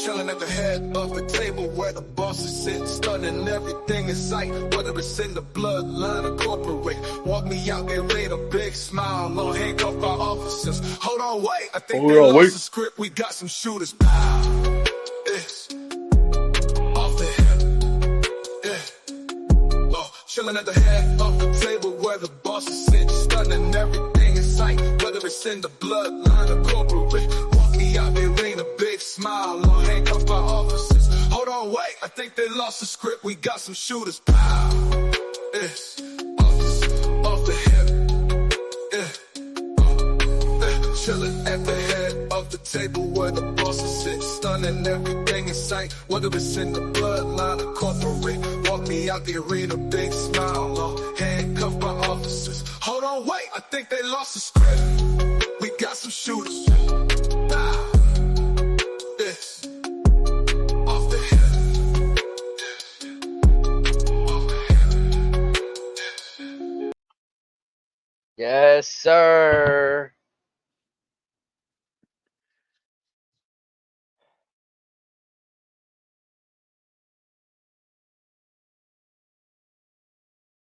chilling at the head of the table where the bosses sit, stunning everything in sight, whether it's in the bloodline or corporate. Walk me out, they laid a big smile, no handcuff by officers. Hold on, wait, I think they lost the script, we got some shooters. Pow, it's off the hip, yeah. Oh, chilling at the head of the table where the bosses sit, stunning everything in sight, whether it's in the bloodline or corporate. Walk me out, they laid a big smile, no handcuff by officers. Hold on, wait, I think they lost the script, we got some shooters. Pow, it's off the hip, yeah. Chilling at the head of the table where the bosses sit, stunning everything in sight, whether it's in the bloodline or corporate. Walk me out the arena, big smile, no handcuffed by officers. Hold on, wait, I think they lost the script, we got some shooters. Pow, it's off the hip, off the hip. Yes, sir.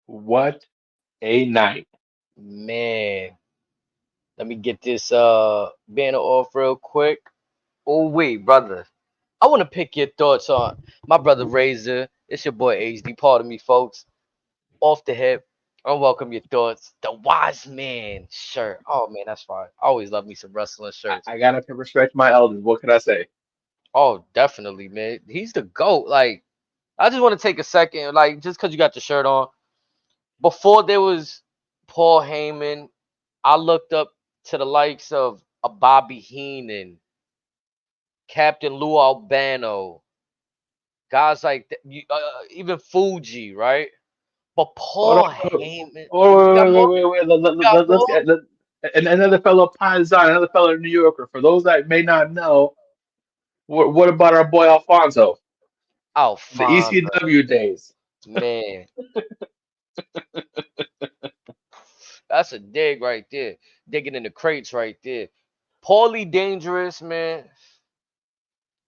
What a night. Man, let me get this banner off real quick. Oh wait, brother. I want to pick your thoughts on my brother Razor. It's your boy HD. Pardon me, folks. Off the hip. I welcome your thoughts. The Wise Man shirt. Oh man, that's fine. I always love me some wrestling shirts. I gotta respect my elders. What can I say? Oh, definitely, man. He's the GOAT. Like, I just want to take a second, like, just because you got the shirt on. Before there was Paul Heyman, I looked up to the likes of a Bobby Heenan, Captain Lou Albano, guys like that, even Fuji, right? But Paul Heyman, you got more? Wait. You got Let's more? get and another fellow Paisan, another fellow New Yorker. For those that may not know, what about our boy Alfonso? The Alfonso, ECW days. man, that's a dig right there. Digging in the crates right there. Paulie Dangerous, man.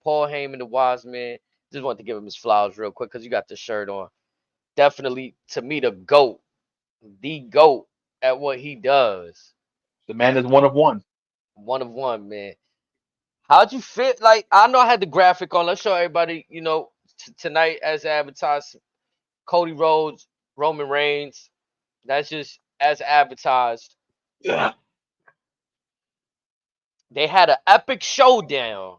Paul Heyman, the Wise Man. Just wanted to give him his flowers real quick because you got the shirt on. Definitely, to me, the GOAT at what he does. The man is one of one. One of one, man. How'd you fit? Like, I know I had the graphic on. Let's show everybody, tonight as advertised. Cody Rhodes, Roman Reigns. That's just as advertised. Yeah. They had an epic showdown.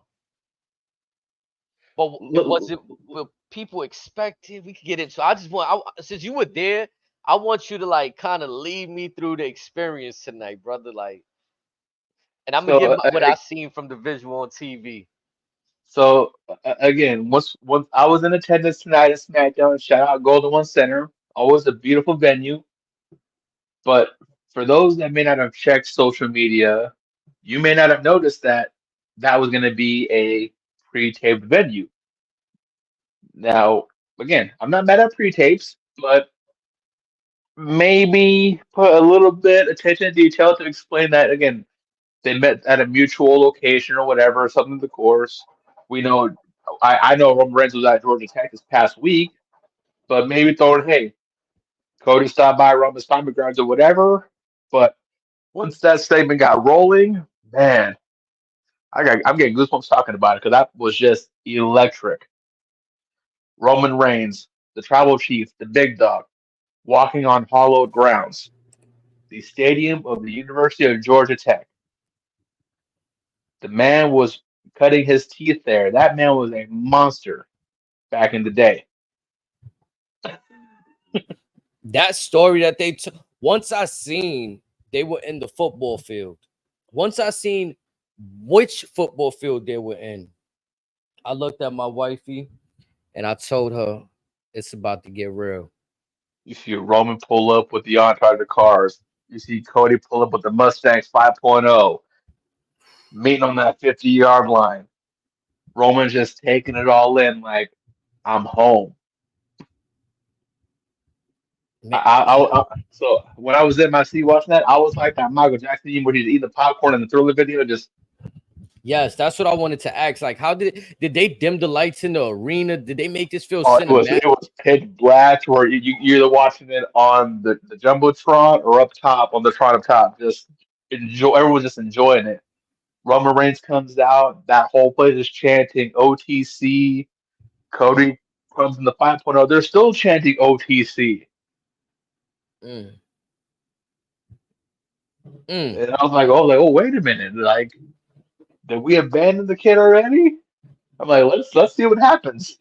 But was it what people expected? We could get into. Since you were there, I want you to like kind of lead me through the experience tonight, brother. Like, and I'm gonna give what I seen from the visual on TV. So again, once I was in attendance tonight at SmackDown. Shout out Golden One Center. Always a beautiful venue. But for those that may not have checked social media, you may not have noticed that that was going to be a pre-taped venue. Now, again, I'm not mad at pre-tapes, but maybe put a little bit attention to detail to explain that again, they met at a mutual location or whatever, something of the course. We know, I know Roman Reigns was at Georgia Tech this past week, but maybe throwing, hey, Cody stopped by Roman's Stomping Grounds or whatever. But once that statement got rolling, man, I'm getting goosebumps talking about it because that was just electric. Roman Reigns, the tribal chief, the big dog, walking on hallowed grounds, the stadium of the University of Georgia Tech. The man was cutting his teeth there. That man was a monster back in the day. That story that they took, once I seen they were in the football field, once I seen which football field they were in, I looked at my wifey and I told her it's about to get real. You see Roman pull up with the entourage of cars. You see Cody pull up with the Mustangs 5.0, meeting on that 50-yard line. Roman's just taking it all in like, I'm home. So when I was in my seat watching that, I was like that Michael Jackson where he's eating the popcorn in the Thriller video, just Yes, that's what I wanted to ask. Like, how did they dim the lights in the arena? Did they make this feel cinematic? It was pitch black, where you're either watching it on the jumbotron or up top on the Tron up top. Just enjoy. Everyone's just enjoying it. Roman Reigns comes out. That whole place is chanting OTC. Cody comes in the 5.0. They're still chanting OTC. Mm. Mm. And I was like, oh, wait a minute. Like, did we abandon the kid already? I'm like, let's see what happens.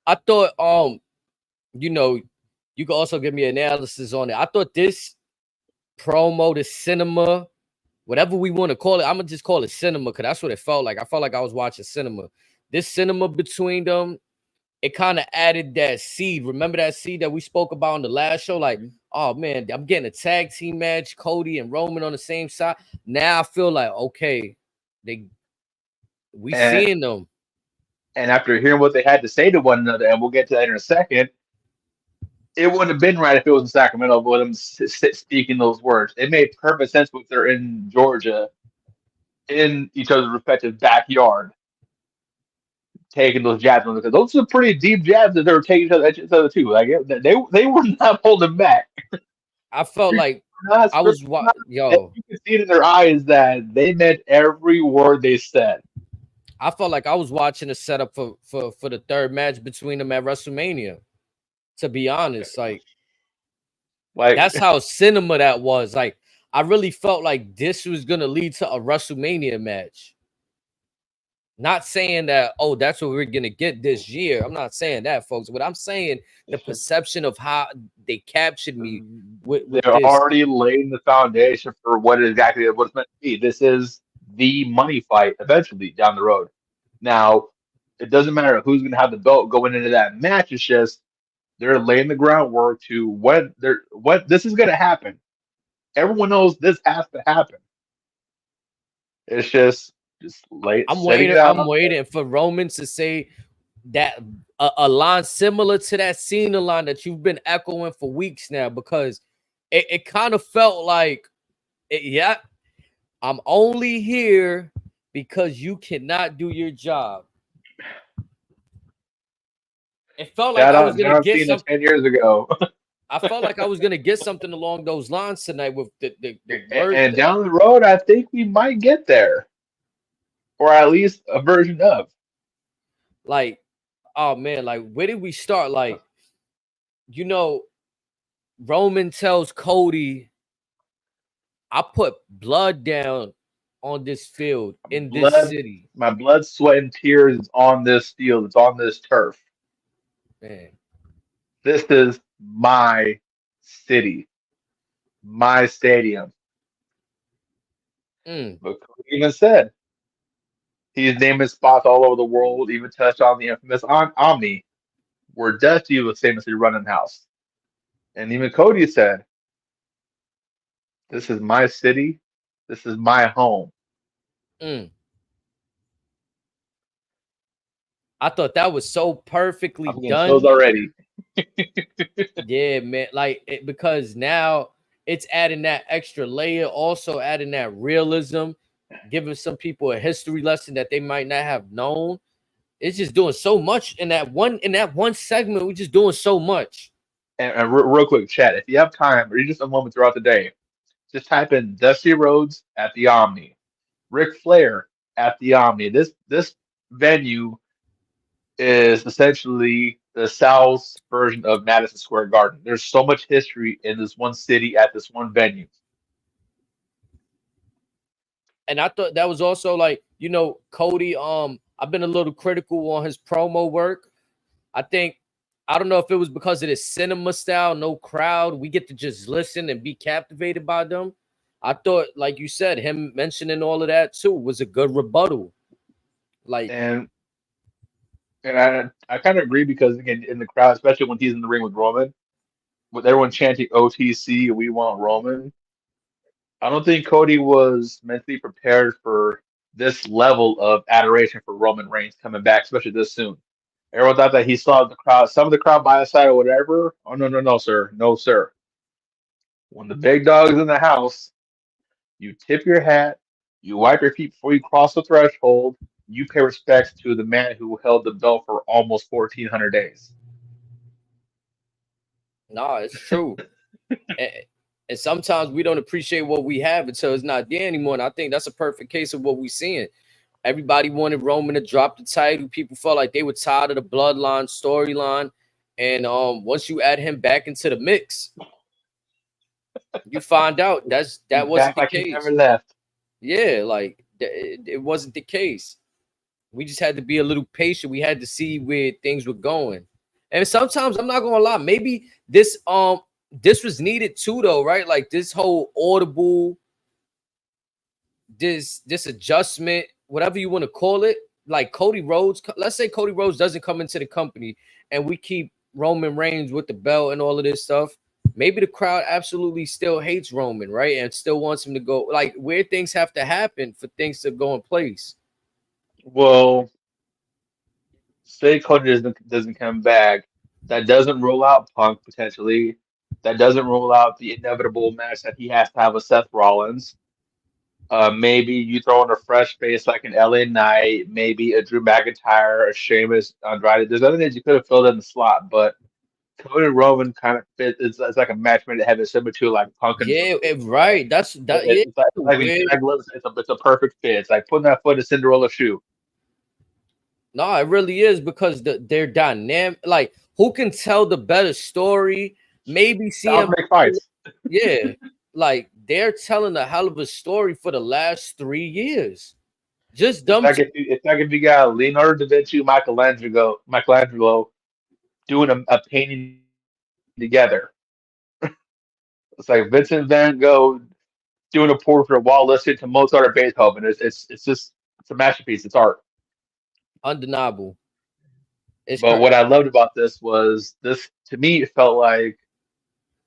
I thought, you know, you could also give me analysis on it. I thought this promo, the cinema, whatever we want to call it, I'm gonna just call it cinema because that's what it felt like. I felt like I was watching cinema. This cinema between them, it kind of added that seed. Remember that seed that we spoke about on the last show? Like, oh man, I'm getting a tag team match, Cody and Roman on the same side. Now I feel like, okay, we seeing them. And after hearing what they had to say to one another, and we'll get to that in a second, it wouldn't have been right if it was in Sacramento with them speaking those words. It made perfect sense if they're in Georgia, in each other's respective backyard, taking those jabs, because those are pretty deep jabs that they were taking each other too. Like they were not holding back. I felt like I was yo. You could see it in their eyes that they meant every word they said. I felt like I was watching a setup for the third match between them at WrestleMania. To be honest, like that's how cinema that was. Like I really felt like this was gonna lead to a WrestleMania match. Not saying that, oh, that's what we're gonna get this year. I'm not saying that, folks. But I'm saying the perception of how they captured me with they're already laying the foundation for what exactly what it's meant to be. This is the money fight eventually down the road. Now, it doesn't matter who's gonna have the belt going into that match. It's just they're laying the groundwork to when this is gonna happen. Everyone knows this has to happen. It's just late. I'm waiting for Roman to say that a line similar to that Cena line that you've been echoing for weeks now, because it kind of felt like, yeah, I'm only here because you cannot do your job. It felt like I was gonna get something 10 years ago. I felt like I was gonna get something along those lines tonight with the words. And down the road, I think we might get there, or at least a version of. Like, oh man, like where did we start? Like, you know, Roman tells Cody, I put blood down on this field in this city. My blood, sweat, and tears is on this field. It's on this turf. Man, this is my city, my stadium. But Cody even said he's naming spots all over the world, even touched on the infamous Omni, where Dusty was famously running house. And even Cody said, this is my city, this is my home. I thought that was so perfectly done. Those already. Yeah, man. Like because now it's adding that extra layer, also adding that realism, giving some people a history lesson that they might not have known. It's just doing so much in that one segment. We're just doing so much. And real quick, chat, if you have time or you just a moment throughout the day, just type in Dusty Rhodes at the Omni, Ric Flair at the Omni. This venue is essentially the South's version of Madison Square Garden. There's so much history in this one city at this one venue. And I thought that was also like, you know, Cody, I've been a little critical on his promo work. I don't know if it was because of his cinema style, no crowd. We get to just listen and be captivated by them. I thought, like you said, him mentioning all of that too was a good rebuttal. Like, and I kind of agree because again, in the crowd, especially when he's in the ring with Roman, with everyone chanting OTC, we want Roman. I don't think Cody was mentally prepared for this level of adoration for Roman Reigns coming back, especially this soon. Everyone thought that he saw the crowd, some of the crowd by his side or whatever. Oh no, sir, no, sir. When the big dog is in the house, you tip your hat, You wipe your feet before you cross the threshold. You pay respects to the man who held the belt for almost 1,400 days. No, it's true. and, and sometimes we don't appreciate what we have until it's not there anymore. And I think that's a perfect case of what we're seeing. Everybody wanted Roman to drop the title. People felt like they were tired of the bloodline storyline. And once you add him back into the mix, you find out that He's wasn't back the like he never case. left. Yeah, like it wasn't the case. We just had to be a little patient. We had to see where things were going. And sometimes I'm not gonna lie, maybe this was needed too, though, right? Like this whole audible, this adjustment, whatever you want to call it. Like Cody Rhodes, let's say Cody Rhodes doesn't come into the company and we keep Roman Reigns with the belt and all of this stuff. Maybe the crowd absolutely still hates Roman, right? And still wants him to go. Like, weird things have to happen for things to go in place. Well, say Cody doesn't come back. That doesn't rule out Punk potentially. That doesn't rule out the inevitable match that he has to have with Seth Rollins. Maybe you throw in a fresh face like an LA Knight, maybe a Drew McIntyre, a Sheamus, Andrade. There's other things you could have filled in the slot, but Cody and Roman kind of fit. It's like a match made to have a similar to like Punk and Yeah, Drew. right. That's that. Yeah, It's it's a perfect fit. It's like putting that foot in a Cinderella shoe. no, it really is because they're dynamic. Like, who can tell the better story? Maybe That CM. would make fights. Yeah, like they're telling a hell of a story for the last 3 years. Just It's dumb. like if you got Leonardo da Vinci, Michelangelo doing a painting together. It's like Vincent Van Gogh doing a portrait while listening to Mozart or Beethoven. It's a masterpiece. It's art. Undeniable. It's But crazy. what I loved about this was this to me it felt like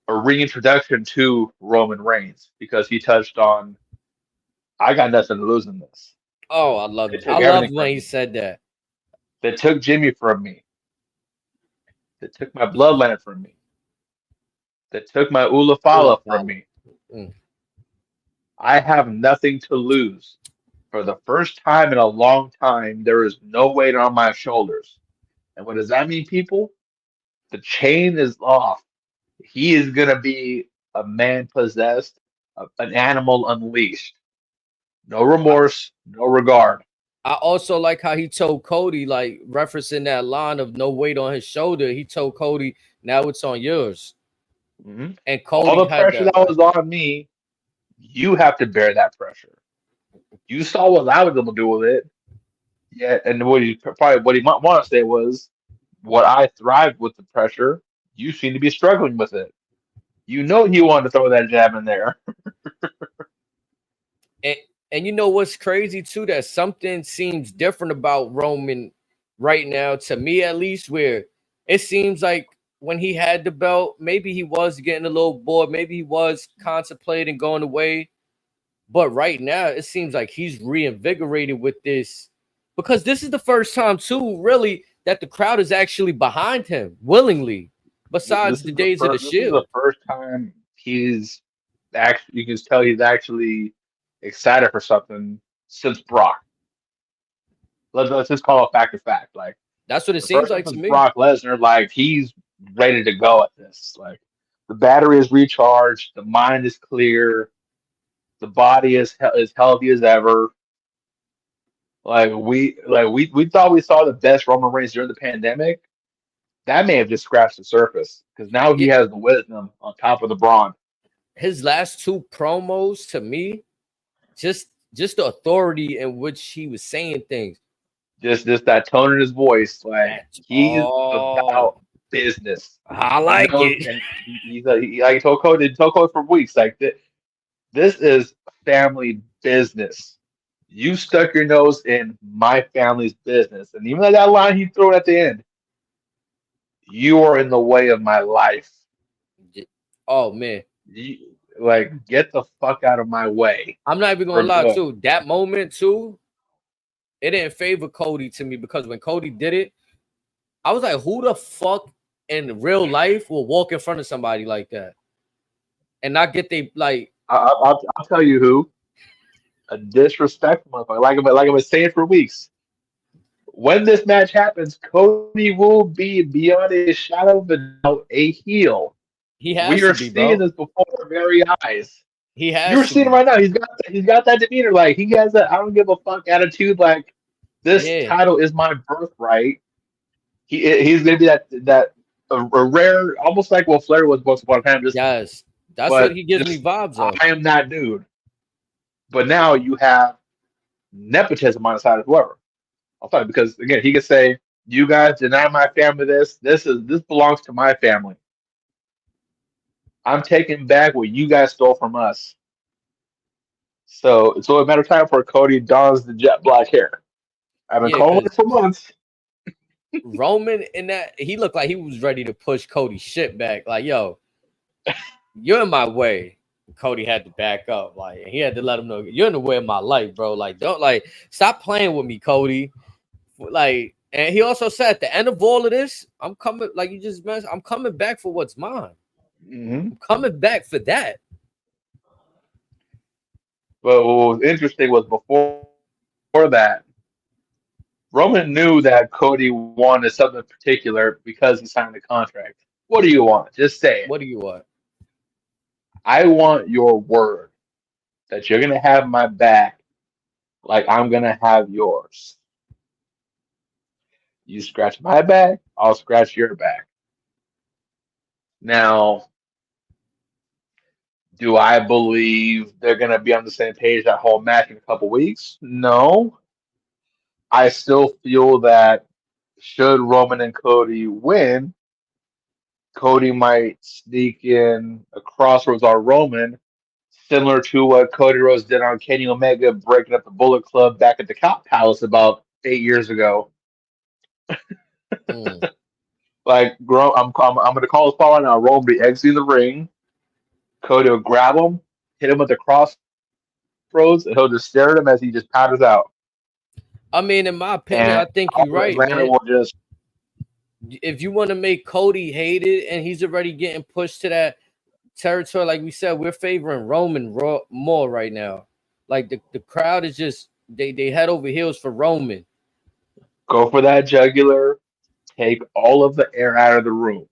a reintroduction to Roman Reigns because he touched on I got nothing to lose in this. Oh, I They loved. I took loved everything when from he me. said that. They took Jimmy from me. They took my bloodline from me. They took my Ula Ulafala from Fala. me. Mm. I have nothing to lose. For the first time in a long time, there is no weight on my shoulders. And what does that mean, people? The chain is off. He is going to be a man possessed, an animal unleashed. No remorse, no regard. I also like how he told Cody, like referencing that line of no weight on his shoulder. He told Cody, "Now it's on yours." Mhm. And All Cody the had pressure that that like, was on me, you have to bear that pressure. You saw what I was able to do with it. Yeah, and what he might want to say was, what I thrived with the pressure, you seem to be struggling with it. You know he wanted to throw that jab in there. and and you know what's crazy too? That something seems different about Roman right now, to me at least, where it seems like when he had the belt, maybe he was getting a little bored, maybe he was contemplating going away. But right now, it seems like he's reinvigorated with this because this is the first time, too, really, that the crowd is actually behind him willingly, besides the days of the This is the Shield. first time he's actually you can tell he's actually excited for something since Brock. Let's just call it fact to fact. Like That's what it the seems first time like to since me. Brock Lesnar, like he's ready to go at this. Like the battery is recharged, the mind is clear, the body is as healthy as ever. We thought we saw the best Roman Reigns during the pandemic. That may have just scratched the surface because now he Yeah, has the wisdom on top of the brawn. his last two promos to me, just just the authority in which he was saying things. Just that tone in his voice, like That's he's oh, about business. I He like knows, it. and like he told Cody for weeks, like this is family business. You stuck your nose in my family's business, and even that line he threw at the end, you are in the way of my life. Oh man, Like, get the fuck out of my way. I'm not even We're gonna lie good. too. That moment too, it didn't favor Cody to me because when Cody did it, I was like, who the fuck in real life will walk in front of somebody like that and not get they like I'll tell you who. a disrespectful motherfucker. Like I've been saying for weeks. When this match happens, Cody will be beyond a shadow of a doubt a heel. He We has are to be, seeing bro. this before our very eyes. He You're has to seeing him be. right now. He's got that demeanor. Like he has that I don't give a fuck attitude. Like this Yeah. title is my birthright. He's gonna be that a rare, almost like what Flair was once upon a time. Just Yes. That's what but he gives me just vibes of. I am that dude. But now you have nepotism on the side as well. I'll tell you because again, he could say, "You guys deny my family this. This belongs to my family. I'm taking back what you guys stole from us." So it's only a matter of time for Cody dons the jet black hair. I've been Yeah, calling because it for months. Roman in that he looked like he was ready to push Cody's shit back. Like, yo, you're in my way. Cody had to back up. Like, he had to let him know you're in the way of my life, bro. Like, don't stop playing with me, Cody. Like, and he also said at the end of all of this, I'm coming, like you just mentioned, I'm coming back for what's mine. Mm-hmm. I'm coming back for that. But what was interesting was before that, Roman knew that Cody wanted something particular because he signed the contract. What do you want? Just say it. What do you want? I want your word that you're gonna have my back like I'm gonna have yours. You scratch my back, I'll scratch your back. Now, do I believe they're gonna be on the same page that whole match in a couple weeks? No. I still feel that should Roman and Cody win, Cody might sneak in a crossroads on Roman, similar to what Cody Rhodes did on Kenny Omega breaking up the Bullet Club back at the Cop Palace about 8 years ago. Mm. Like, I'm going to call this ball right now. Roman be exiting the ring. Cody will grab him, hit him at the crossroads, and he'll just stare at him as he just powders out. I mean, in my opinion, I And think you're right, Atlanta man. will just If you want to make Cody hated and he's already getting pushed to that territory, like we said, we're favoring Roman more right now. Like the crowd is just they head over heels for Roman. go for that jugular, take all of the air out of the room.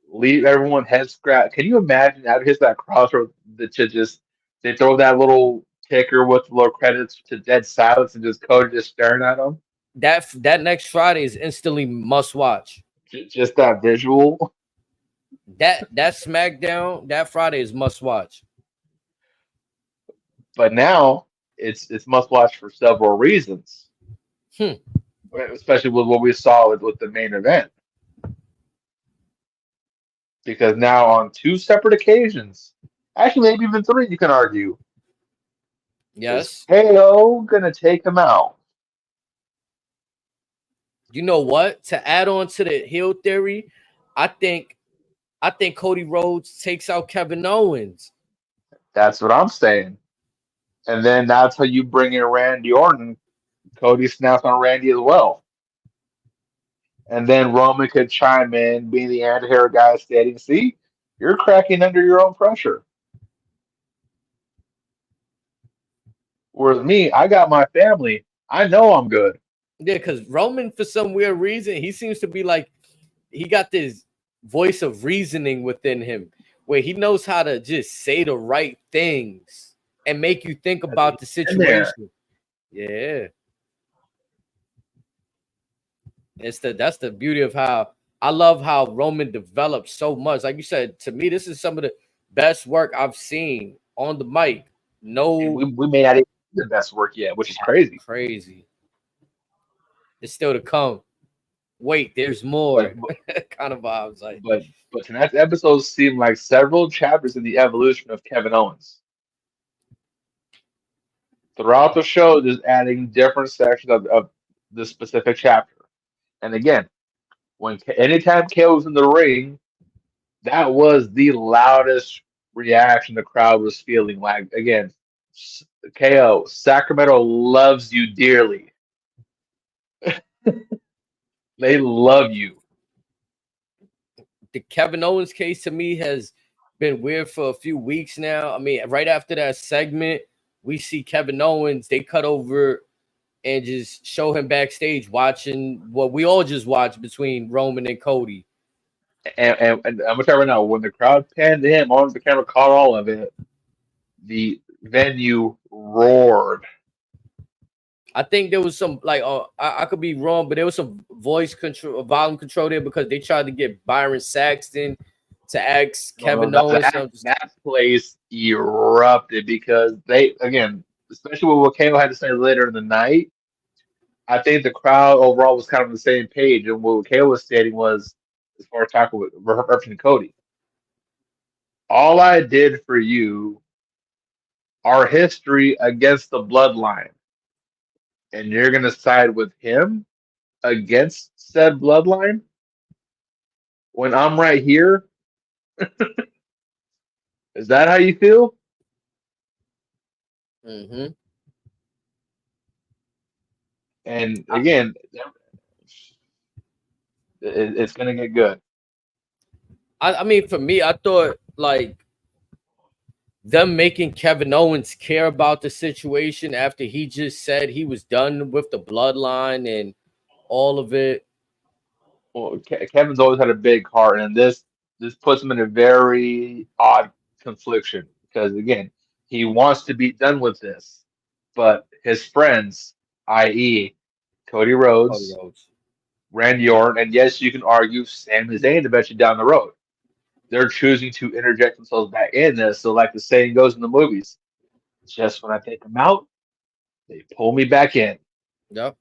Leave everyone head scratch. Can you imagine out his that crossroad that you just they throw that little ticker with the little credits to dead silence and just Cody just staring at them? That next Friday is instantly must watch. Just that visual. That SmackDown that Friday is must watch. But now it's must watch for several reasons. Hmm. Especially with what we saw with the main event. Because now on two separate occasions, actually maybe even three, you can argue, is Yes. KO gonna take him out? You know what? To add on to the heel theory, I think Cody Rhodes takes out Kevin Owens. That's what I'm saying. And then that's how you bring in Randy Orton. Cody snaps on Randy as well. And then Roman could chime in, being the anti-hero guy, stating, see, you're cracking under your own pressure. Whereas me, I got my family. I know I'm good. Yeah, because Roman, for some weird reason, he seems to be like he got this voice of reasoning within him where he knows how to just say the right things and make you think about the situation. Yeah. That's the beauty of how I love how Roman developed so much. Like you said, to me, this is some of the best work I've seen on the mic. No, We may not even do the best work yet, which is crazy. crazy. It's still to come. Wait, there's more. Kind of vibes. Like, But tonight's episode seemed like several chapters in the evolution of Kevin Owens. Throughout the show, just adding different sections of the specific chapter. And again, anytime KO was in the ring, that was the loudest reaction the crowd was feeling. Like again, KO, Sacramento loves you dearly. They love you. the Kevin Owens case to me has been weird for a few weeks now. I mean, right after that segment we see Kevin Owens, they cut over and just show him backstage watching what we all just watched between Roman and Cody. And I'm gonna tell you right now, when the crowd panned to him, on the camera caught all of it. The venue roared. I think there was some like I could be wrong, but there was some voice control, volume control there because they tried to get Byron Saxton to ask Kevin Owens. That place erupted because they, again, especially with what KO had to say later in the night, I think the crowd overall was kind of on the same page. And what KO was stating was, as far as talking with referencing Cody, all I did for you, our history against the bloodline, and you're going to side with him against said bloodline when I'm right here? Is that how you feel? Mm-hmm. And again, it's going to get good. I mean, for me, I thought like them making Kevin Owens care about the situation after he just said he was done with the bloodline and all of it. Well, Kevin's always had a big heart, and this puts him in a very odd confliction because again, he wants to be done with this, but his friends, i.e., Cody Rhodes, Randy Orton, and yes, you can argue Sami Zayn eventually down the road. They're choosing to interject themselves back in this. So, like the saying goes in the movies, just when I take them out, they pull me back in. Yep.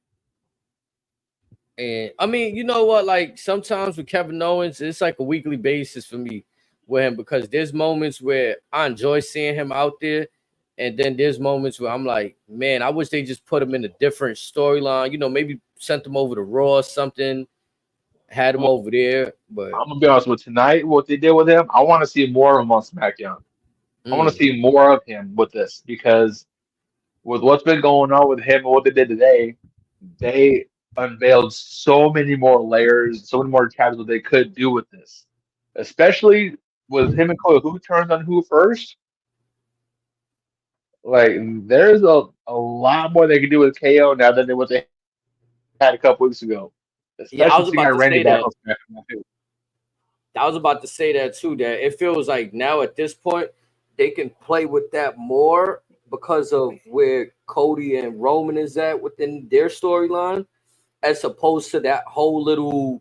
And I mean, you know what? Like sometimes with Kevin Owens, it's like a weekly basis for me with him because there's moments where I enjoy seeing him out there. And then there's moments where I'm like, man, I wish they just put him in a different storyline. You know, maybe sent him over to Raw or something, had him over there. But I'm gonna be honest with tonight, what they did with him, I want to see more of him on SmackDown. I want to see more of him with this because with what's been going on with him and what they did today, they unveiled so many more layers, so many more tabs what they could do with this. Especially with him and Cody, who turns on who first? Like there's a lot more they can do with KO now than what they had a couple weeks ago. yeah, I Especially was seeing about to Randy say back that. on SmackDown too. I was about to say that too. That it feels like now at this point they can play with that more because of where Cody and Roman is at within their storyline, as opposed to that whole little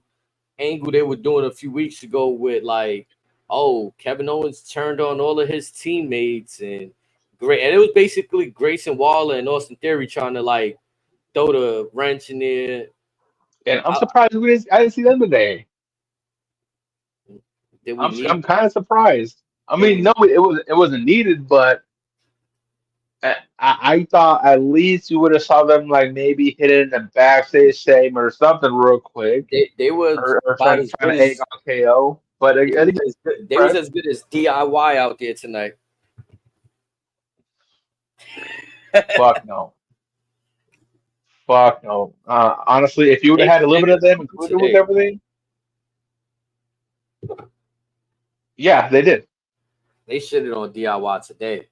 angle they were doing a few weeks ago with like, oh, Kevin Owens turned on all of his teammates and great, and it was basically Grayson Waller and Austin Theory trying to like throw the wrench in there. And I'm surprised I didn't see them today. Did we need? I'm kind of surprised. I Did mean, we? no, it wasn't needed, but I thought at least you would have saw them like maybe hit it in the backstage segment or something real quick, They were or about as trying good to egg as on KO. But again, they was as good as DIY out there tonight. fuck no, fuck no. Honestly, if you would have had a little bit of them included with everything, yeah, they did. They shitted on DIY today.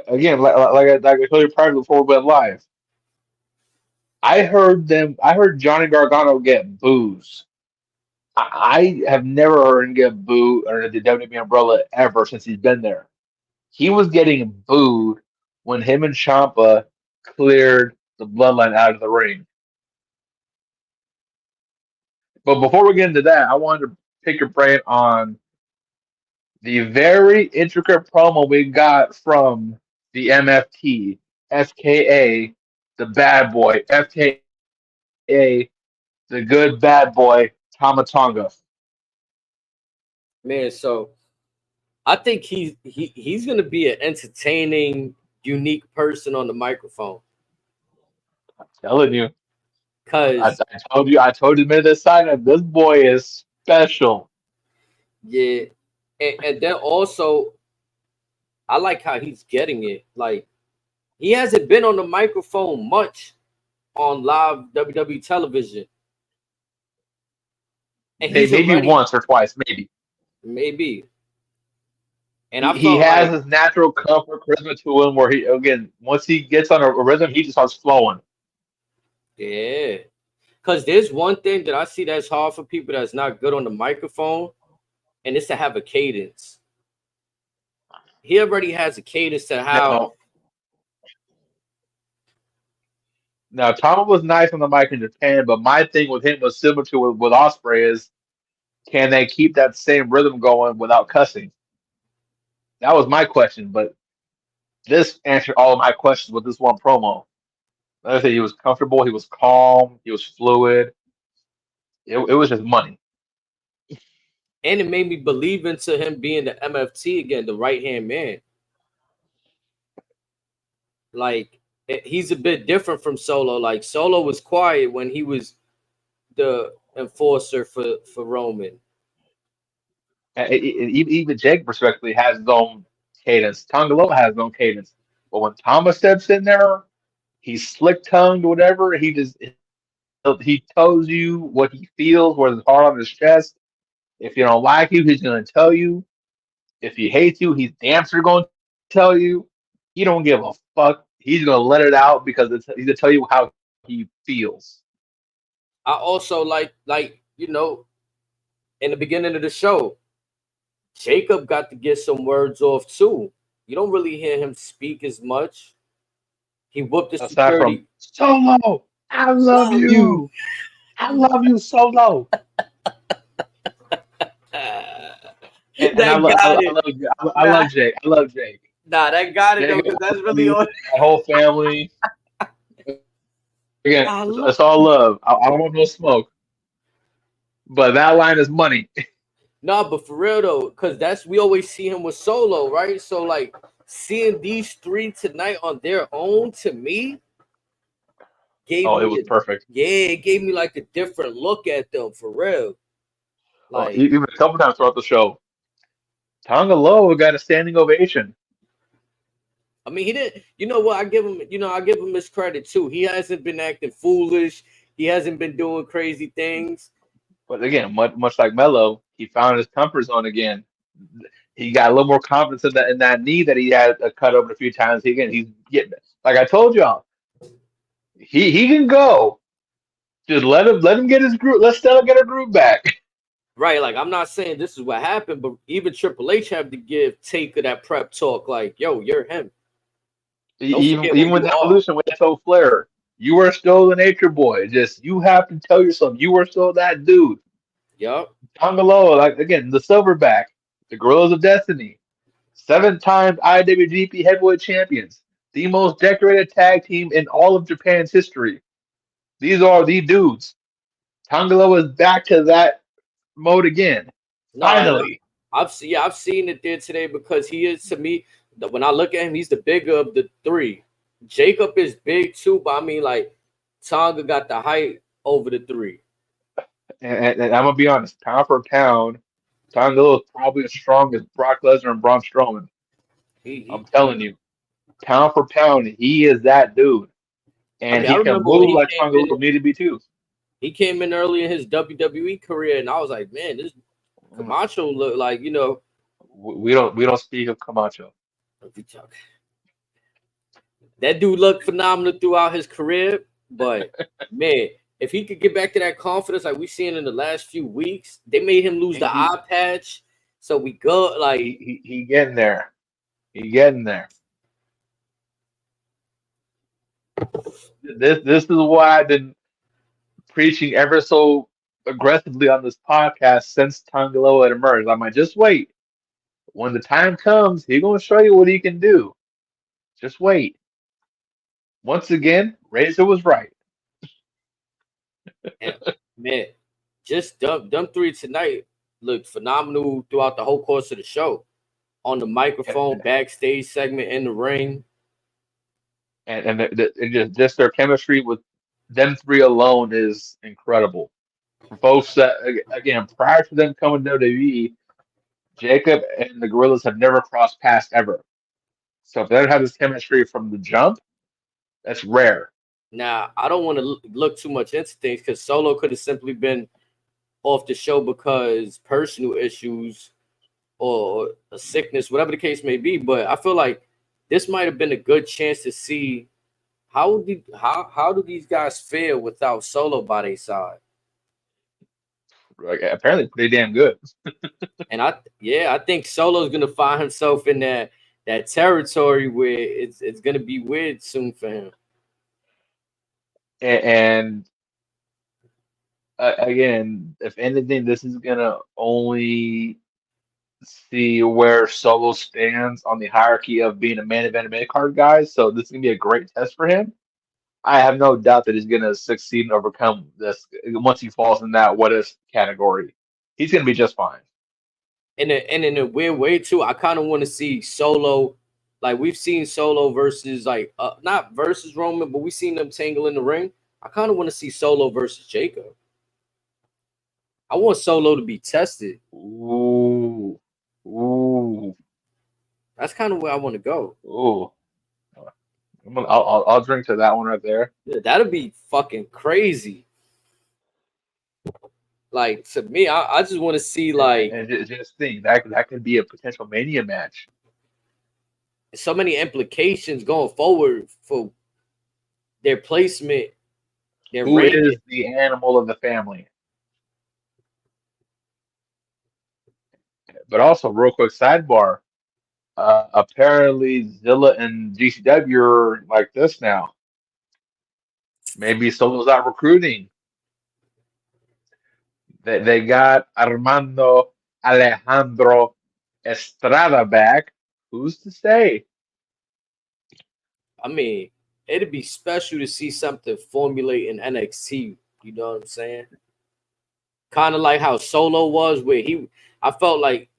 Again, like I told you prior before we went live, I heard Johnny Gargano get booze. I have never heard him get booed under the WWE umbrella ever since he's been there. He was getting booed when him and Ciampa cleared the bloodline out of the ring. But before we get into that, I wanted to pick your brain on the very intricate promo we got from the MFT, FKA, the bad boy, FKA, the good bad boy, Tama Tonga. Man, so I think he's gonna be an entertaining, unique person on the microphone. I'm telling you. Cause I told you minute this sign that this boy is special. yeah, and then also I like how he's getting it. Like he hasn't been on the microphone much on live WWE television. And he's Maybe already once or twice, maybe. maybe. And I He felt has like, his natural comfort charisma to him, where he again once he gets on a rhythm, he just starts flowing. yeah, because there's one thing that I see that's hard for people that's not good on the microphone, and it's to have a cadence. He already has a cadence to how. Now Tom was nice on the mic in Japan, but my thing with him was similar to with Osprey is, can they keep that same rhythm going without cussing? That was my question, but this answered all of my questions with this one promo. Like I said, he was comfortable, he was calm, he was fluid. It was just money. And it made me believe into him being the MFT again, the right hand man. Like he's a bit different from Solo. Like Solo was quiet when he was the enforcer for Roman. Even Jake, respectfully, has his own cadence. Tongaloa has his own cadence. But when Thomas steps in there, he's slick tongued, whatever. He tells you what he feels, what his heart on his chest. If you don't like you, he's gonna tell you. If he hates you, he's damn sure gonna tell you. He don't give a fuck. He's gonna let it out because he's gonna tell you how he feels. I also like in the beginning of the show, Jacob got to get some words off too. You don't really hear him speak as much. He whooped the Aside from security. Solo, I love Love you. you. I love you, Solo. And That got it. I love Jake. I love Jake. Nah, that got it though, Jake, because that's really on. my whole family. Again, it's all love. I don't want no smoke. But that line is money. Nah, but for real though, because we always see him with Solo, right? So like seeing these three tonight on their own, to me, It was perfect. It gave me like a different look at them for real. Like, Even a couple times throughout the show, Tonga Loa got a standing ovation. I mean, he didn't. You know what? I give him his credit too. He hasn't been acting foolish. He hasn't been doing crazy things. But again, much like Melo, he found his comfort zone again. He got a little more confidence in that knee that he had cut open a few times. He's getting, like I told y'all, he can go. Just let him get his group. Let Stella get her group back. Right, like I'm not saying this is what happened, but even Triple H had to give Taker that prep talk, like, "Yo, you're him." Even with the evolution, with told Flair, you are still the nature boy. Just you have to tell yourself you are still that dude. Yep. Tongaloa, like again, the Silverback, the Gorillas of Destiny, 7-time IWGP Heavyweight Champions, the most decorated tag team in all of Japan's history. These are the dudes. Tongaloa is back to that mode again. No, Finally. I've seen it there today because he is, to me, when I look at him, he's the bigger of the three. Jacob is big too, but I mean, like, Tonga got the height over the three. And I'm gonna be honest, pound for pound, Tongaloa is probably as strong as Brock Lesnar and Braun Strowman. I'm telling you, pound for pound, he is that dude. And I he can remember when move he like came Tongaloa in. need to be too. He came in early in his WWE career, and I was like, man, this Camacho look like, We don't speak of Camacho. That dude looked phenomenal throughout his career, but man, if he could get back to that confidence like we've seen in the last few weeks, they made him lose the eye patch. So we go like he getting there. He getting there. This is why I've been preaching ever so aggressively on this podcast since Tongaloa had emerged. I'm like, just wait. When the time comes, he's gonna show you what he can do. Just wait. Once again, Razor was right. man, just them three tonight looked phenomenal throughout the whole course of the show. On the microphone, backstage segment, in the ring. And just their chemistry with them three alone is incredible. Both again, prior to them coming to WWE, Jacob and the Gorillas have never crossed paths ever. So if they don't have this chemistry from the jump, that's rare. Now, I don't want to look too much into things because Solo could have simply been off the show because personal issues. or a sickness, whatever the case may be. But I feel like this might have been a good chance to see how do these guys feel without Solo by their side. Like, apparently pretty damn good. And I think Solo's gonna find himself in that territory where it's gonna be weird soon for him. And again, if anything, this is gonna only see where Solo stands on the hierarchy of being a main event mid card guy. So this is gonna be a great test for him. I have no doubt that he's gonna succeed and overcome this once he falls in that what if category. He's gonna be just fine. And in a weird way too, I kind of want to see Solo. Like we've seen Solo versus like not versus Roman, but we've seen them tangle in the ring. I kind of want to see Solo versus Jacob. I want Solo to be tested. Ooh, ooh, That's kind of where I want to go. ooh. I'll drink to that one right there. Yeah, that'll be fucking crazy. Like to me, I just want to see like And just think that could be a potential Mania match. so many implications going forward for their placement, their Who ranking. is the animal of the family? But also, real quick sidebar. Apparently, Zilla and GCW are like this now. Maybe Solo's out recruiting. They got Armando Alejandro Estrada back. Who's to say? I mean, it'd be special to see something formulate in NXT. You know what I'm saying? Kind of like how Solo was, where I felt like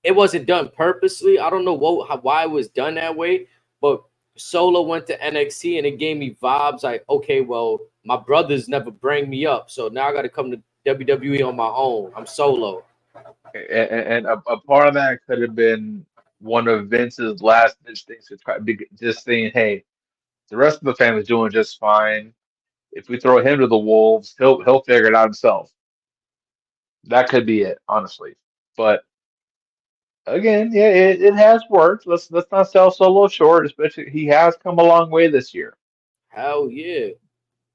it wasn't done purposely. I don't know why it was done that way, but Solo went to NXT and it gave me vibes like, okay, well, my brothers never bring me up, so now I got to come to WWE on my own. I'm Solo. And a part of that could have been one of Vince's last ditch things to try, just saying, hey, the rest of the family's doing just fine. If we throw him to the wolves, he'll figure it out himself. That could be it, honestly. But again, yeah, it has worked. Let's not sell Solo short, especially he has come a long way this year. Hell yeah.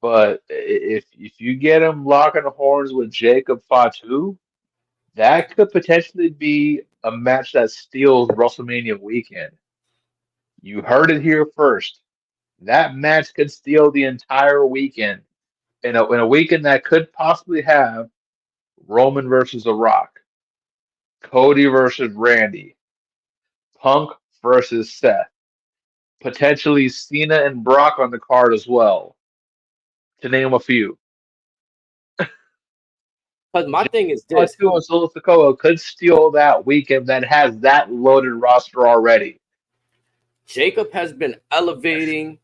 But if you get him locking horns with Jacob Fatu, that could potentially be a match that steals WrestleMania weekend. You heard it here first. That match could steal the entire weekend in a weekend that could possibly have Roman versus The Rock, Cody versus Randy, Punk versus Seth, potentially Cena and Brock on the card as well, to name a few. Because my thing is this: Fatu and Solo Sikoa could steal that weekend that has that loaded roster already. Jacob has been elevating,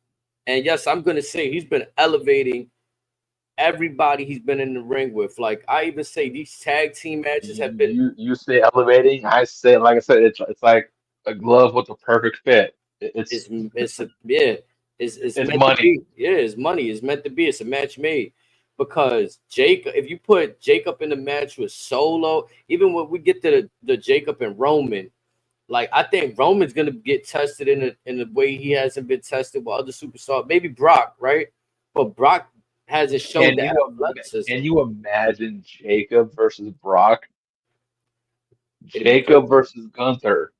and yes, I'm gonna say he's been elevating everybody he's been in the ring with. Like I even say these tag team matches have been You say elevating, I say like I said, it's like a glove with a perfect fit. It's it's it's meant to money. be. Yeah, it's money. It's meant to be. It's a match made. Because Jacob, if you put Jacob in the match with Solo, even when we get to the Jacob and Roman, like I think Roman's gonna get tested in the way he hasn't been tested with other superstars. Maybe Brock, right? But Brock hasn't showed Can that you athleticism. can you imagine Jacob versus Brock? It'd be Jacob crazy. versus Gunther.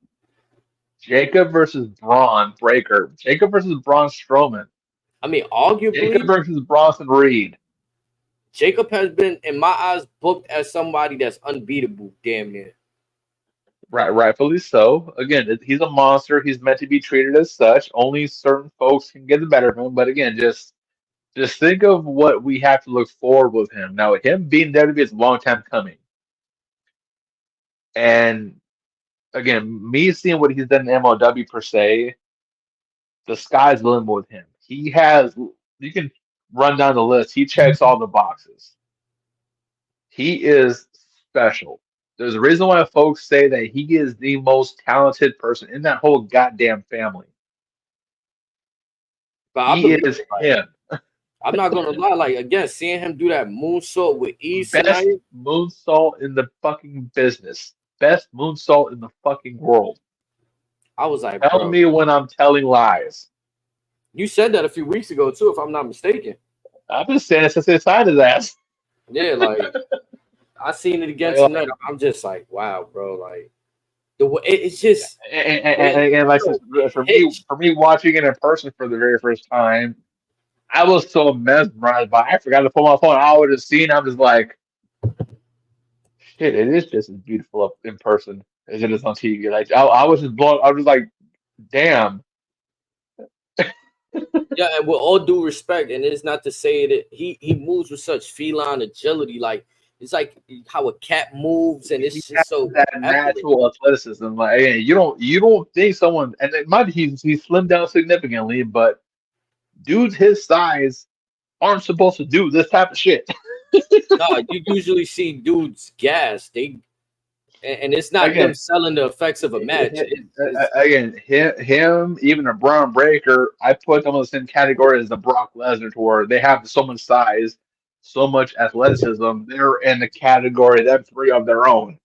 Jacob versus Braun Breaker. Jacob versus Braun Strowman. I mean, Jacob arguably, versus Bronson Reed. Jacob has been, in my eyes, booked as somebody that's unbeatable, damn near. Right, rightfully so. Again, he's a monster. He's meant to be treated as such. Only certain folks can get the better of him. But again, just think of what we have to look forward with him. Now, him being WWE is a long time coming. And again, me seeing what he's done in MLW per se, the sky's the limit with him. He has, you can run down the list. He checks all the boxes. He is special. There's a reason why folks say that he is the most talented person in that whole goddamn family. But I He believe is it, like, him. I'm not gonna lie, like again, seeing him do that moonsault with ease Best tonight, moonsault in the fucking business. best moonsault in the fucking world. I was like, Tell bro, me when I'm telling lies. you said that a few weeks ago too, if I'm not mistaken. I've been saying it since they signed his ass. Yeah, like I seen it again Like, tonight. I'm just like, wow, bro. Like the way it's just and like hitch. for me watching it in person for the very first time, I was so mesmerized by it. I forgot to pull my phone. I would have seen. I'm just like, shit. It is just as beautiful up in person as it is on TV. Like I was just blown. I was like, damn. Yeah, and with all due respect, and it's not to say that he moves with such feline agility, like it's like how a cat moves, and He it's has just so that effortless. natural athleticism. Like hey, you don't think someone and it might he's slimmed down significantly, but dudes his size aren't supposed to do this type of shit. No, you usually see dudes gas. And it's not them Again, selling the effects of a match. It's him, even a Braun Breaker, I put them in the same category as the Brock Lesnar, to where they have so much size, so much athleticism. They're in the category them three of their own.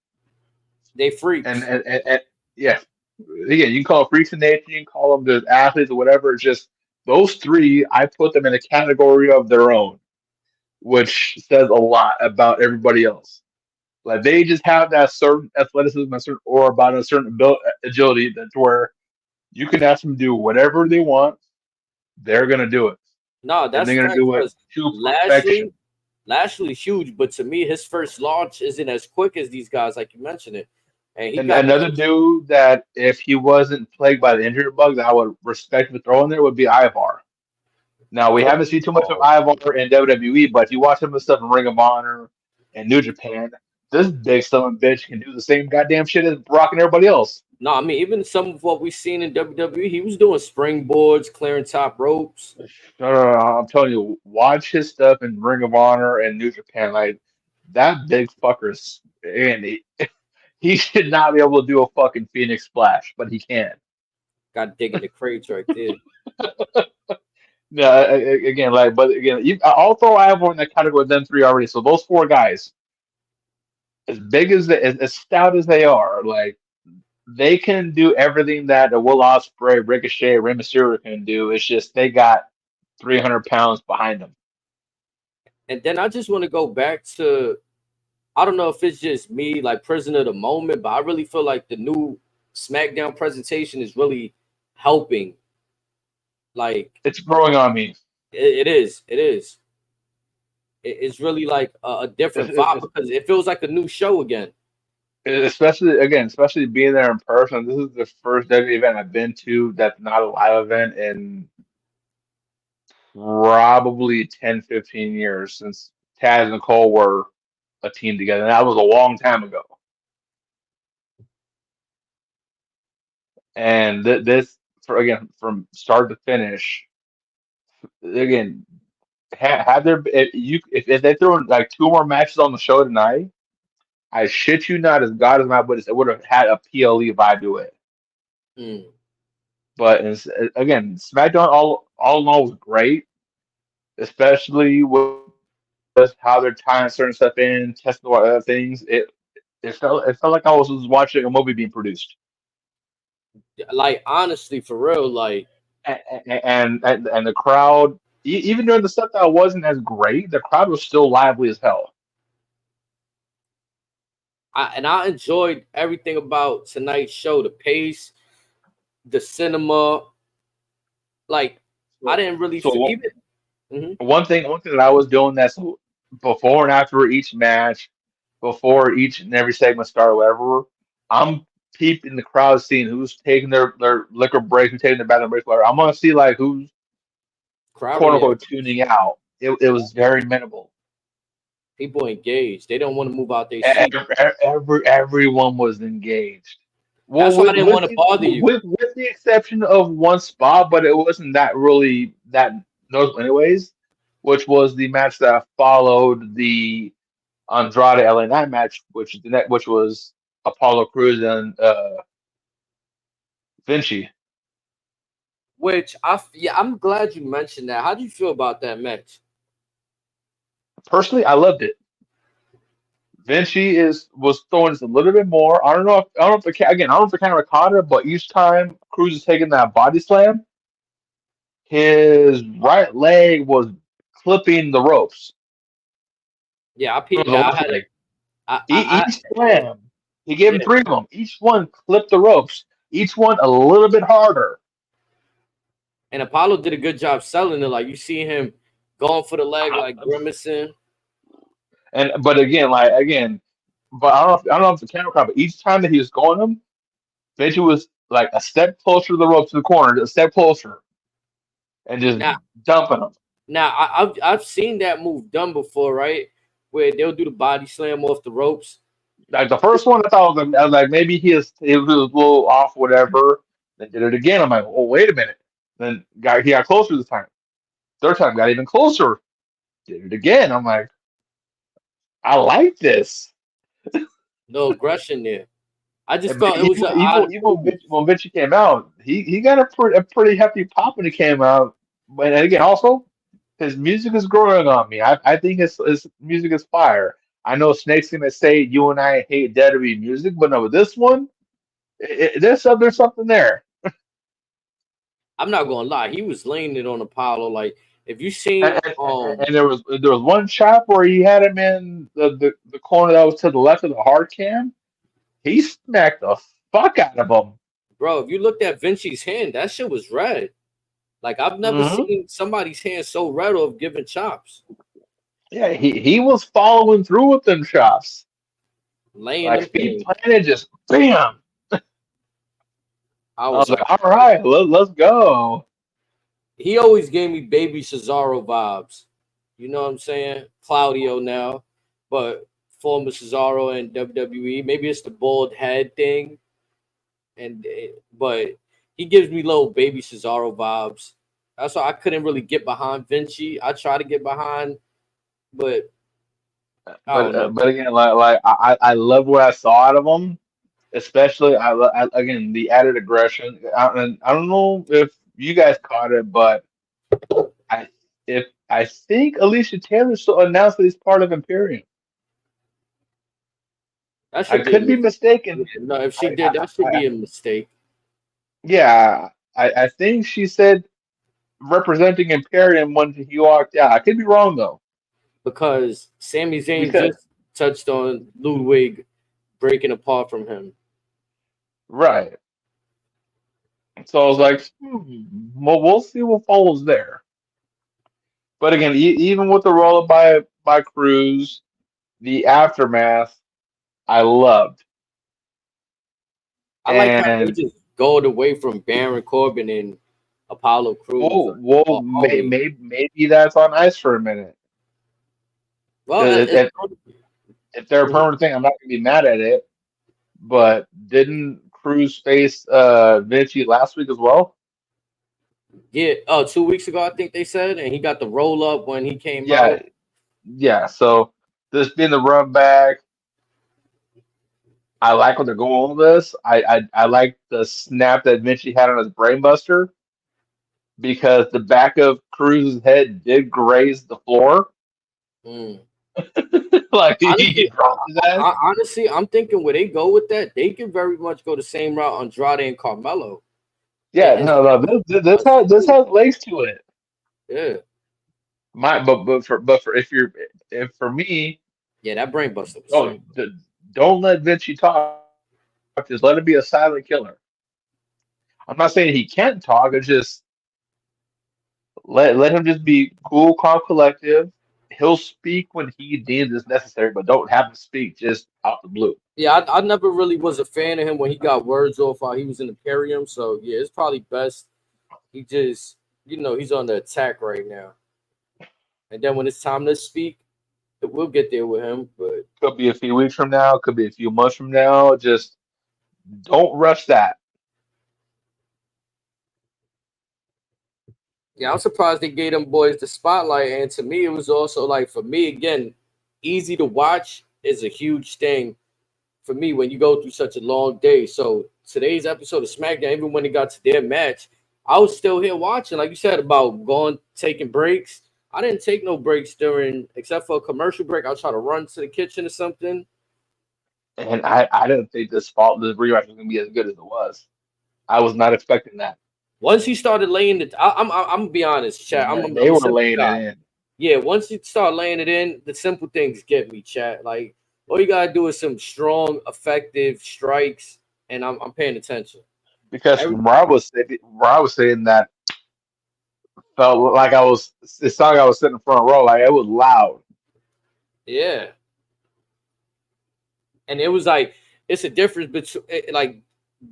they And freaks. yeah, again, you can call it freaks in nature, you can call them the athletes or whatever. It's just those three. I put them in a category of their own, which says a lot about everybody else. Like they just have that certain athleticism, a certain aura about a certain agility that's where you can ask them to do whatever they want, they're gonna do it, No, and that's they're gonna facts. do it Because to perfection. Lashley, Lashley's huge, but to me, his first launch isn't as quick as these guys, like you mentioned it. And he And got another that. dude that if he wasn't plagued by the injury bugs, I would respect the throw in there would be Ivar. Now we haven't seen too much of Oh, Ivar in WWE, but if you watch him and stuff in Ring of Honor and New Japan, this big son of a bitch can do the same goddamn shit as Brock and everybody else. no, I mean even some of what we've seen in WWE, he was doing springboards, clearing top ropes. No, I'm telling you, watch his stuff in Ring of Honor and New Japan. Like that big fucker's and he should not be able to do a fucking Phoenix splash, but he can. Got digging the crates right there. No, again, like, but again, I'll throw Ivor in that category with them three already. So those four guys, as big as as stout as they are, like they can do everything that a Will Ospreay, Ricochet, Rey Mysterio can do. It's just they got 300 pounds behind them. And then I just want to go back to, I don't know if it's just me, like prisoner of the moment, but I really feel like the new SmackDown presentation is really helping. Like It's growing on me. it is, it is. It's really like a different vibe It's, because it feels like a new show again. especially again, especially being there in person. This is the first WWE event I've been to that's not a live event in probably 10, 15 years since Taz and Cole were a team together. And that was a long time ago. And this, for again, from start to finish, again, had there if they threw in like two more matches on the show tonight, I shit you not, as God is my witness, it would have had a PLE vibe to it. Mm. But again, SmackDown all in all was great, especially with how they're tying certain stuff in, testing what other things. It felt like I was watching a movie being produced, Like honestly, for real, like and the crowd, even during the stuff that wasn't as great, the crowd was still lively as hell. I enjoyed everything about tonight's show, the pace, the cinema. Like I So, didn't really so even. Mhm. one thing that I was doing that so before and after each match, before each and every segment started, whatever, I'm peeping the crowd, seeing who's taking their liquor break, who's taking their bathroom break, whatever. I'm gonna see like who's Crowd quote reaction. unquote tuning out. It was very minimal. People engaged. They don't want to move out their seat. Everyone was engaged. Well, That's why I didn't want to bother you. with the exception of one spot, but it wasn't that really that noticeable anyways, which was the match that followed the Andrade LA Knight match, which was Apollo Crews and Vinci. Which yeah, I'm glad you mentioned that. How do you feel about that match? Personally, I loved it. Vinci was throwing just a little bit more. I don't know if the camera caught it, but each time Cruz is taking that body slam, his right leg was clipping the ropes. Yeah, I It peeped was a that. I left had a, leg. I Each slam, he gave yeah. him three of them. Each one clipped the ropes. Each one a little bit harder. And Apollo did a good job selling it. Like you see him going for the leg, like grimacing. But again, but I don't know if the camera caught, but each time that he was going him, Vinci was like a step closer to the rope to the corner, a step closer, and just Now, dumping him. I've seen that move done before, right? Where they'll do the body slam off the ropes. Like the first one, I was like maybe he was a little off, whatever. Then did it again. I'm like, oh wait a minute. Then he got closer this time. Third time got even closer. Did it again. I'm like, I like this. No aggression there. I just And felt it was an odd even move. when Vinci came out, he got a pretty hefty pop when he came out. But again, also his music is growing on me. I think his music is fire. I know Snake's gonna say you and I hate WWE music, but no, with this one, there's something there. I'm not gonna lie, he was laying it on Apollo. Like if you And, seen and there was one chop where he had him in the corner that was to the left of the hard cam. He smacked the fuck out of him. bro, if you looked at Vinci's hand, that shit was red. Like I've never Hmm. seen somebody's hand so red of giving chops, Yeah, he was following through with them chops. laying them Like feet things. planted, just bam. I I was was like, like, all right, let's go. he always gave me baby Cesaro vibes. You know what I'm saying? Claudio now, but former Cesaro and WWE. Maybe it's the bald head thing, but he gives me little baby Cesaro vibes. That's why I couldn't really get behind Vinci. I try to get behind, but I don't know. But again, I love what I saw out of him. Especially, again the added aggression. And I don't know if you guys caught it, but I if I think Alicia Taylor still announced that he's part of Imperium. That I should be a could be mistaken. no. If she I, did, I, that should I be a mistake yeah, I think she said representing Imperium when he walked out. I could be wrong though, because Sami Zayn because just touched on Ludwig breaking apart from him. right. So I was So like, well, we'll see what follows there. But again, even with the roll up by Cruz, the aftermath, I loved. I like how they And just go away from Baron Corbin and Apollo Crews. Like, always. maybe that's on ice for a minute. Well, Because if they're a permanent thing, I'm not gonna be mad at it. But didn't Cruz face Vinci last week as well? yeah. 2 weeks ago, I think they said, and he got the roll up when he came Yeah, out. yeah. So this being the run back, I like what they're going with this. I like the snap that Vinci had on his brainbuster because the back of Cruz's head did graze the floor. Mm. Like he Honestly, dropped his ass. honestly, I'm thinking where they go with that, they can very much go the same route on Andrade and Carmelo. Yeah, And no, no, this has legs to it. yeah, But for if for me, yeah, that brain buster was oh, sick. don't let Vinci talk. Just let him be a silent killer. I'm not saying he can't talk. It's just let him just be cool, calm, collective. He'll speak when he deems it's necessary, but don't have him speak just out the blue. Yeah, I never really was a fan of him when he got words off while he was in Imperium. So yeah, it's probably best he just he's on the attack right now. And then when it's time to speak, we'll get there with him. But Could be a few weeks from now, could be a few months from now. Just don't rush that. yeah, I'm surprised they gave them boys the spotlight. And to me, it was also like for me again, easy to watch is a huge thing for me when you go through such a long day. So today's episode of SmackDown, even when it got to their match, I was still here watching. Like you said about going taking breaks. I didn't take no breaks during except for a commercial break. I'll try to run to the kitchen or something. And I didn't think this rematch was gonna be as good as it was. I was not expecting that. Once he started laying it, I'm gonna be honest, chat. I'm They a were simple laying guy. it in. Yeah, once you start laying it in, the simple things get me, chat. Like all you gotta do is some strong, effective strikes, and I'm paying attention. Because Every, from where I was saying that felt like it sounded like I was sitting in front row, like it was loud. yeah, and it was like it's a difference between like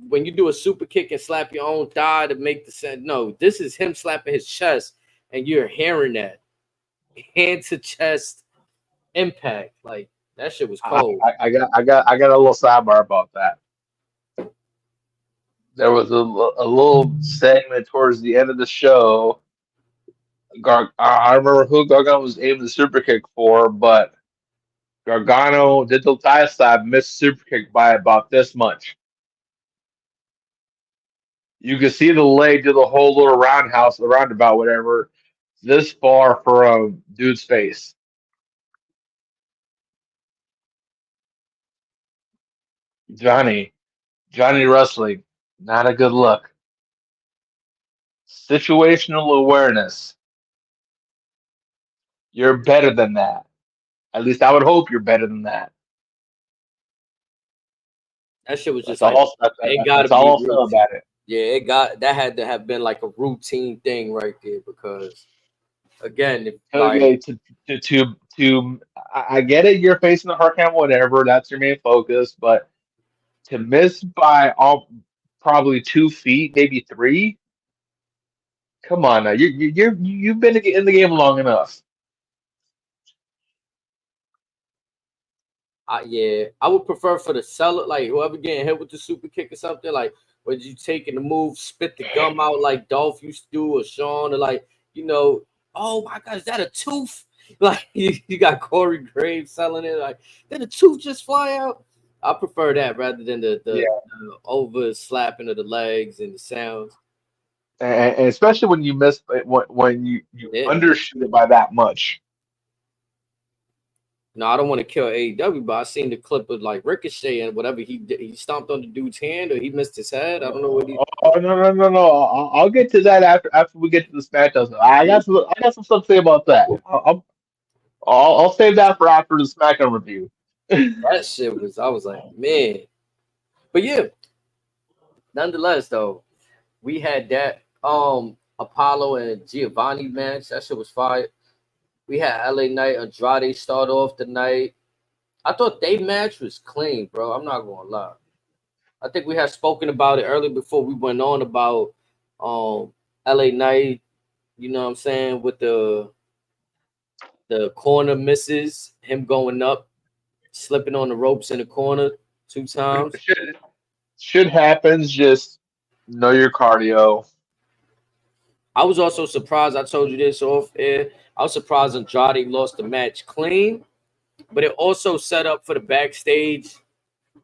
when you do a super kick and slap your own thigh to make the sound. No, this is him slapping his chest, and you're hearing that hand to chest impact. Like that shit was cold. I got a little sidebar about that. There was a little segment towards the end of the show. I remember who Gargano was aiming the super kick for, but Gargano did the thigh slap, missed super kick by about this much. You could see the leg do the whole little roundhouse, the roundabout, whatever, this far from dude's face. Johnny Wrestling, not a good look. Situational awareness. You're better than that. At least I would hope you're better than that. That shit was That's just like all. it got to That's be all I'll real. say about it. Yeah, it got that had to have been like a routine thing right there because again, if like Okay, I get it. You're facing the hurricane, whatever. That's your main focus, but to miss by all probably 2 feet, maybe three. Come on now, you've been in the game long enough. yeah, I would prefer for the seller, like whoever getting hit with the super kick or something, like was you taking the move, spit the gum out like Dolph used to do, or Sean, or like oh my god, is that a tooth? Like you got Corey Graves selling it, like did a tooth just fly out? I prefer that rather than the over slapping of the legs and the sounds. And especially when you miss when you Yeah. undershoot it by that much. No, I don't want to kill AEW, but I seen the clip of like Ricochet and whatever he did. He stomped on the dude's hand or he missed his head. I don't know what he. Oh no! I'll get to that after we get to the SmackDown. So I got some stuff to say about that. I'll save that for after the SmackDown review. That shit was. I was like, man. But yeah, nonetheless though, we had that Apollo and Giovanni match. That shit was fire. We had LA Knight Andrade start off the night. I thought they match was clean, bro. I'm not gonna lie. I think we had spoken about it earlier before we went on about LA Knight, you know what I'm saying, with the corner misses, him going up, slipping on the ropes in the corner 2 times. Shit happens. Just know your cardio. I was also surprised. I told you this off air. I was surprised Andrade lost the match clean, but it also set up for the backstage.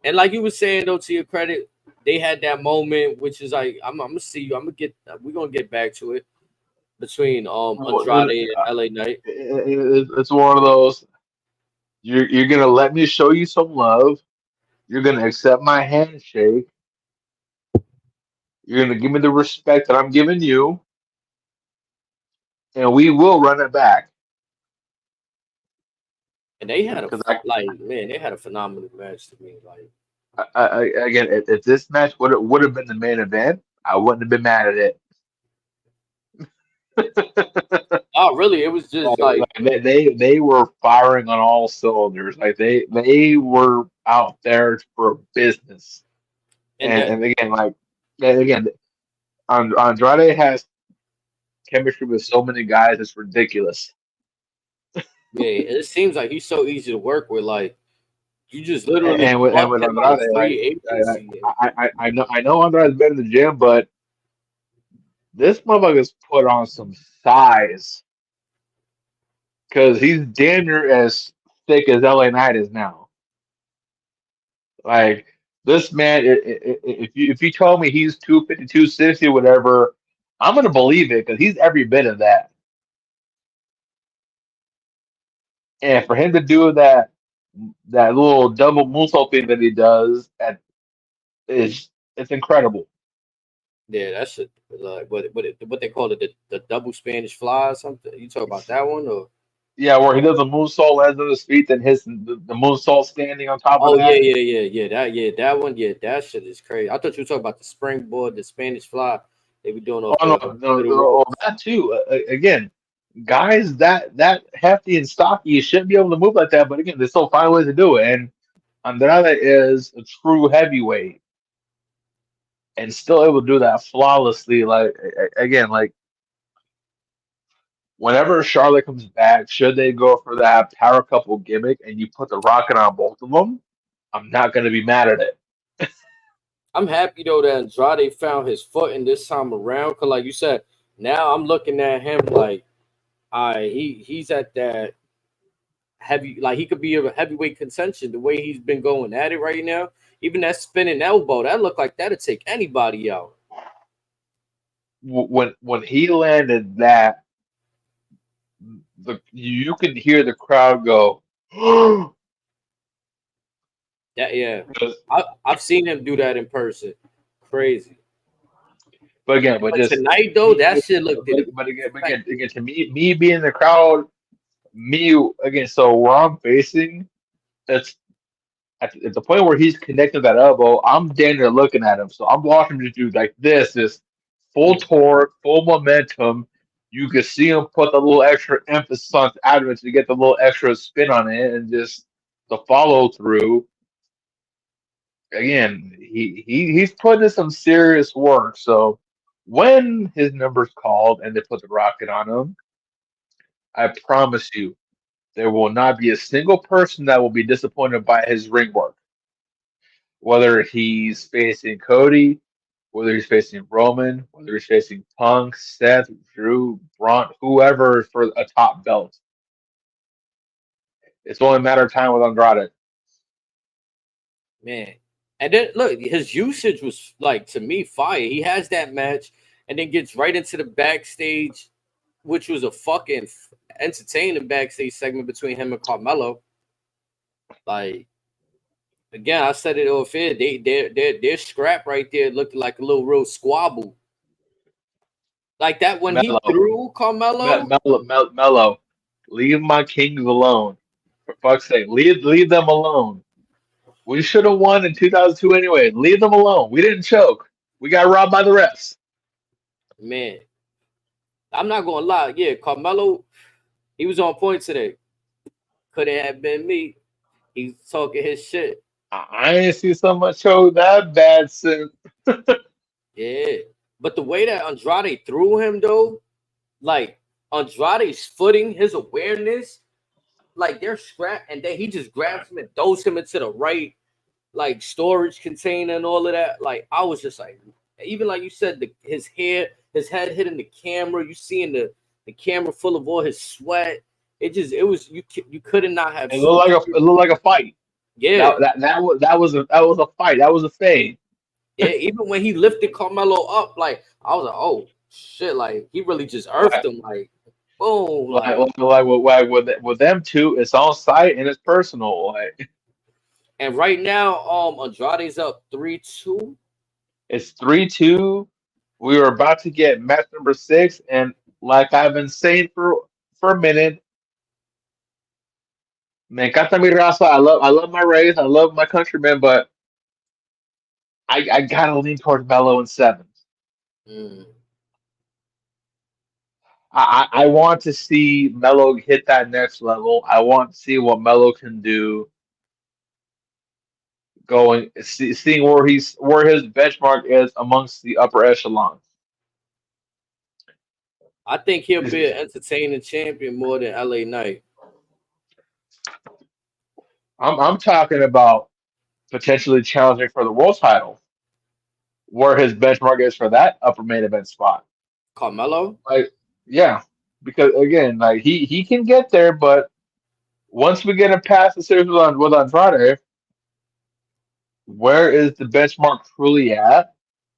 And like you were saying, though, to your credit, they had that moment, which is like, I'm gonna see you. We're gonna get back to it between Andrade and LA Knight. It's one of those. You're gonna let me show you some love. You're gonna accept my handshake. You're gonna give me the respect that I'm giving you, and we will run it back. And they had a Because man, they had a phenomenal match to me. Like, again, if this match would have been the main event, I wouldn't have been mad at it. oh, really? It was just like, They were firing on all cylinders. Like they were out there for business. and that, And again, Andrade has chemistry with so many guys. It's ridiculous. yeah, it seems like he's so easy to work with. Like, you just literally And pluck with him out of Andrade, free agency. I know Andrade's been in the gym, but this motherfucker's put on some size because he's damn near as thick as LA Knight is now. Like this man, if you told me he's 250, 260, whatever, I'm gonna believe it because he's every bit of that. And for him to do that that little double moonsault thing that he does is it's incredible. Yeah, that shit. Like what they call it, the double Spanish fly or something. You talk about that one or? Yeah, where he does a moonsault, lands on his feet, then hits the moonsault standing on top of Oh that. that one, that shit is crazy. I thought you were talking about the springboard, the Spanish fly they be doing off Oh no, the no, middle no, ropes. that too. Again, guys that hefty and stocky shouldn't be able to move like that, but again, they still find ways to do it. And Andrade is a true heavyweight and still able to do that flawlessly. Like again, like whenever Charlotte comes back, should they go for that power couple gimmick and you put the rocket on both of them, I'm not going to be mad at it. I'm happy though that Andrade found his footing this time around. Cause like you said, now I'm looking at him like, he's at that heavy, like he could be a heavyweight contention. The way he's been going at it right now, even that spinning elbow, that looked like that'd take anybody out. When he landed that, you can hear the crowd go. Yeah, Because- I've seen him do that in person. Crazy. but again, but But just tonight though, that shit looked. again, to me being in the crowd, me again. So where I'm facing, it's at the point where he's connecting that elbow. I'm standing there looking at him, so I'm watching him just do like this full torque, full momentum. You can see him put the little extra emphasis on out of it to get the little extra spin on it, and just the follow through. Again, he's putting in some serious work. So when his number's called and they put the rocket on him, I promise you, there will not be a single person that will be disappointed by his ring work. Whether he's facing Cody, whether he's facing Roman, whether he's facing Punk, Seth, Drew, Braun, whoever for a top belt. It's only a matter of time with Andrade. Man. And then look, his usage was like to me fire. He has that match and then gets right into the backstage, which was a fucking entertaining backstage segment between him and Carmelo. Like again, I said it off here. Their scrap right there looked like a little real squabble. Like that when he Mello, threw Carmelo. Mello, leave my kings alone. For fuck's sake, leave them alone. We should have won in 2002 anyway. Leave them alone. We didn't choke. We got robbed by the refs. Man, I'm not gonna lie. Yeah, Carmelo, he was on point today. Couldn't have been me. He's talking his shit. I ain't see someone choke that bad since. Yeah. But the way that Andrade threw him though, like Andrade's footing, his awareness, like they're scrap, and then he just grabs him and throws him into the right like storage container and all of that. Like I was just like, even like you said, his his head hitting the camera, you seeing the camera full of all his sweat. It was you couldn't not have It looked like a fight. yeah. That was a fight. That was a fade. Yeah, even when he lifted Carmelo up, like I was like, oh shit, like he really just earthed him, like boom, With them two, it's on site and it's personal. Like and right now, Andrade's up 3-2. it's 3-2. We were about to get match number 6, and like I've been saying for a minute, me encanta mi raza. I love my race. I love my countrymen, but I gotta lean towards Melo in 7. Mm. I want to see Melo hit that next level. I want to see what Melo can do. Seeing where his benchmark is amongst the upper echelon. I think he'll be an entertaining champion more than LA Knight. I'm talking about potentially challenging for the world title, where his benchmark is for that upper main event spot. Carmelo? Like, yeah, because again, like he can get there, but once we get him past the series with Andrade, where is the benchmark truly at?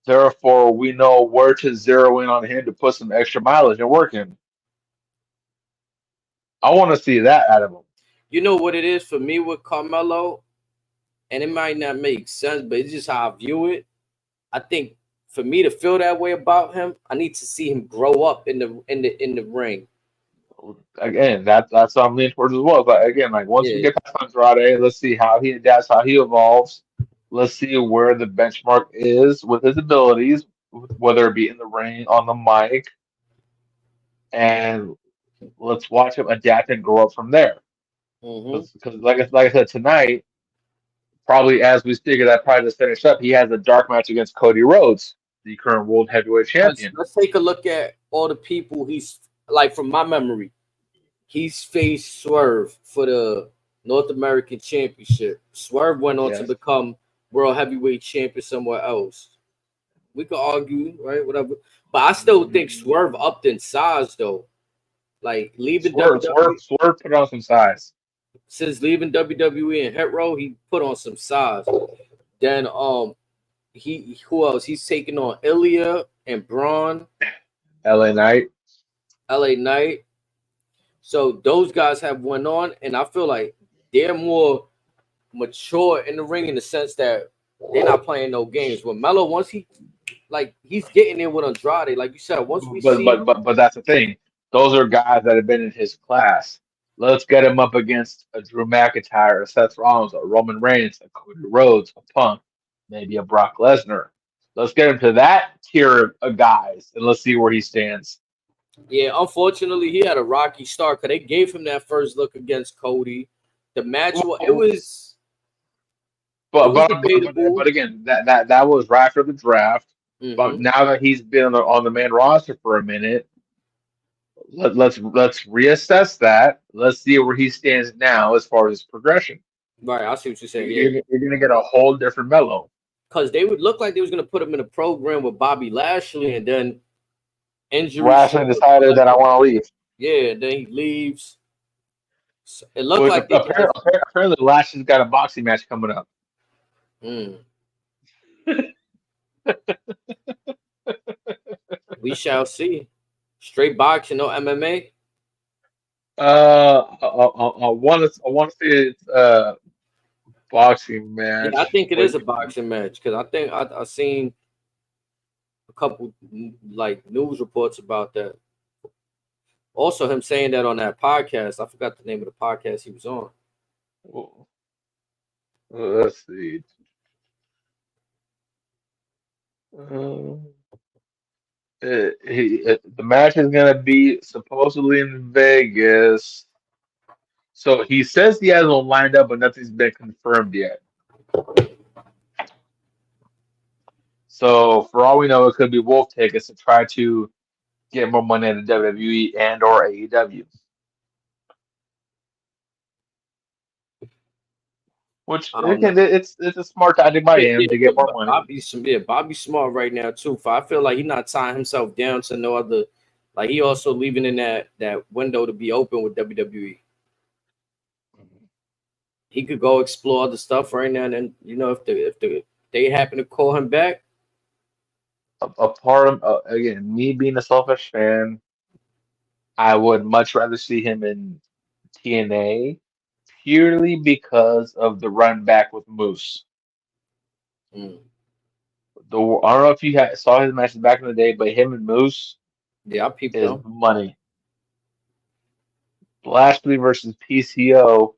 Therefore, we know where to zero in on him to put some extra mileage and work in. I want to see that out of him. You know what it is for me with Carmelo, and it might not make sense, but it's just how I view it. I think for me to feel that way about him, I need to see him grow up in the ring. Again, that's what I'm leaning towards as well. But again, like once we Yeah. get past Andrade, let's see how he adapts, how he evolves. Let's see where the benchmark is with his abilities, whether it be in the ring, on the mic, and let's watch him adapt and grow up from there. Hmm. Because like I said tonight, probably as we speak, that probably just finished up. He has a dark match against Cody Rhodes, the current world heavyweight Let's champion. let's take a look at all the people he's like from my memory. He's faced Swerve for the North American Championship. Swerve went on to Yes, become world heavyweight champion somewhere else. We could argue, right? Whatever. But I still think Swerve upped in size though. Like leaving WWE, Swerve put on some size. since leaving WWE and Hit Row, he put on some size. Then he who else? He's taking on Ilya and Braun, LA Knight. LA Knight. So those guys have went on, and I feel like they're more mature in the ring in the sense that they're not playing no games. With Melo, once he's getting there with Andrade, like you said, once we see, But that's the thing. Those are guys that have been in his class. Let's get him up against a Drew McIntyre, a Seth Rollins, a Roman Reigns, a Cody Rhodes, a Punk, maybe a Brock Lesnar. Let's get him to that tier of guys, and let's see where he stands. yeah, unfortunately, he had a rocky start because they gave him that first look against Cody. The match, well, it But was but debatable. but again, that was right after the draft. But Hmm. now that he's been on the main roster for a minute, let's reassess that. Let's see where he stands now as far as progression. Right, I see what you're saying. Yeah, You're gonna get a whole different mellow. because they would look like they was gonna put him in a program with Bobby Lashley, and then injury Lashley struck. decided that I want to leave. Yeah, then he leaves. So it looked Well, like they just. apparently Lashley's got a boxing match coming up. Mm, we shall see. Straight boxing, no MMA. I want to see it's boxing Yeah, I match. think it Wait, is a boxing match because I think I seen a couple like news reports about that. Also, him saying that on that podcast. I forgot the name of the podcast he was on. let's see. Um, the match is gonna be supposedly in Vegas. So he says he has one lined up, but nothing's been confirmed yet. So for all we know, it could be Wolf tickets to try to get more money in the WWE and or AEW. Which I don't know. again, it's a smart tactic by Yeah, him yeah, to get more money. Bobby's smart right now too. I feel like he's not tying himself down to no other. Like he also leaving in that window to be open with WWE. He could go explore other stuff right now. And then if they happen to call him back, A part of again, me being a selfish fan, I would much rather see him in TNA purely because of the run back with Moose. mm, I don't know if you saw his matches back in the day, but him and Moose yeah, I peeped is them. money. Lashley versus PCO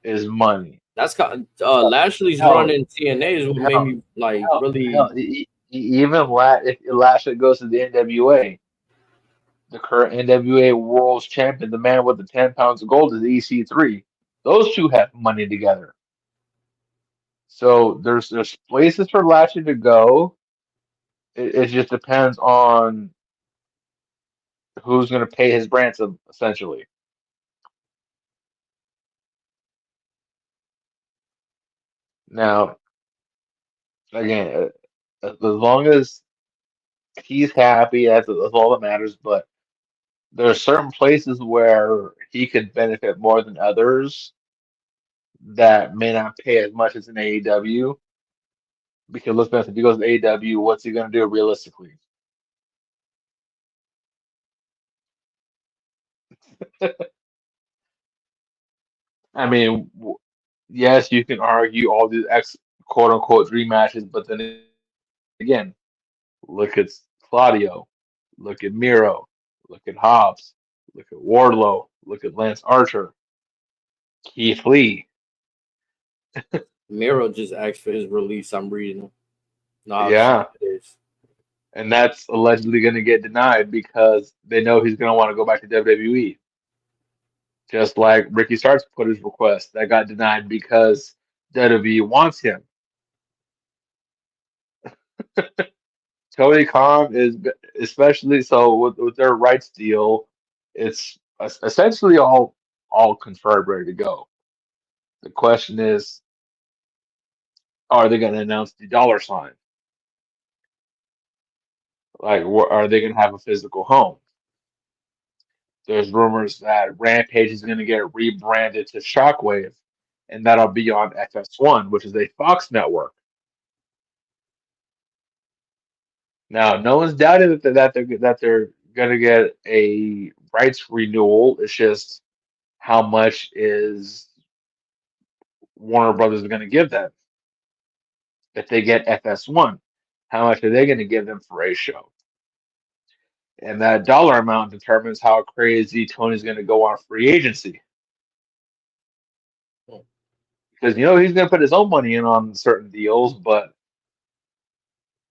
is money. That's kind Lashley's run Hell, in TNA is what made hell, me like hell. really. Even if Lashley goes to the NWA, the current NWA World's Champion, the man with the 10 pounds of gold, is EC3. Those two have money together. So there's places for Lashley to go. It just depends on who's going to pay his ransom, essentially. Now, again, as long as he's happy, that's all that matters. But there are certain places where he could benefit more than others that may not pay as much as an AEW. Because let's be honest, if he goes to AEW, what's he going to do realistically? I mean, yes, you can argue all these quote unquote dream matches, but then again, look at Claudio, look at Miro, look at Hobbs, look at Wardlow, look at Lance Archer, Keith Lee. Miro just asked for his release. I'm reading. No, how true Yeah, it is. and that's allegedly going to get denied because they know he's going to want to go back to WWE. Just like Ricky Starks put his request that got denied because WWE wants him. Tony Khan is especially so with their rights deal, it's essentially all confirmed, ready to go. The question is, are they going to announce the dollar sign? Like, are they going to have a physical home? There's rumors that Rampage is going to get rebranded to Shockwave, and that'll be on FS1, which is a Fox network. Now, no one's doubted that they're going to get a rights renewal. It's just how much is Warner Brothers going to give them if they get FS1? How much are they going to give them for a show? And that dollar amount determines how crazy Tony's going to go on free agency. Because he's going to put his own money in on certain deals, but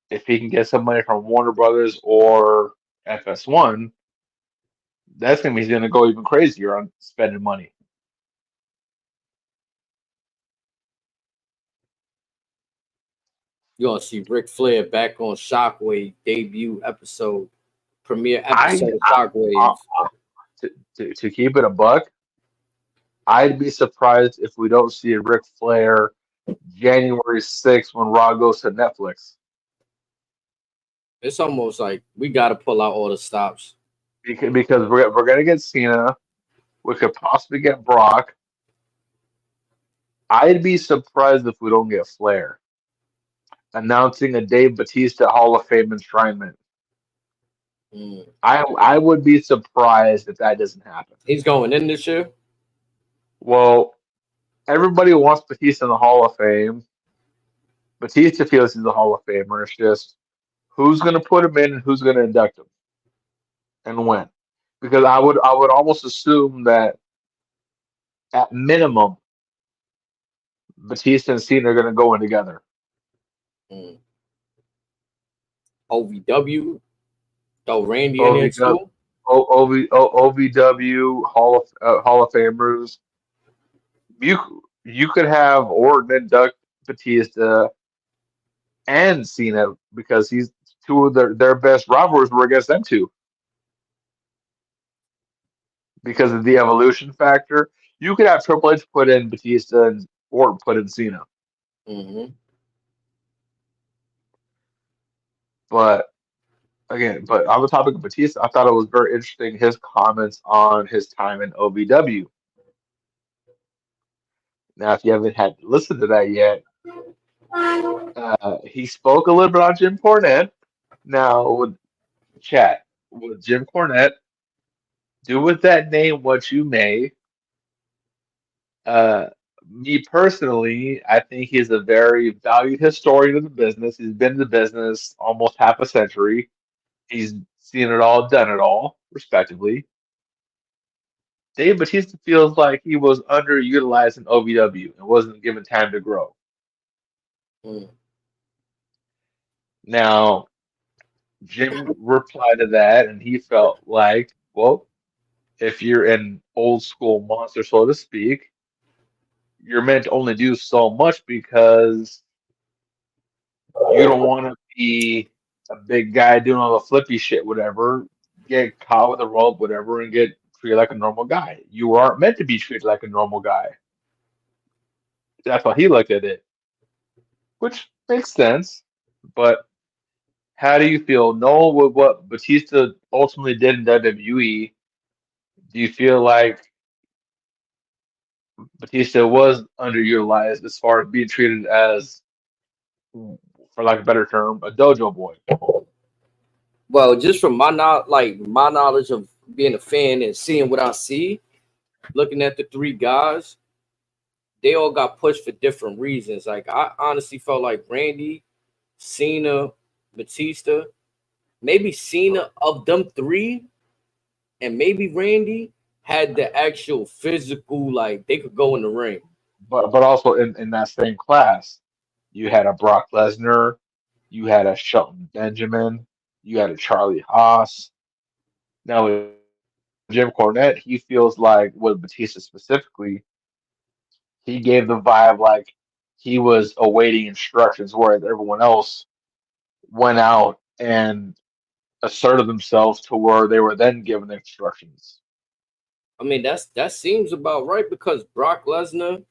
if he can get some money from Warner Brothers or FS1, that's going to mean he's going to go even crazier on spending money. You're gonna see Ric Flair back on Shockwave debut episode, premiere I, episode of I, Shockwave. to keep it a buck, I'd be surprised if we don't see a Ric Flair January 6th when Raw goes to Netflix. It's almost like we gotta pull out all the stops. Because we're going to get Cena. We could possibly get Brock. I'd be surprised if we don't get Flair announcing a Dave Bautista Hall of Fame enshrinement. Mm. I would be surprised if that doesn't happen. He's going in this year. Well, everybody wants Batista in the Hall of Fame. Batista feels he's a Hall of Famer. It's just who's going to put him in and who's going to induct him and when. Because I would almost assume that at minimum, Batista and Cena are going to go in together. Mm. OVW, throw Randy in there too. OVW Hall of Famers. You could have Orton induct Batista and Cena because he's two of their best rivalries were against them two. Because of the evolution factor, you could have Triple H put in Batista and Orton put in Cena. Mm-hmm. But on the topic of Batista, I thought it was very interesting his comments on his time in OVW. Now, if you haven't had to listen to that yet, he spoke a little bit on Jim Cornette. Now, with Jim Cornette, do with that name what you may. Me personally, I think he's a very valued historian of the business. He's been in the business almost half a century. He's seen it all, done it all, respectively. Dave Batista feels like he was underutilized in OVW and wasn't given time to grow. Mm. Now, Jim replied to that, and he felt like, well, if you're an old school monster, so to speak, you're meant to only do so much because you don't want to be a big guy doing all the flippy shit, whatever, get caught with a rope, whatever, and get treated like a normal guy. You aren't meant to be treated like a normal guy. That's how he looked at it, which makes sense. But how do you feel? Knowing what Batista ultimately did in WWE, do you feel like Batista was underutilized as far as being treated as, for lack of a better term, a dojo boy? Well, just from my knowledge of being a fan and seeing what I see, looking at the three guys, they all got pushed for different reasons. Like I honestly felt like Randy, Cena, Batista, maybe Cena of them three, and maybe Randy had the actual physical, like they could go in the ring. But also in that same class, you had a Brock Lesnar, you had a Shelton Benjamin, you had a Charlie Haas. Now with Jim Cornette, he feels like with Batista specifically, he gave the vibe like he was awaiting instructions, whereas everyone else went out and asserted themselves to where they were then given instructions. I mean, that seems about right because Brock Lesnar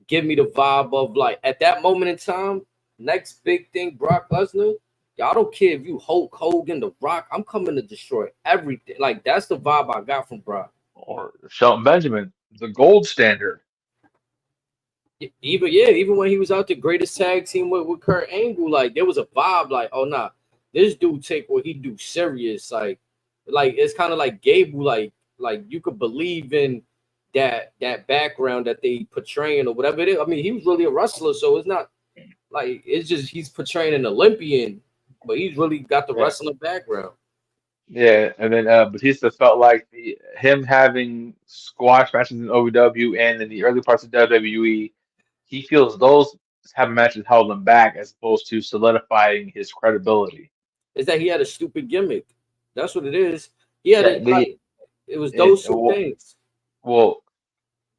give me the vibe of like at that moment in time, next big thing, Brock Lesnar. Y'all don't care if you Hulk Hogan, The Rock. I'm coming to destroy everything. Like that's the vibe I got from Brock. Or Shelton Benjamin, the gold standard. Even when he was out the greatest tag team with Kurt Angle, like there was a vibe like, oh nah, this dude take what he do serious. Like it's kind of like Gable, like you could believe in that background that they portraying or whatever it is. I mean, he was really a wrestler, so it's not like it's just he's portraying an Olympian, but he's really got the wrestling background. Yeah, and then Batista felt like him having squash matches in OVW and in the early parts of WWE, he feels those type of matches held him back as opposed to solidifying his credibility. Is that he had a stupid gimmick? That's what it is. He had it was those two things. Well,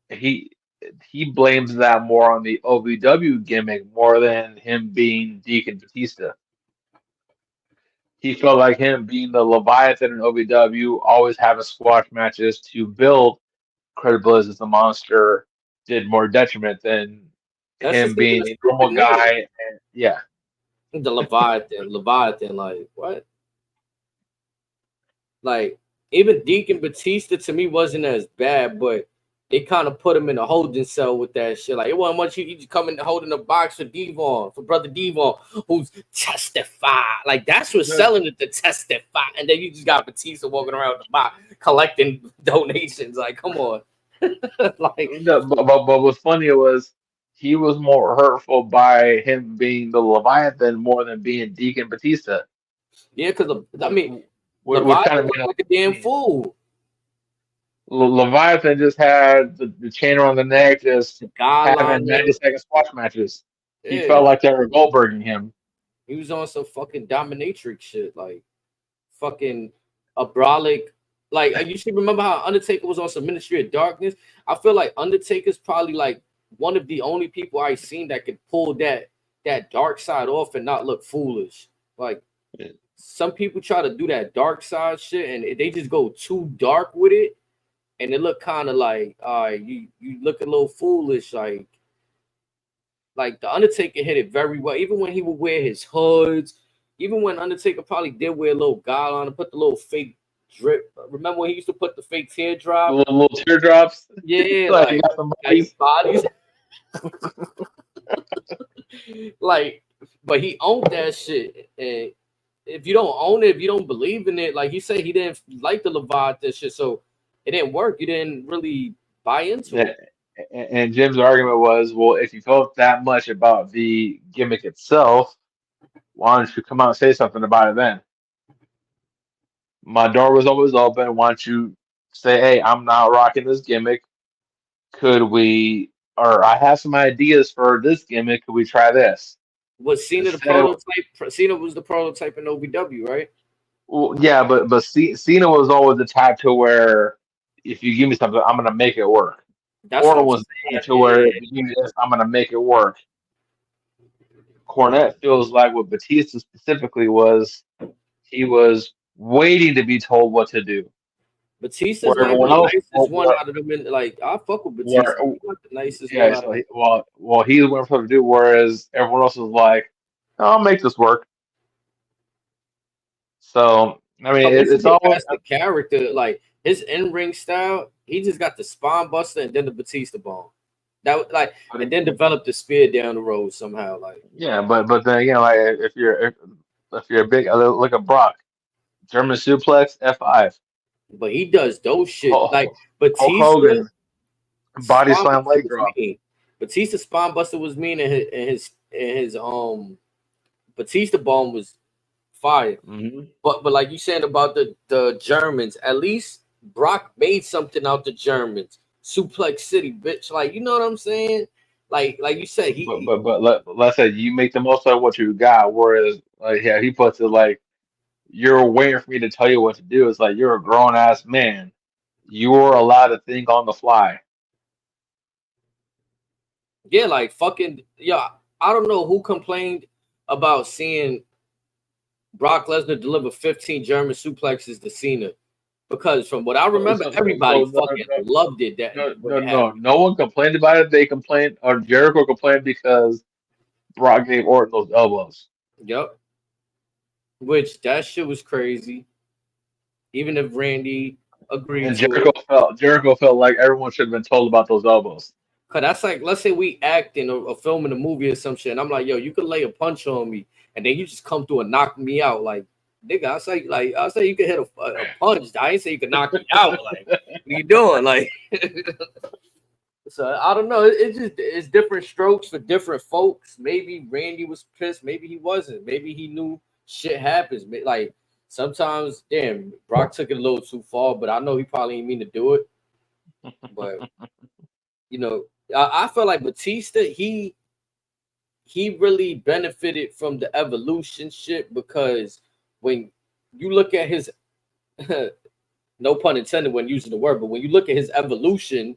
he blames that more on the OVW gimmick more than him being Deacon Batista. He felt like him being the Leviathan in OVW, always having squash matches to build credibility as a monster, did more detriment than him being a normal guy. And, yeah. The Leviathan, like what? Like even Deacon Batista to me wasn't as bad, but they kind of put him in a holding cell with that shit. Like it wasn't much he just come in holding the box for brother Devon, who's testified. Like that's what's selling it to testify. And then you just got Batista walking around with the box collecting donations. Like, come on. Like but what's funny was he was more hurtful by him being the Leviathan more than being Deacon Batista. Yeah, because I mean Leviathan was like a damn fool. Leviathan just had the chain around the neck, just having 90-second squash matches. Yeah. He felt like they were Goldberging him. He was on some fucking dominatrix shit, like fucking a brolic. Like you should remember how Undertaker was on some Ministry of Darkness. I feel like Undertaker's probably like one of the only people I've seen that could pull that dark side off and not look foolish. Like some people try to do that dark side shit and they just go too dark with it. And it looked kind of like, you look a little foolish, like the Undertaker hit it very well. Even when he would wear his hoods, even when Undertaker probably did wear a little guile on and put the little fake drip. Remember when he used to put the fake teardrop? Little teardrops? Yeah, like bodies. Like, but he owned that shit. And if you don't own it, if you don't believe in it, like he said, he didn't like the Leviathan shit, so it didn't work. You didn't really buy into it. And Jim's argument was, well, if you felt that much about the gimmick itself, why don't you come out and say something about it then? My door was always open. Why don't you say, hey, I'm not rocking this gimmick. I have some ideas for this gimmick. Could we try this? Was Cena the prototype? Cena was the prototype in OVW, right? Well, yeah, but Cena was always the type to where if you give me something, I'm gonna make it work. Orton was the type to where if you give me this, I'm gonna make it work. Cornette feels like what Batista specifically was, he was waiting to be told what to do. Batista's like the nicest one out of them. Like I fuck with Batista. He's not the nicest one. Yeah, so he's waiting for him to do, whereas everyone else was like, I'll make this work. So I mean, it's always the character. Like his in-ring style, he just got the spine buster and then the Batista bomb. That like, and then developed the spear down the road somehow. Like yeah, but then like if you're a big look at Brock, German suplex F5. But he does those shit like Batista. Hogan, body slam leg drop. Batista spine buster was mean, and his Batista bomb was fire. But like you said about the Germans, at least Brock made something out the Germans. Suplex City, bitch. Like, you know what I'm saying? Like you said, but let's say you make the most of what you got. Whereas, like, yeah, he puts it like you're waiting for me to tell you what to do. It's like you're a grown ass man. You're allowed to think on the fly. yeah, like fucking yeah. I don't know who complained about seeing Brock Lesnar deliver 15 German suplexes to Cena. Because from what I remember, everybody fucking loved it. No one complained about it. They complained, or Jericho complained because Brock gave Orton those elbows. Yep. Which that shit was crazy. Even if Randy agreed And to Jericho felt like everyone should have been told about those elbows. Cause that's like, let's say we acting or filming a movie or some shit, and I'm like, yo, you could lay a punch on me, and then you just come through and knock me out. Like, nigga, I say you could hit a punch. I ain't say you could knock me out. Like, what are you doing? Like, so I don't know. It's different strokes for different folks. Maybe Randy was pissed. Maybe he wasn't. Maybe he knew shit happens. Like sometimes, damn, Brock took it a little too far, but I know he probably didn't mean to do it. But you know, I feel like Batista, he really benefited from the evolution shit, because when you look at his no pun intended when using the word, but when you look at his evolution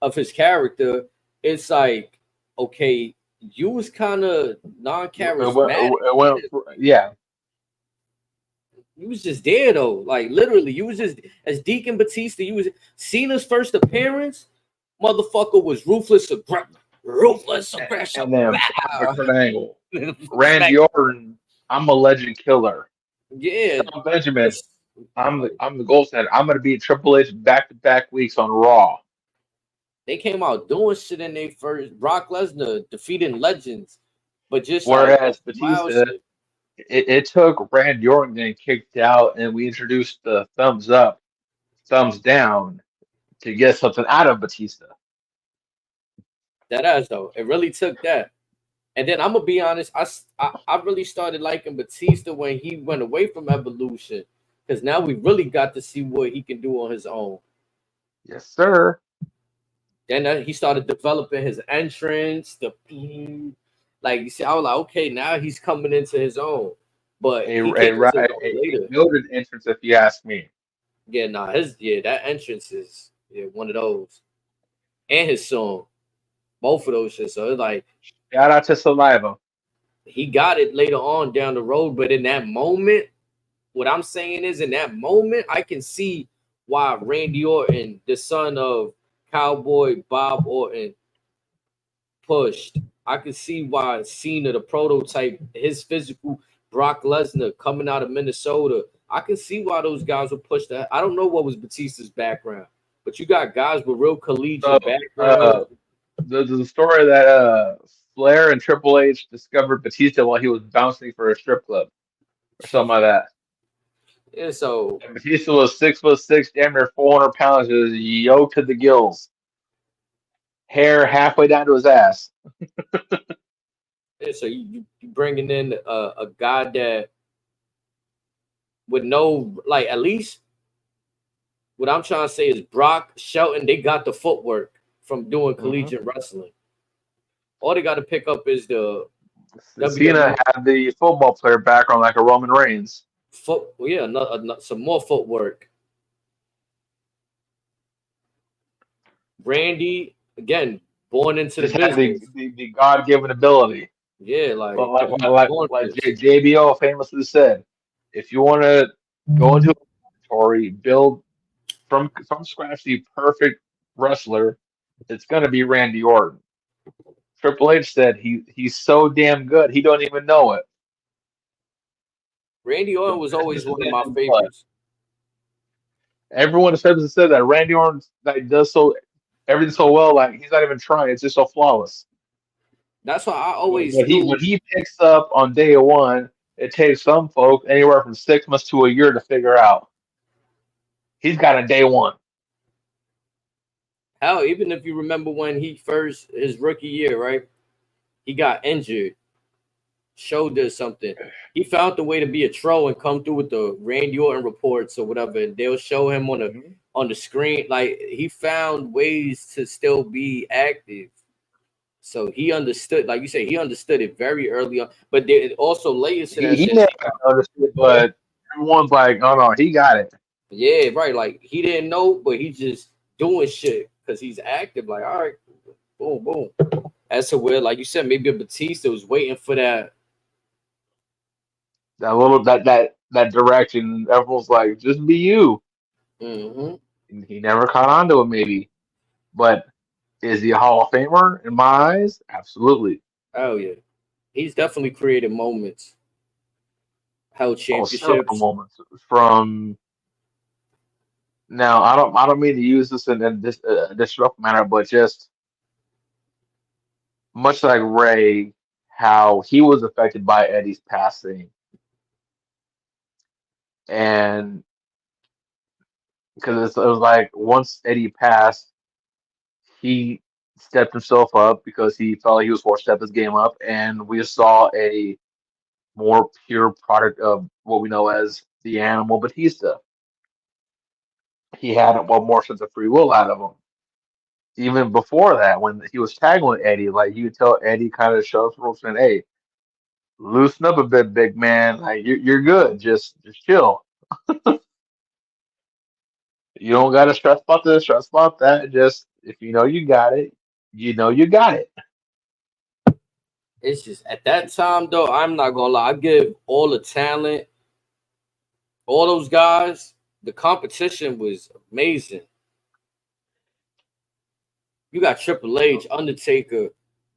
of his character, it's like, okay, you was kind of non-charismatic. Yeah. You was just there though. Like literally, you was just as Deacon Batista, you was Cena's first appearance, motherfucker was ruthless aggression. And then different angle. Randy Orton, I'm a legend killer. Yeah. Tom Benjamin, I'm the gold standard. I'm gonna beat Triple H back-to-back weeks on Raw. They came out doing shit in their first. Brock Lesnar defeating legends, but just whereas like, Batista, it took Randy Orton getting kicked out, and we introduced the thumbs up, thumbs down to get something out of Batista. That ass though, it really took that. And then I'm gonna be honest, I really started liking Batista when he went away from Evolution, because now we really got to see what he can do on his own. Yes, sir. Then he started developing his entrance, like you see, I was like, okay, now he's coming into his own. But a noted entrance, if you ask me. Yeah, that entrance is one of those, and his song, both of those shit. So it's like, shout out to Saliva. He got it later on down the road, but in that moment, what I'm saying is, in that moment, I can see why Randy Orton, the son of Cowboy Bob Orton, pushed. I can see why Cena, the prototype, his physical Brock Lesnar coming out of Minnesota. I can see why those guys were pushed. I don't know what was Batista's background, but you got guys with real collegiate backgrounds. The story that Flair and Triple H discovered Batista while he was bouncing for a strip club or something like that. Yeah, so and Batista was 6'6", damn near 400 pounds, just yoked to the gills, hair halfway down to his ass. Yeah, so you bringing in a guy that with no, like, at least what I'm trying to say is Brock, Shelton, they got the footwork from doing collegiate wrestling. All they got to pick up is the Cena had the football player background like a Roman Reigns. Some more footwork. Randy, again, born into the business. The God-given ability. Yeah, like JBO famously said, if you want to go into a territory, build from scratch the perfect wrestler, it's going to be Randy Orton. Triple H said he's so damn good, he don't even know it. Randy Orton was always one of my favorites. Everyone said that Randy Orton does everything so well, like he's not even trying. It's just so flawless. That's why I always when he picks up on day one, it takes some folk anywhere from 6 months to a year to figure out. He's got a day one. Hell, even if you remember when his rookie year, right? He got injured, shoulder something. He found the way to be a troll and come through with the Randy Orton reports or whatever. And they'll show him on the screen. Like he found ways to still be active. So he understood, like you said, he understood it very early on. But there also layers to that He shit. never understood, but everyone's like, "Oh no, he got it." Yeah, right. Like he didn't know, but he's just doing shit because he's active. Like, all right, boom, boom. As to where, like you said, maybe a Batista was waiting for that. That direction. Everyone's like, "Just be you." Mm-hmm. And he never caught on to it, maybe. But is he a Hall of Famer in my eyes? Absolutely. Oh yeah, he's definitely created moments, held Oh, several championships. moments from now. I don't mean to use this in this disruptive manner, but just much like Ray, how he was affected by Eddie's passing, and because it was like once Eddie passed, he stepped himself up because he felt like he was forced to step his game up, and we saw a more pure product of what we know as the Animal Batista. He had one more sense of free will out of him. Even before that, when he was tagging with Eddie, like you could tell Eddie kind of showed up saying, "Hey, loosen up a bit, big man. Like you're good. Just chill. You don't got to stress about this, stress about that. Just if you know you got it, you know you got it." It's just at that time though, I'm not gonna lie. I give all the talent, all those guys. The competition was amazing. You got Triple H, Undertaker,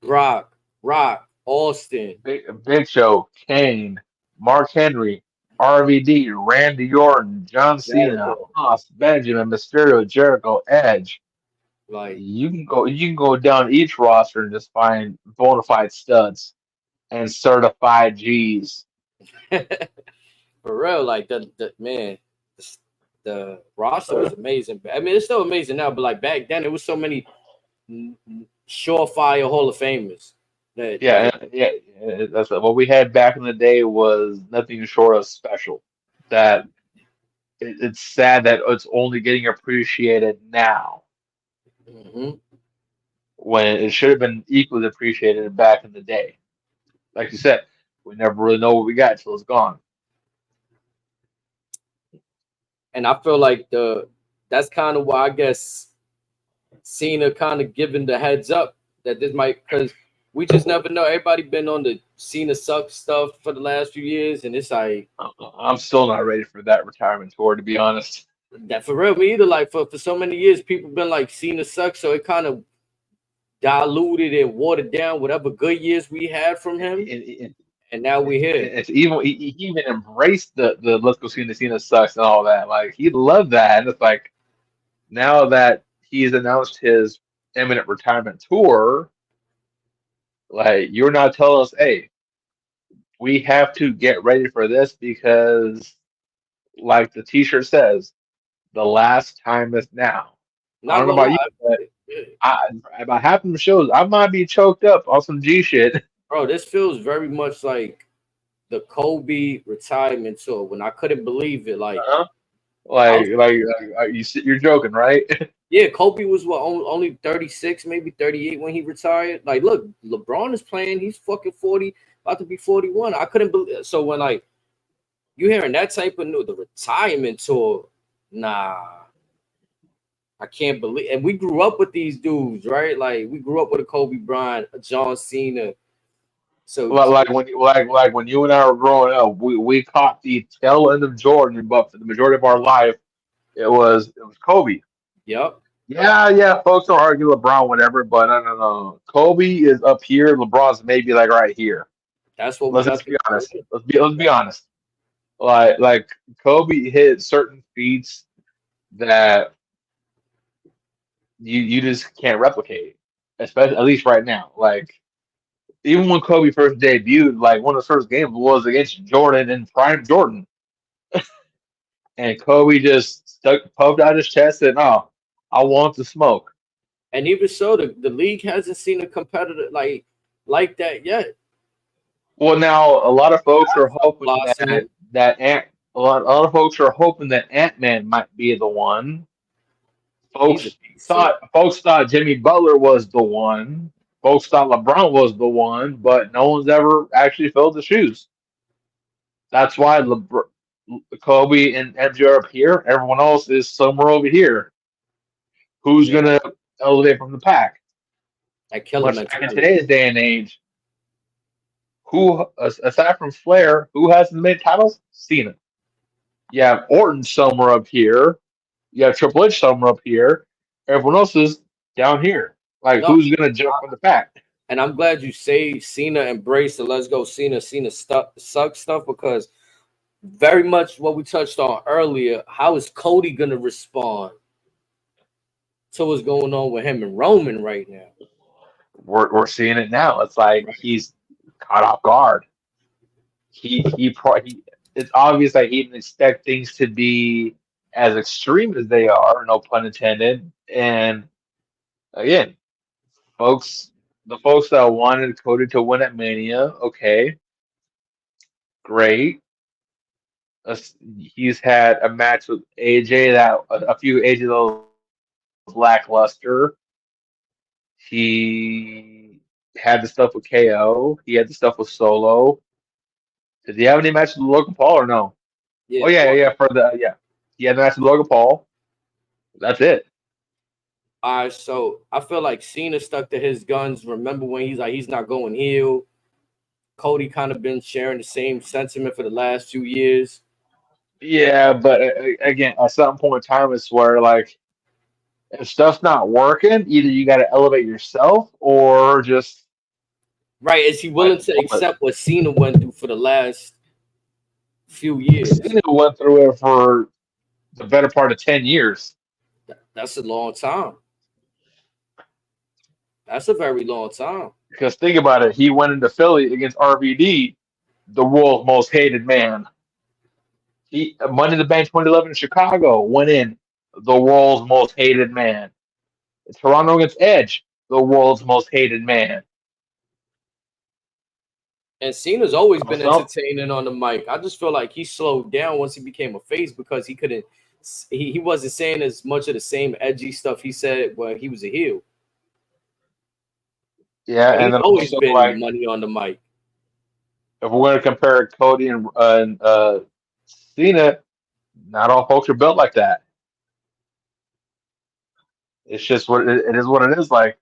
Brock, Rock, Austin. Big Show, Kane, Mark Henry, RVD, Randy Orton, John Cena, Jericho. Haas, Benjamin, Mysterio, Jericho, Edge. Like You can go down each roster and just find bona fide studs and certified G's. for real, like the man, the roster was amazing. I mean, it's still amazing now, but like back then, it was so many surefire Hall of Famers. That Yeah, like yeah. That's what we had back in the day was nothing short of special. That it's sad that it's only getting appreciated now mhm. when it should have been equally appreciated back in the day. Like you said, we never really know what we got till it's gone. And I feel like that's kind of why I guess Cena kind of giving the heads up that this might, because we just never know. Everybody been on the Cena sucks stuff for the last few years, and it's like I'm still not ready for that retirement tour, to be honest. that for real. Me either. Like for so many years, people been like Cena sucks, so it kind of diluted and watered down whatever good years we had from him, It, and now we're here. it's even he even embraced the let's go see the Cena sucks and all that. Like he loved that, and it's like now that he's announced his imminent retirement tour, like you're not telling us, hey, we have to get ready for this because, like the T-shirt says, the last time is now. I Not don't know gonna about you, lie, but about half of the shows, I might be choked up on some G shit. bro. This feels very much like the Kobe retirement tour when I couldn't believe it. Like Uh-huh. I was, You're joking, right? yeah, Kobe was what only 36, maybe 38 when he retired. Like, look, LeBron is playing. He's fucking 40, about to be 41. I couldn't believe. So when like you hearing that type of the retirement tour, nah, I can't believe. And we grew up with these dudes, right? Like we grew up with a Kobe Bryant, a John Cena. So Like when you and I were growing up, we caught the tail end of Jordan, but for the majority of our life, it was Kobe. yep, Yeah, folks don't argue LeBron, whatever, but no. Kobe is up here. LeBron's maybe like right here. that's what Let's that's just be what, honest. Let's be honest. Like Kobe hit certain feats that you just can't replicate, especially at least right now. Like even when Kobe first debuted, like one of his first games was against Jordan in prime Jordan, and Kobe just puffed out his chest and oh, I want the smoke. And even so, the league hasn't seen a competitor like that yet. Well, now a lot of folks are hoping Blossoming. a lot of folks are hoping that Ant-Man might be the one. He's a beast. Folks thought Jimmy Butler was the one. Folks thought LeBron was the one, but no one's ever actually filled the shoes. That's why Kobe and MJ are up here. Everyone else is somewhere over here. Who's gonna elevate from the pack? That killer Much back in mentality. today's day and age, who aside from Flair, who has the main titles? Cena. You have Orton somewhere up here. You have Triple H somewhere up here. Everyone else is down here. Like, No, who's gonna jump from the pack? and I'm glad you say Cena embraced the let's go Cena suck stuff, because very much what we touched on earlier. How is Cody gonna respond to what's going on with him and Roman right now? We're seeing it now. It's like he's caught off guard. It's obvious that he didn't expect things to be as extreme as they are, no pun intended. And again, the folks that wanted Cody to win at Mania, okay, great. He's had a match with AJ that a few AJ that was lackluster. He had the stuff with KO. He had the stuff with Solo. Did he have any matches with Logan Paul or no? Yeah. Oh yeah. He had a match with Logan Paul. That's it. All right, so I feel like Cena stuck to his guns. Remember when he's not going heel? Cody kind of been sharing the same sentiment for the last few years. Yeah, but again, at some point in time, it's where like if stuff's not working, either you got to elevate yourself or just Right? Is he willing to accept what Cena went through for the last few years? Cena went through it for the better part of 10 years. That's a long time. That's a very long time. Because think about it, he went into Philly against RVD, the world's most hated man. He Money in the Bank 2011 in Chicago went in, the world's most hated man. Toronto against Edge, the world's most hated man. And Cena's always been entertaining on the mic. I just feel like he slowed down once he became a face because he couldn't. He wasn't saying as much of the same edgy stuff he said when he was a heel. Yeah, and he's then always also, been like, money on the mic. if we're going to compare Cody and Cena, not all folks are built like that. It's just it is what it is. Like,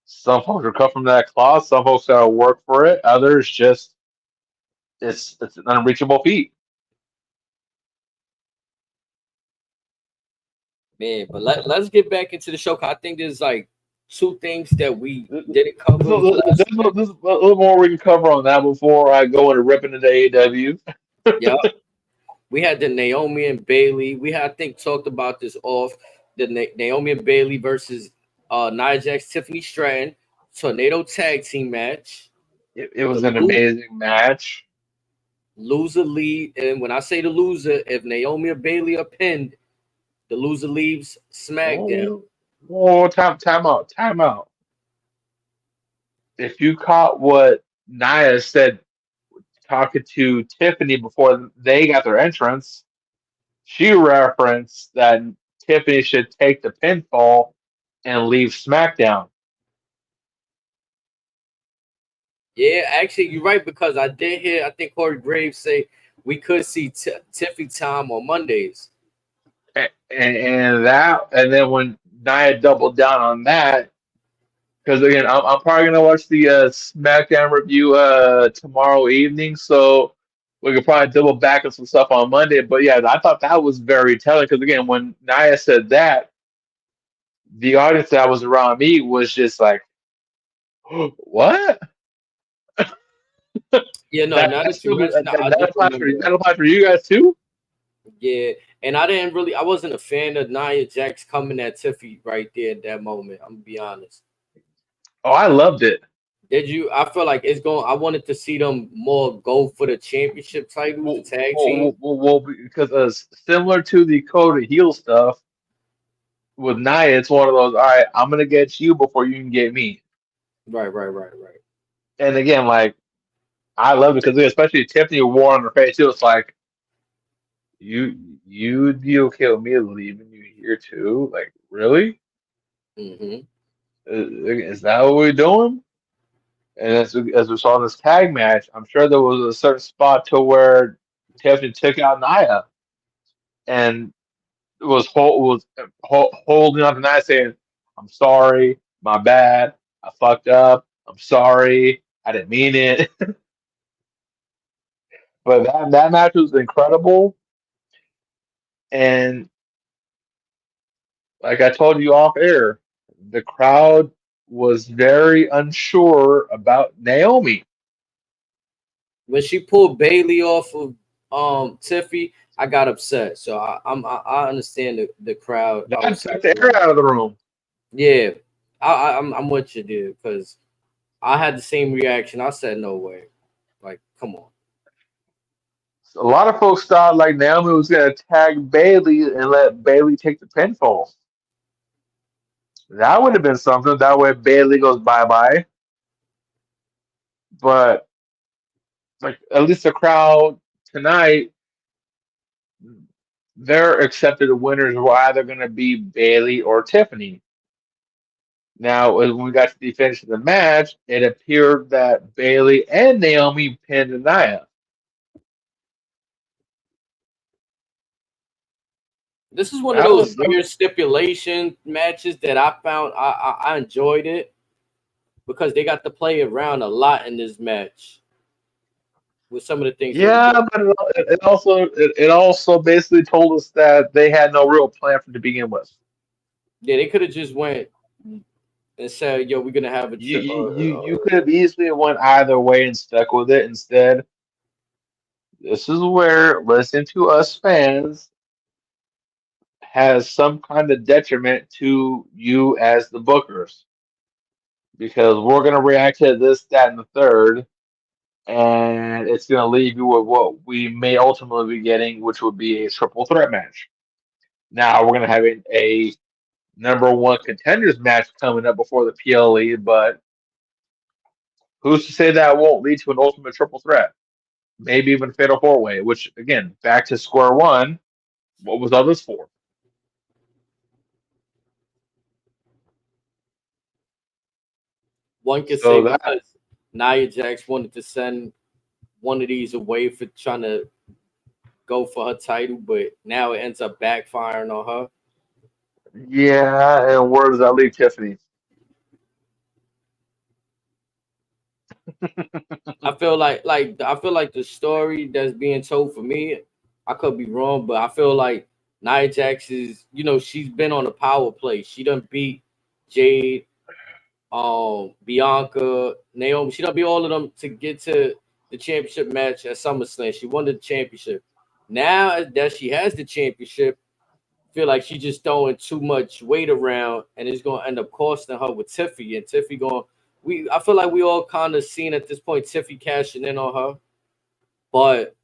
some folks are cut from that cloth. Some folks got to work for it. Others just it's an unreachable feat. Man, but let's get back into the show. I think there's like two things that we didn't cover. There's a little more we can cover on that before I go into ripping into AEW. Yeah, we had the Naomi and Bailey. We had, I think, talked about this off the Naomi and Bailey versus Nia Jax, Tiffany Stratton tornado tag team match. It was an amazing match. Loser lead, and when I say the loser, if Naomi or Bailey are pinned, the loser leaves SmackDown. Oh, time out. If you caught what Nia said talking to Tiffany before they got their entrance, she referenced that Tiffany should take the pinfall and leave SmackDown. Yeah, actually, you're right, because I did hear, I think Corey Graves say we could see Tiffy time on Mondays. And then when Nia doubled down on that, because again, I'm probably gonna watch the SmackDown review tomorrow evening, so we could probably double back on some stuff on Monday. But yeah, I thought that was very telling, because again, when Nia said that, the audience that was around me was just like, "What?" Yeah, no, that applies for you guys too. Yeah, and I wasn't a fan of Nia Jax coming at Tiffy right there at that moment. I'm gonna be honest. Oh, I loved it. Did you? I feel like it's going. I wanted to see them more go for the championship title, the tag team. Well, because similar to the Cody heel stuff, with Nia, it's one of those. All right, I'm gonna get you before you can get me. Right. And again, like I love it because especially Tiffany wore on her face too. It's like you'd be okay with me leaving you here too? Like really? Mm-hmm. Is that what we're doing? And as we saw in this tag match, I'm sure there was a certain spot to where Tiffany took out Nia and holding on to Nia saying, "I'm sorry, my bad, I fucked up, I'm sorry, I didn't mean it." But that match was incredible, and like I told you off air, the crowd was very unsure about Naomi. When she pulled Bailey off of Tiffy, I got upset. So I understand the crowd. I That was took the air out of the room. yeah, I'm with you, dude, because I had the same reaction. I said no way. Like, come on. A lot of folks thought like Naomi was gonna tag Bailey and let Bailey take the pinfall. That would have been something. That way Bailey goes bye bye. But like at least the crowd tonight, their accepted winners were either gonna be Bailey or Tiffany. Now, when we got to the finish of the match, it appeared that Bailey and Naomi pinned Nia. This is one of That those was weird something. stipulation matches that I found I enjoyed it because they got to play around a lot in this match with some of the things they were doing. Yeah, but it also basically told us that they had no real plan from to begin with. Yeah, they could have just went and said, "Yo, we're gonna have a You trip." you you you could have easily went either way and stuck with it. Instead, this is where listening to us fans has some kind of detriment to you as the bookers because we're gonna react to this, that, and the third, and it's gonna leave you with what we may ultimately be getting, which would be a triple threat match. Now we're gonna have a number one contenders match coming up before the PLE, but who's to say that won't lead to an ultimate triple threat? Maybe even fatal four way, which again, back to square one, what was all this for? One could say So that because Nia Jax wanted to send one of these away for trying to go for her title, but now it ends up backfiring on her. yeah, and where does that leave Tiffany? I feel like the story that's being told for me, I could be wrong, but I feel like Nia Jax is, she's been on a power play. She done beat Jade, Bianca, Naomi. She done beat all of them to get to the championship match at SummerSlam. She won the championship. Now that she has the championship, I feel like she's just throwing too much weight around, and it's gonna end up costing her with Tiffy. And Tiffy going, I feel like we all kind of seen at this point Tiffy cashing in on her, but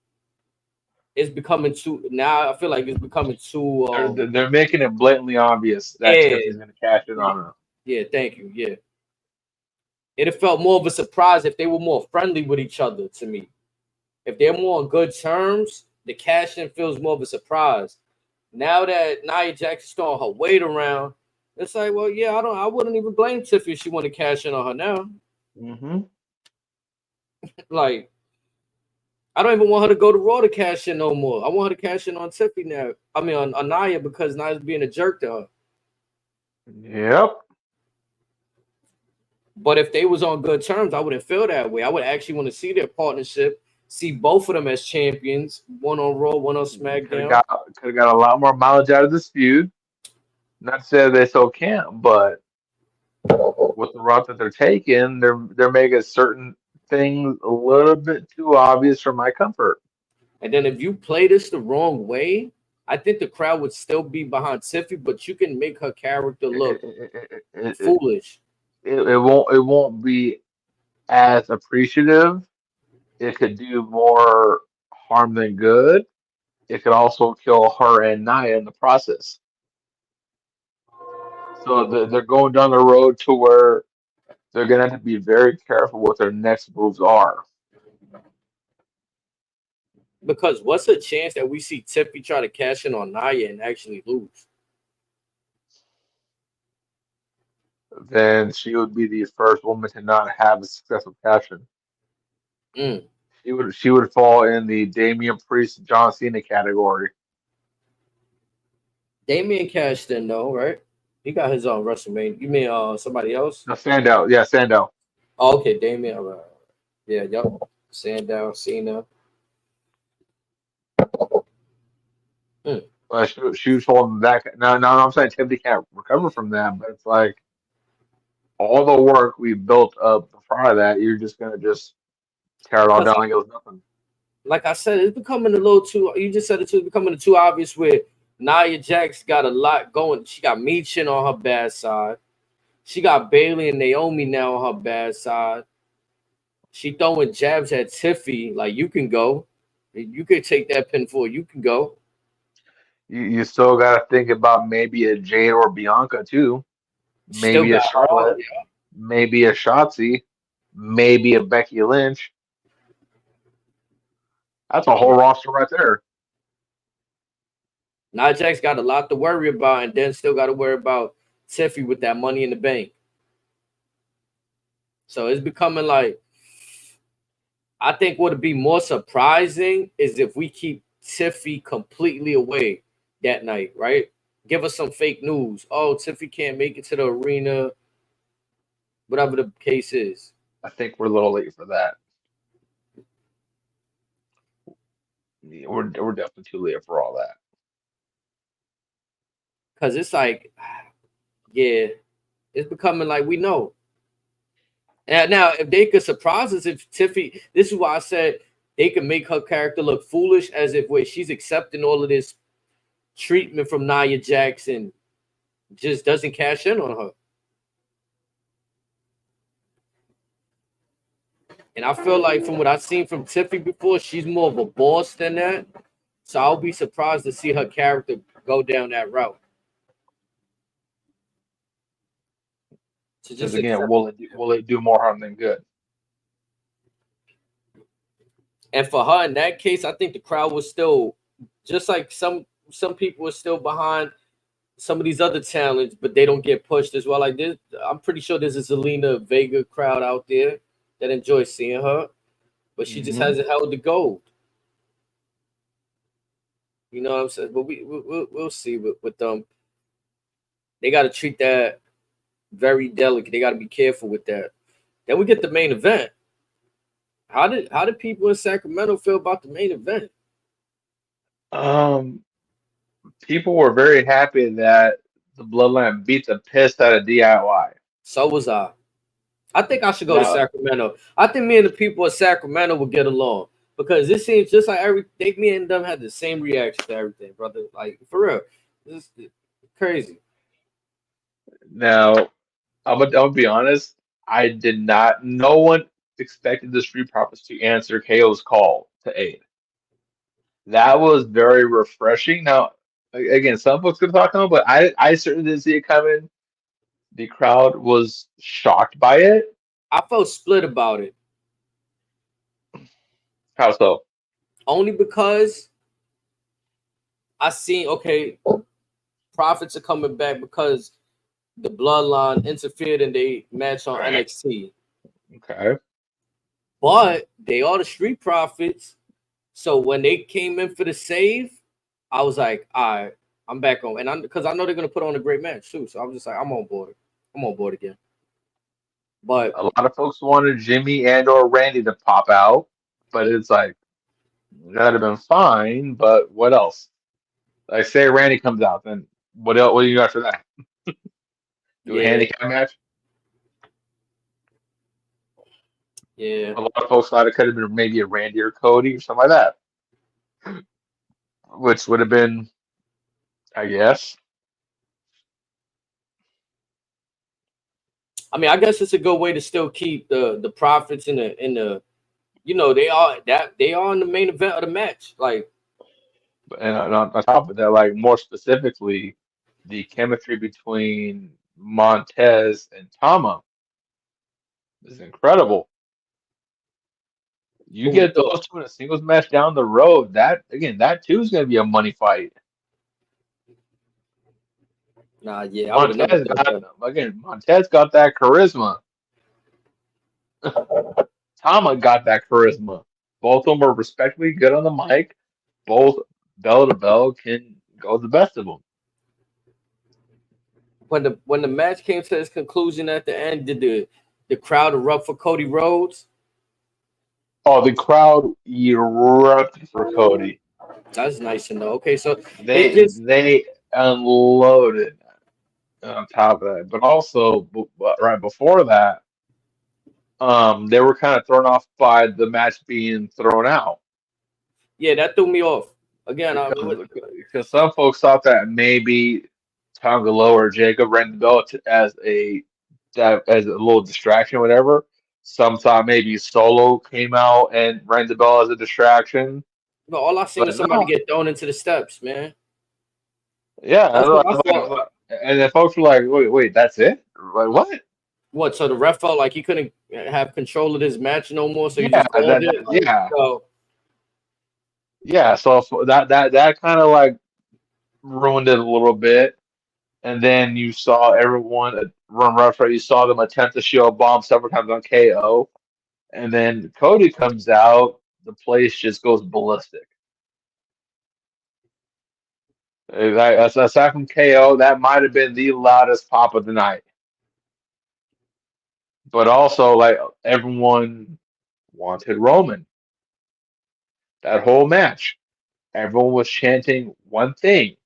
it's becoming too now. I feel like it's becoming too. They're making it blatantly obvious that Yeah, Tiffany's going to cash in on her. yeah. Thank you. Yeah, it have felt more of a surprise if they were more friendly with each other to me. If they're more on good terms, the cash in feels more of a surprise. Now that Nia Jax is throwing her weight around, it's like, well, yeah, I wouldn't even blame Tiffy if she want to cash in on her now. Mm-hmm. Like, I don't even want her to go to Raw to cash in no more. I want her to cash in on Tiffy now. I mean, on Nia because Nia's being a jerk to her. Yep. But if they was on good terms, I wouldn't feel that way. I would actually want to see their partnership, see both of them as champions, one on Raw, one on SmackDown. Could have got a lot more mileage out of this feud. Not to say they still can't, but with the route that they're taking, they're making certain things a little bit too obvious for my comfort. And then if you play this the wrong way, I think the crowd would still be behind Tiffy, but you can make her character look foolish. It won't be as appreciative. It could do more harm than good. It could also kill her and Nia in the process. So they're going down the road to where they're gonna have to be very careful what their next moves are. Because what's the chance that we see Tiffy try to cash in on Nia and actually lose? Then she would be the first woman to not have a successful cash in. Mm. She would fall in the Damian Priest John Cena category. Damian cashed in though, right? He got his own WrestleMania. You mean somebody else? No, Sandow, yeah, Sandow. Oh, okay, Damian. Yeah, yep. Sandow, Cena. Mm. But she was holding back. Now, I'm saying Tiffany can't recover from that, but it's like all the work we built up prior to that, you're just gonna just tear it all down like it was nothing. Like I said, it's becoming a little too. You just said it too. It's becoming too obvious. Where Nia Jax got a lot going. She got Michin on her bad side. She got Bailey and Naomi now on her bad side. She throwing jabs at Tiffy like you can go. You could take that pinfall. You can go. You still gotta think about maybe a Jade or Bianca too. Still Maybe a got Charlotte. her. Maybe a Shotzi. Maybe a Becky Lynch. That's a whole roster right there. Nia Jax got a lot to worry about, and then still got to worry about Tiffy with that Money in the Bank. So it's becoming like, I think what would be more surprising is if we keep Tiffy completely away that night, right? Give us some fake news. Oh, Tiffy can't make it to the arena. Whatever the case is. I think we're a little late for that. Yeah, we're definitely too late for all that. Because it's like, yeah, it's becoming like we know. And now, if they could surprise us, if Tiffy, this is why I said they could make her character look foolish, as if wait, she's accepting all of this treatment from Nia Jax and just doesn't cash in on her. And I feel like from what I've seen from Tiffy before, she's more of a boss than that. So I'll be surprised to see her character go down that route. Because again, will it do more harm than good? And for her in that case, I think the crowd was still just like some people are still behind some of these other talents, but they don't get pushed as well. Like this, I'm pretty sure there's a Zelina Vega crowd out there that enjoys seeing her, but she just hasn't held the gold. You know what I'm saying? But we'll see with them. They got to treat that very delicate. They got to be careful with that. Then we get the main event. How did people in Sacramento feel about the main event? People were very happy that the Bloodline beat the piss out of DIY. So was I. I think I should go to Sacramento. I think me and the people of Sacramento will get along because this seems just like me and them had the same reaction to everything, brother. Like for real, this is crazy. Now, I'm gonna be honest. I did not. No one expected the Street Profits to answer KO's call to aid. That was very refreshing. Now, again, some folks could talk on, but I certainly didn't see it coming. The crowd was shocked by it. I felt split about it. How so? Only because I seen, okay, Profits are coming back because the Bloodline interfered in their match on NXT. Okay. But they are the Street Profits. So when they came in for the save, I was like, all right, I'm back on. And because I know they're going to put on a great match too. So I'm just like, I'm on board. I'm on board again. But a lot of folks wanted Jimmy and or Randy to pop out, but it's like that'd have been fine. But what else? Like, say Randy comes out, then what else? What do you got for that? Do a handicap match? Yeah. A lot of folks thought it could have been maybe a Randy or Cody or something like that, which would have been, I guess. I mean, I guess it's a good way to still keep the Profits in the you know, they are in the main event of the match. Like, And on top of that, like more specifically, the chemistry between Montez and Tama is incredible. You Who would have get thought? those two in a singles match down the road, that too is going to be a money fight. Nah, yeah, I would have never thought that. Montez got that charisma. Tama got that charisma. Both of them are respectively good on the mic. Both bell to bell can go the best of them. When the match came to its conclusion at the end, did the crowd erupt for Cody Rhodes? Oh, the crowd erupted for Cody. That's nice to know. Okay, so They unloaded on top of that, but also right before that, they were kind of thrown off by the match being thrown out yeah, that threw me off. Again, because some folks thought that maybe Tonga or Jacob rang the bell as a little distraction, whatever. Some thought maybe Solo came out and rang the bell as a distraction, but all I seen was but somebody no. get thrown into the steps, man. Yeah, That's what I thought. and then folks were like, "Wait, that's it? Like what?" What? So the ref felt like he couldn't have control of this match no more, so he Yeah, just called it. Like, yeah, so yeah. So that kind of like ruined it a little bit. And then you saw everyone run rough. You saw them attempt to shield bomb several times on KO, and then Cody comes out. The place just goes ballistic. Aside from KO, that might have been the loudest pop of the night. But also, like everyone wanted Roman. That whole match, everyone was chanting one thing: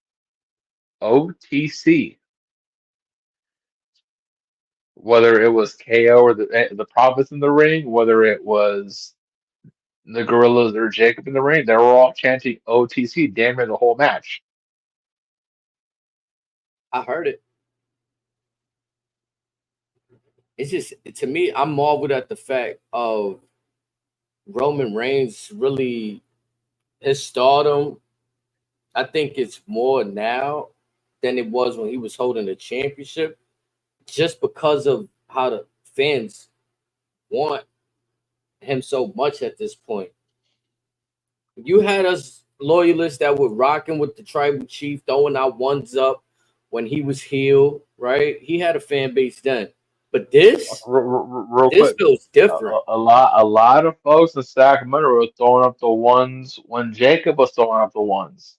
OTC. Whether it was KO or the Prophets in the ring, whether it was the Gorillas or Jacob in the ring, they were all chanting OTC damn near the whole match. I heard it. It's just, to me, I'm marveled at the fact of Roman Reigns really, his stardom, I think it's more now than it was when he was holding the championship, just because of how the fans want him so much at this point. You had us loyalists that were rocking with the tribal chief, throwing out ones up when he was heel, right? He had a fan base then. But this Real this quick, feels different. a lot of folks in Sacramento were throwing up the ones when Jacob was throwing up the ones.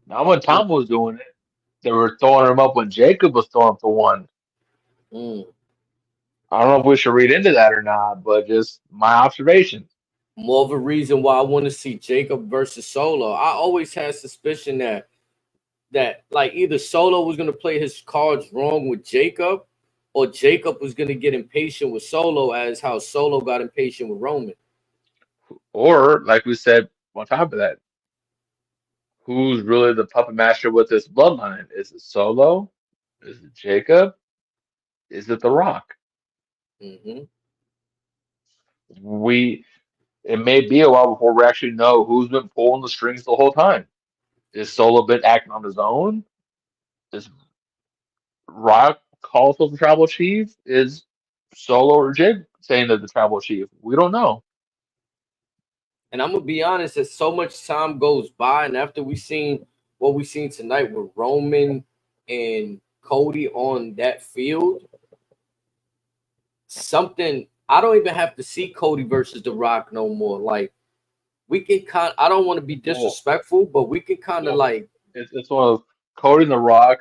Not when Tom was doing it. They were throwing them up when Jacob was throwing up the one. Mm. I don't know if we should read into that or not, but just my observation. More of a reason why I want to see Jacob versus Solo. I always had suspicion that like either Solo was gonna play his cards wrong with Jacob, or Jacob was gonna get impatient with Solo as how Solo got impatient with Roman. Or, like we said on top of that, who's really the puppet master with this bloodline? Is it Solo? Is it Jacob? Is it The Rock? Mm-hmm. It may be a while before we actually know who's been pulling the strings the whole time. Is Solo been acting on his own? Is Rock also the tribal chief? Is Solo or Jig saying that the tribal chief? We don't know. And I'm gonna be honest, as so much time goes by, and after we seen what we seen tonight with Roman and Cody on that field, something I don't even have to see Cody versus The Rock no more. Like we can I don't want to be disrespectful, but we can kind of like It's one of Cody and The Rock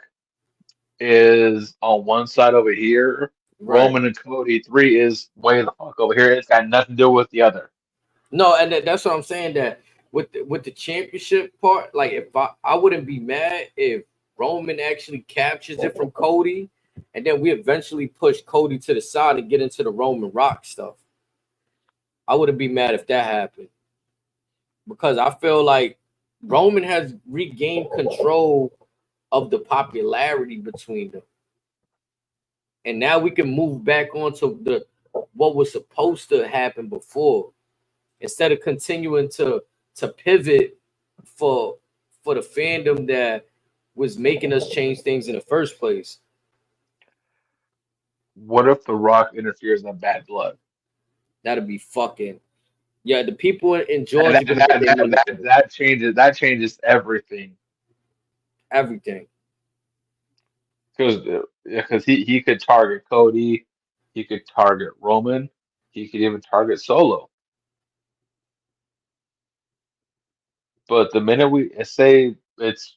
is on one side over here. right. Roman and Cody 3 is way the fuck over here. It's got nothing to do with the other. No, and that's what I'm saying. That with the championship part, like if I wouldn't be mad if Roman actually captures it from Cody, and then we eventually push Cody to the side and get into the Roman Rock stuff. I wouldn't be mad if that happened, because I feel like Roman has regained control of the popularity between them, and now we can move back onto the what was supposed to happen before, instead of continuing to pivot for the fandom that was making us change things in the first place. What if The Rock interferes in Bad Blood? That'd be fucking. Yeah, the people in And Georgia gonna get their money for that changes everything. everything. Because he could target Cody, he could target Roman, he could even target Solo. But the minute we say it's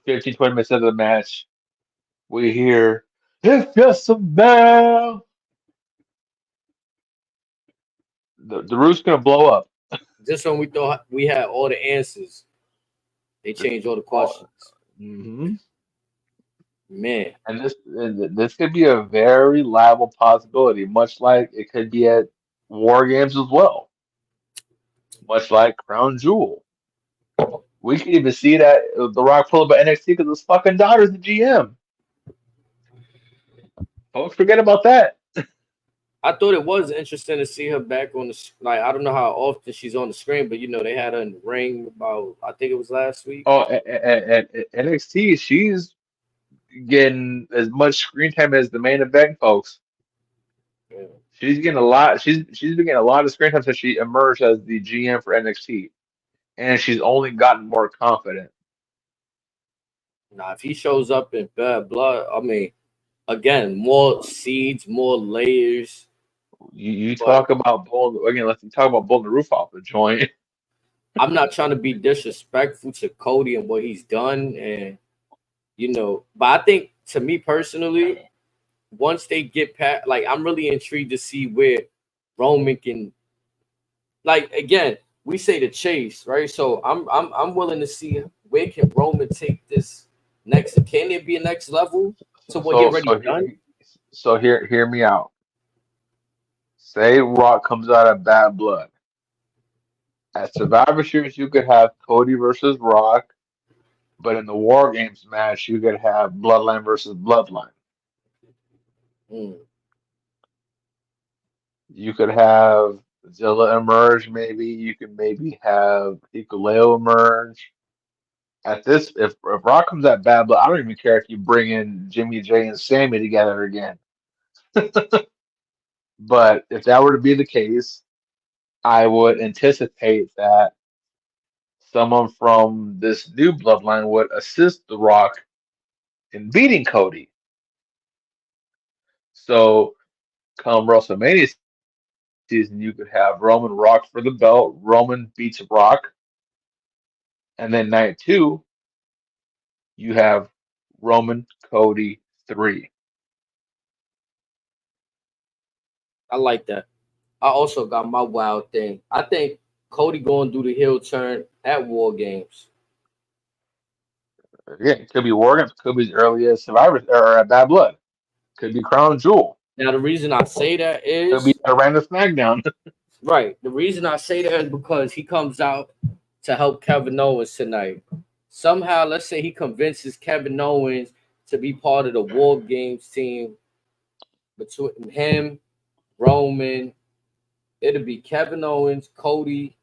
15, 20 minutes into the match, we hear it's just a man. The roof's gonna blow up. Just when we thought we had all the answers, they changed all the questions. Mm-hmm. Man, And this could be a very liable possibility, much like it could be at War Games as well, much like Crown Jewel. We could even see that The Rock pull up at NXT because his fucking daughter's the GM. Folks, forget about that. I thought it was interesting to see her back on the like. I don't know how often she's on the screen, but they had her in the ring about. I think it was last week. Oh, at NXT, she's getting as much screen time as the main event, folks. Yeah. She's getting a lot. She's been getting a lot of screen time since she emerged as the GM for NXT, and she's only gotten more confident. Now, if he shows up in Bad Blood, I mean, again, more seeds, more layers. You But talk about blowing again. Let's talk about blowing the roof off the joint. I'm not trying to be disrespectful to Cody and what he's done, and but I think to me personally, once they get past, like, I'm really intrigued to see where Roman can, like, again, we say the chase, right? So I'm willing to see where can Roman take this next. Can there be a next level to what he So already so done? hear me out. Say Rock comes out of Bad Blood. At Survivor Series, you could have Cody versus Rock, but in the War Games match, you could have Bloodline versus Bloodline. Mm. You could have Zilla emerge, maybe. You could maybe have Hikuleo emerge. At this, if Rock comes at Bad Blood, I don't even care if you bring in Jimmy J and Sammy together again. But if that were to be the case, I would anticipate that someone from this new bloodline would assist The Rock in beating Cody. So come WrestleMania season, you could have Roman Rock for the belt. Roman beats Rock, and then night two, you have Roman Cody 3. I like that. I also got my wild thing. I think Cody going to do the heel turn at War Games. Again, it could be War Games, could be as early as Survivor or Bad Blood, could be Crown Jewel, Now, the reason I say that could be is a random SmackDown. right. The reason I say that is because he comes out to help Kevin Owens tonight. Somehow, let's say he convinces Kevin Owens to be part of the War Games team between him, Roman. It'll be Kevin Owens, Cody,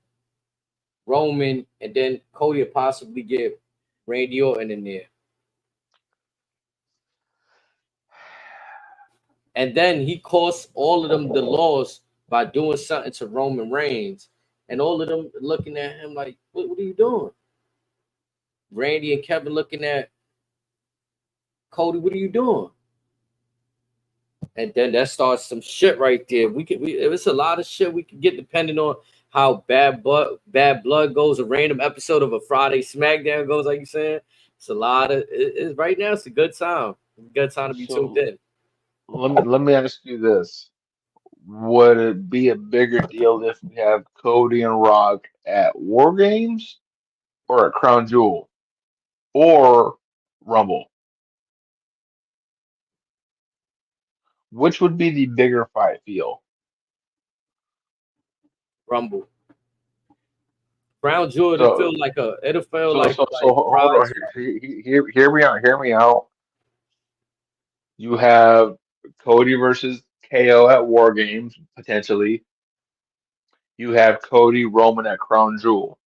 Roman, and then Cody will possibly get Randy Orton in there. And then he costs all of them the loss by doing something to Roman Reigns. And all of them looking at him like, what are you doing? Randy and Kevin looking at Cody, what are you doing? And then that starts some shit right there. It's a lot of shit we can get depending on how bad blood goes. A random episode of a Friday SmackDown goes, like you saying. It's a lot of it right now. It's a good time. It's a good time to be tuned So in. let me ask you this. Would it be a bigger deal if we have Cody and Rock at War Games or at Crown Jewel or Rumble? Which would be the bigger fight feel? Rumble. Crown Jewel, So it'll feel so like so so hold on. prize fight. Hear me out. Hear me out. You have Cody versus KO at War Games potentially. You have Cody Roman at Crown Jewel.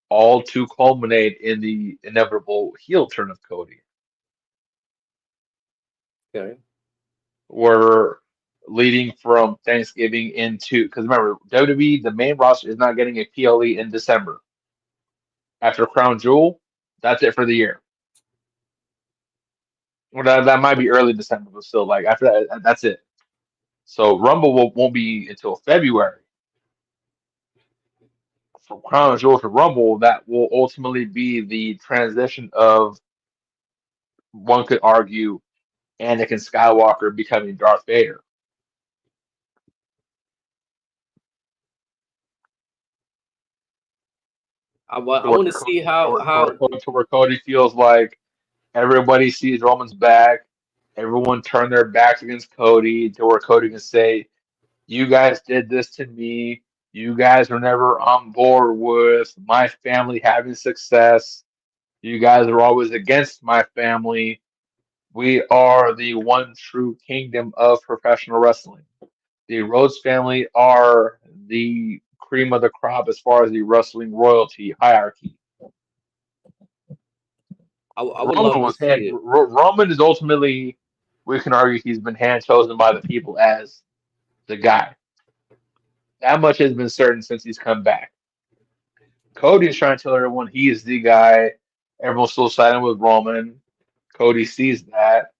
All to culminate in the inevitable heel turn of Cody. Okay. We're leading from Thanksgiving into, because remember, WWE, the main roster is not getting a PLE in December. After Crown Jewel, that's it for the year. Well, that might be early December, but still, like after that, that's it. So Rumble won't be until February. From Crown Jewel to Rumble, that will ultimately be the transition of, one could argue, Anakin Skywalker becoming Darth Vader. I want to see how To where Cody feels like everybody sees Roman's back, everyone turned their backs against Cody, to where Cody can say, "You guys did this to me. You guys were never on board with my family having success. You guys are always against my family. We are the one true kingdom of professional wrestling. The Rhodes family are the cream of the crop as far as the wrestling royalty hierarchy." I would love to see it. Roman is ultimately, we can argue, he's been hand chosen by the people as the guy. That much has been certain since he's come back. Cody is trying to tell everyone he is the guy. Everyone's still siding with Roman. Cody sees that.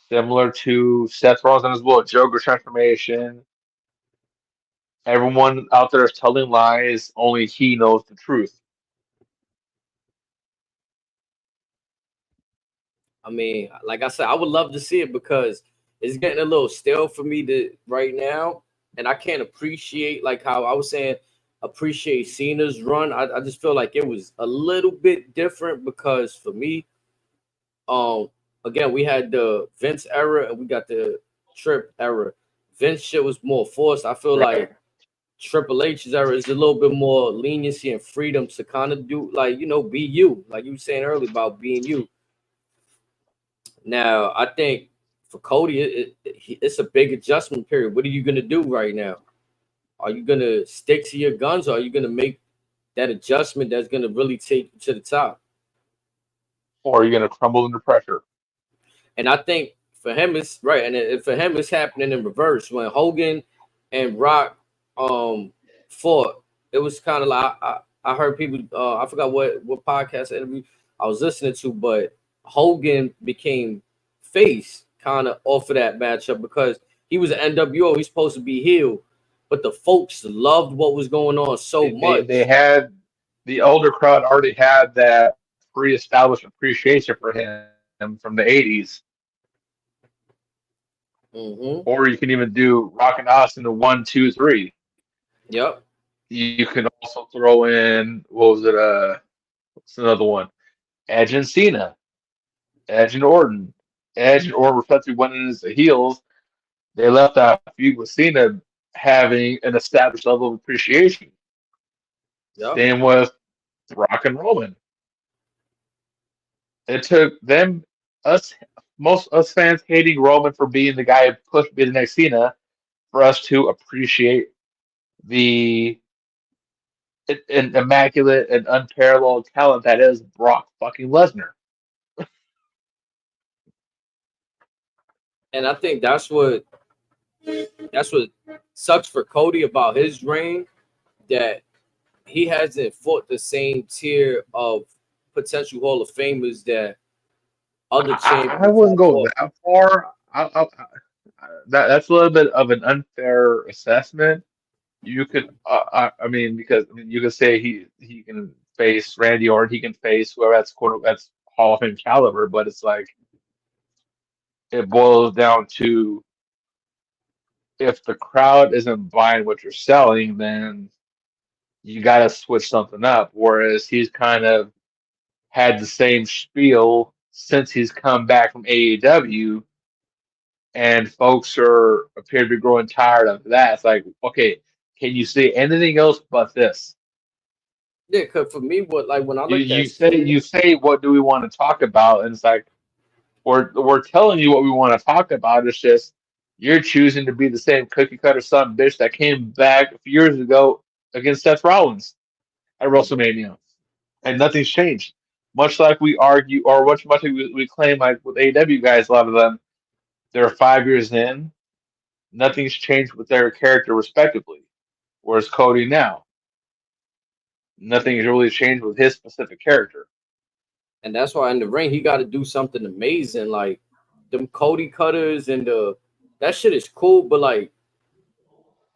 Similar to Seth Rollins as well, Joker transformation. Everyone out there is telling lies. Only he knows the truth. I mean, like I said, I would love to see it because it's getting a little stale for me to right now, and I can't appreciate, like how I was saying, appreciate Cena's run. I just feel like it was a little bit different because for me, um, again, we had the Vince era and we got the Trip era. Vince shit was more forced. I feel like Triple H's era is a little bit more leniency and freedom to kind of do, like, be you, like you were saying earlier about being you. Now, I think for Cody, it's a big adjustment period. What are you going to do right now? Are you going to stick to your guns, or are you going to make that adjustment that's going to really take you to the top? Or are you going to crumble under pressure? And I think for him, it's right. And for him, it's happening in reverse. When Hogan and Rock fought, it was kind of like I heard people, I forgot what podcast interview I was listening to, but Hogan became face kind of off of that matchup because he was an NWO. He's supposed to be heel, but the folks loved what was going on so much. They had, the older crowd already had that pre-established appreciation for him from the 80s. Mm-hmm. Or you can even do Rock and Austin to 1, 2, 3. Yep. You can also throw in, what was it? What's another one? Edge and Cena, Edge and Orton. Edge and Orton reflected when in his heels. They left that feud with Cena having an established level of appreciation. Yep. Same with Rock and Roman. It took them, most us fans hating Roman for being the guy who pushed be the next Cena, for us to appreciate the an immaculate and unparalleled talent that is Brock fucking Lesnar. And I think that's what sucks for Cody about his reign, that he hasn't fought the same tier of potential Hall of Famers that other champions. I wouldn't go that far. That's a little bit of an unfair assessment. You could, I mean, because you could say he can face Randy Orton, he can face whoever that's Hall of Fame caliber, but it's like it boils down to, if the crowd isn't buying what you're selling, then you got to switch something up. Whereas he's kind of had the same spiel since he's come back from AEW, and folks appear to be growing tired of that. It's like, okay, can you say anything else but this? Yeah, because for me, when I look You say what do we want to talk about, and it's like we're telling you what we want to talk about. It's just you're choosing to be the same cookie cutter son of a bitch that came back a few years ago against Seth Rollins at WrestleMania, and nothing's changed. Much like we argue, or much like we claim, like with AEW guys, a lot of them, They're 5 years in. Nothing's changed with their character respectively. Whereas Cody now, nothing's really changed with his specific character. And that's why in the ring he got to do something amazing, like them Cody cutters and that shit is cool, but like,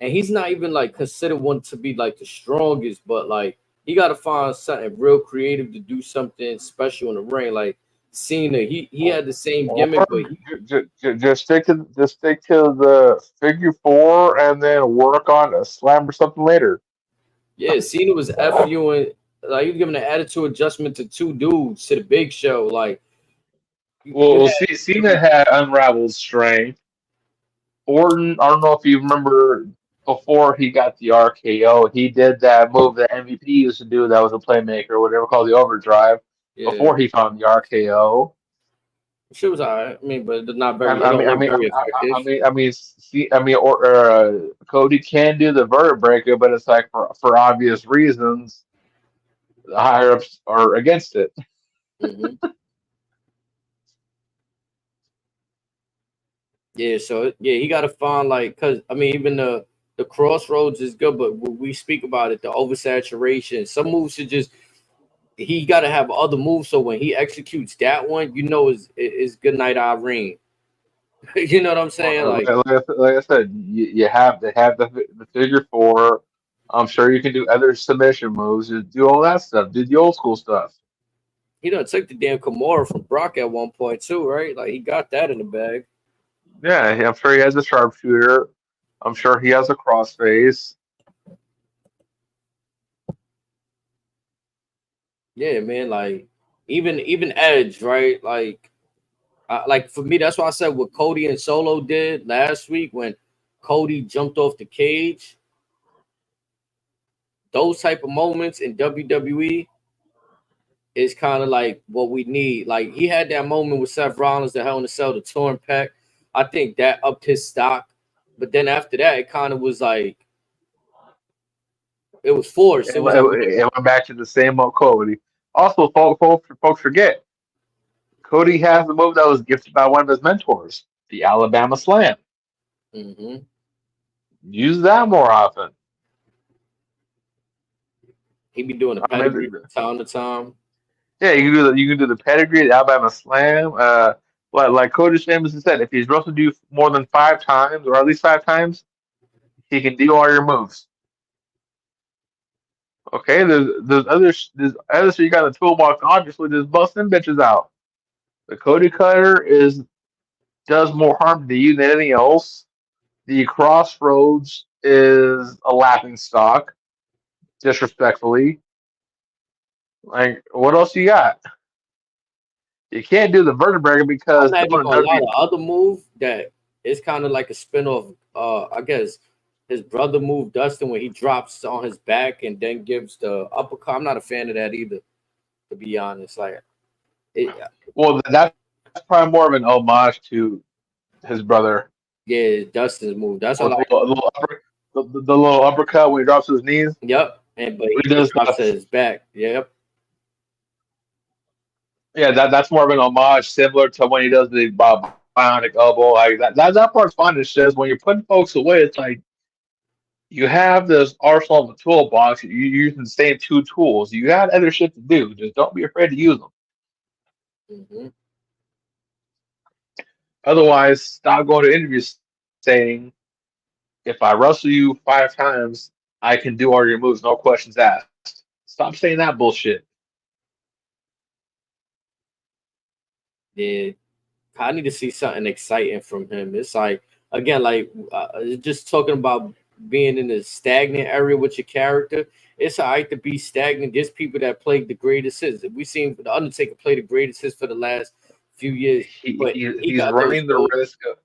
and he's not even like considered one to be like the strongest, but like he got to find something real creative to do something special in the ring. Like Cena, he had the same Or gimmick, but just stick to the figure four and then work on a slam or something later. yeah, Cena was FUing, like he was giving an attitude adjustment to two dudes to the Big Show. Like you Well, had Cena had unraveled strength. Orton, I don't know if you remember before he got the RKO, he did that move that MVP used to do that was a playmaker, whatever called the overdrive, yeah, before he found the RKO. shit was alright. I mean, but it's not I, very. It I don't mean, I look mean, very I, effective. I mean, I mean, see, I mean, Cody can do the vertebra breaker, but it's like for obvious reasons, the higher ups are against it. Hmm. Yeah, so yeah, he got to find like, cause I mean, even the crossroads is good, but when we speak about it, the oversaturation, some moves should just he got to have other moves. So when he executes that one, you know, is good night Irene. You know what I'm saying? Like, Like I said, you have to have the figure four. I'm sure you can do other submission moves. Just do all that stuff. Do the old school stuff. he done took the damn Kimura from Brock at one point too, right? Like he got that in the bag. Yeah, I'm sure he has a sharpshooter. I'm sure he has a crossface. Yeah, man. Like even Edge, right? Like for me, that's why I said what Cody and Solo did last week when Cody jumped off the cage. Those type of moments in WWE is kind of like what we need. Like he had that moment with Seth Rollins, the Hell in a Cell, the torn pec. I think that upped his stock. But then after that, it kind of was like it was forced. It was like It went back to the same old Cody. Also, folks forget Cody has the move that was gifted by one of his mentors, the Alabama Slam. mm-hmm. Use that more often. He be doing a I pedigree mean, from time to time. yeah, you can do the pedigree, the Alabama Slam. Like Cody famously said, if he's wrestled you more than 5 times, or at least 5 times, he can do all your moves. Okay, there's other shit you got in the toolbox. Obviously, there's busting bitches out. The Cody Cutter does more harm to you than anything else. The Crossroads is a laughing stock, disrespectfully. Like, what else you got? You can't do the vertebrae I'm because not even someone in gonna lie. W. The other move that is kind of like a spinoff. I guess his brother move Dustin when he drops on his back and then gives the uppercut. I'm not a fan of that either, to be honest. Like, it, Well, that's probably more of an homage to his brother. yeah, Dustin's move. That's all With I. the little uppercut when he drops to his knees. Yep, and but He he just does drops to his back. Yep. yeah, that's more of an homage, similar to when he does the bionic elbow. Like that part's fun. It's just when you're putting folks away, it's like you have this arsenal of a toolbox. You're using the same two tools. You got other shit to do. Just don't be afraid to use them. Mm-hmm. Otherwise, stop going to interviews saying, "If I wrestle you 5 times, I can do all your moves, no questions asked." Stop saying that bullshit. Yeah, I need to see something exciting from him. It's like again, like just talking about being in a stagnant area with your character. It's alright to be stagnant. There's people that played the greatest hits. We seen the Undertaker play the greatest hits for the last few years, but he He's got those running the goals. risk of.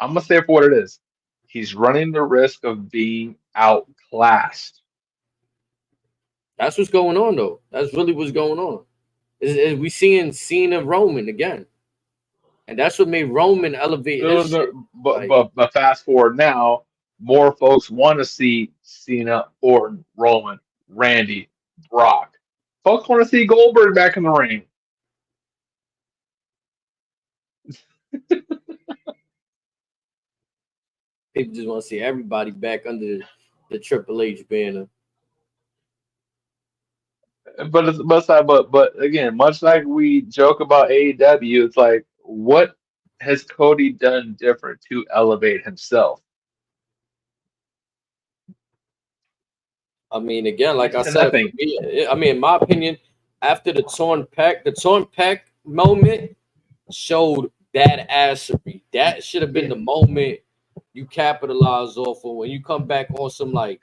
I'm gonna say it for what it is. He's running the risk of being outclassed. That's what's going on, though. That's really what's going on. Is we seeing Cena Roman again, and that's what made Roman elevate his No, shit. no, Like, but fast forward now, more folks want to see Cena, Orton, Roman, Randy, Brock. Folks want to see Goldberg back in the ring. People just want to see everybody back under the Triple H banner. But again, much like we joke about AEW, it's like, what has Cody done different to elevate himself? I mean, again, like I said, for Nothing. me, I mean, in my opinion, after the torn pec moment showed badassery. That should have been the moment you capitalize off of when you come back on some like.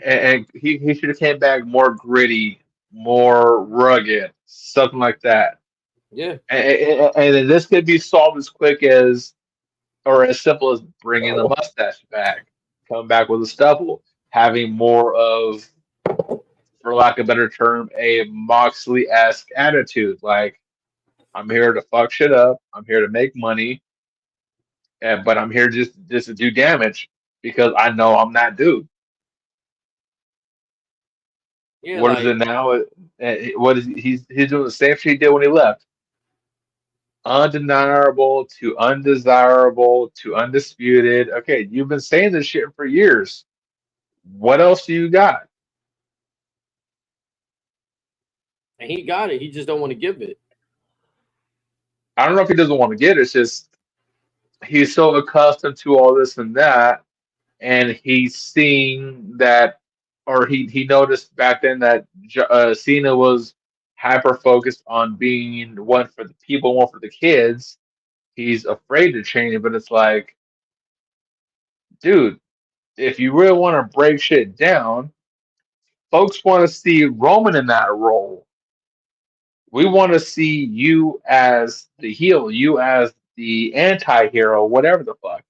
And he should have came back more gritty, more rugged, something like that. Yeah. And this could be solved as quick as, or as simple as bringing the mustache back, come back with a stubble, having more of, for lack of a better term, a Moxley-esque attitude. Like, I'm here to fuck shit up. I'm here to make money, but I'm here just to do damage because I know I'm that dude. Yeah, What is like it now? What is he's doing the same shit he did when he left. Undeniable to undesirable to undisputed. Okay, you've been saying this shit for years. What else do you got? and he got it. He just don't want to give it. I don't know if he doesn't want to get it. It's just he's so accustomed to all this and that, and he's seeing that, or he noticed back then that Cena was hyper focused on being one for the people, one for the kids. He's afraid to change it, but it's like, dude, if you really want to break shit down, folks want to see Roman in that role. We want to see you as the heel, you as the anti-hero, whatever the fuck.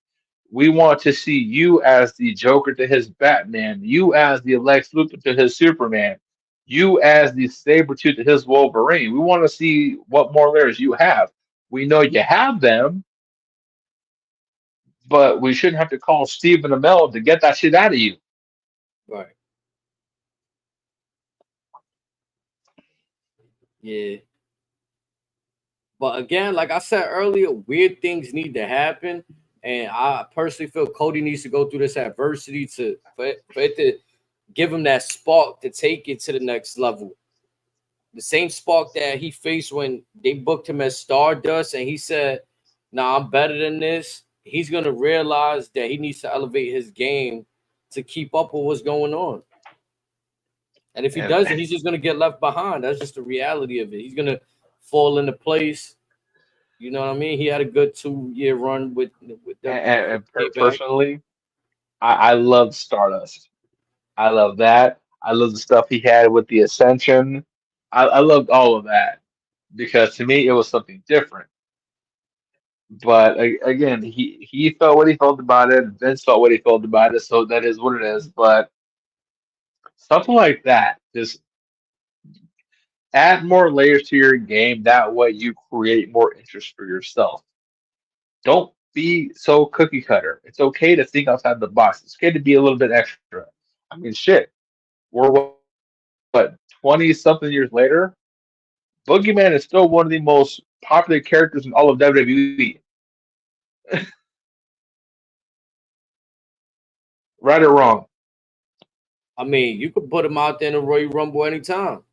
We want to see you as the Joker to his Batman, you as the Lex Luthor to his Superman, you as the Sabretooth to his Wolverine. We want to see what more layers you have. We know you have them, but we shouldn't have to call Stephen Amell to get that shit out of you. Right. Yeah. But again, like I said earlier, weird things need to happen. And I personally feel Cody needs to go through this adversity for it to give him that spark to take it to the next level. The same spark that he faced when they booked him as Stardust, and he said, "Nah, I'm better than this." He's gonna realize that he needs to elevate his game to keep up with what's going on. And if he And doesn't, he's just gonna get left behind. That's just the reality of it. He's gonna fall into place. You know what I mean? He had a good 2-year run with them. personally, I love Stardust. I love that. I love the stuff he had with the Ascension. I loved all of that because to me it was something different. But again, he felt what he felt about it. Vince felt what he felt about it. So that is what it is. But something like that, just add more layers to your game. That way, you create more interest for yourself. Don't be so cookie cutter. It's okay to think outside the box. It's okay to be a little bit extra. I mean, shit. We're what 20 something years later. Boogeyman is still one of the most popular characters in all of WWE. Right or wrong? I mean, you could put him out there in a Royal Rumble anytime.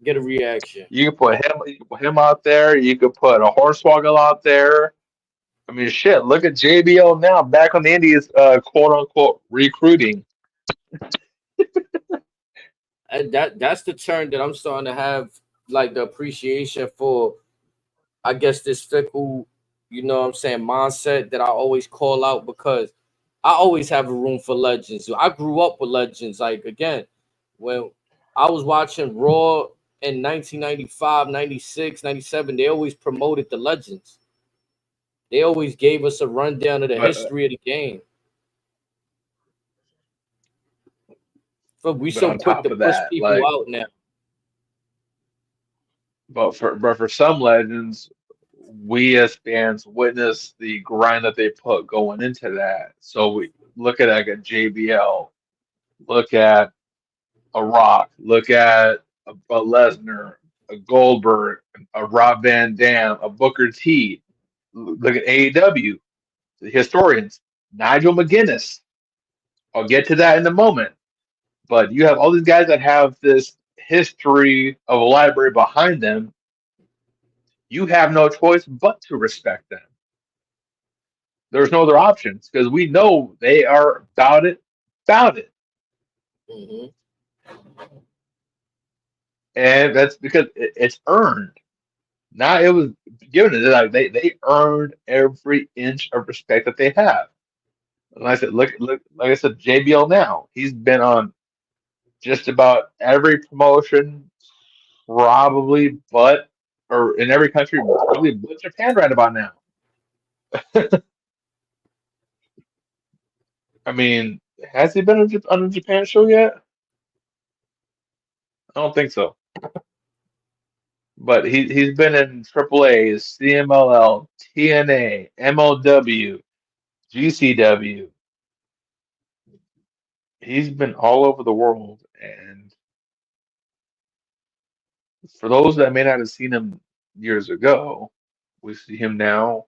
Get a reaction. You can put him out there. You could put a Hornswoggle out there. I mean, shit. Look at JBL now, back on the Indies, quote unquote recruiting. And that's the turn that I'm starting to have, like the appreciation for. I guess this fickle, you know what I'm saying, mindset that I always call out because I always have a room for legends. I grew up with legends. Like, again, when I was watching Raw in 1995, 96, 97, they always promoted the legends. They always gave us a rundown of the But history of the game. But we but so on quick top to of push that, people like, out now. but for some legends, we as fans witness the grind that they put going into that. So we look at like a JBL, look at a Rock, look at a Lesnar, a Goldberg, a Rob Van Dam, a Booker T. Look at AEW, the historians. Nigel McGuinness. I'll get to that in a moment. But you have all these guys that have this history of a library behind them. You have no choice but to respect them. There's no other options because we know they are about it. Mm-hmm. And that's because it's earned. Now it was given to them. Like they earned every inch of respect that they have. And like I said, look, like I said, JBL now, he's been on just about every promotion, probably, or in every country, probably but Japan right about now. I mean, has he been on a Japan show yet? I don't think so. But he's been in AAA, CMLL, TNA, MLW, GCW. He's been all over the world, and for those that may not have seen him years ago, we see him now.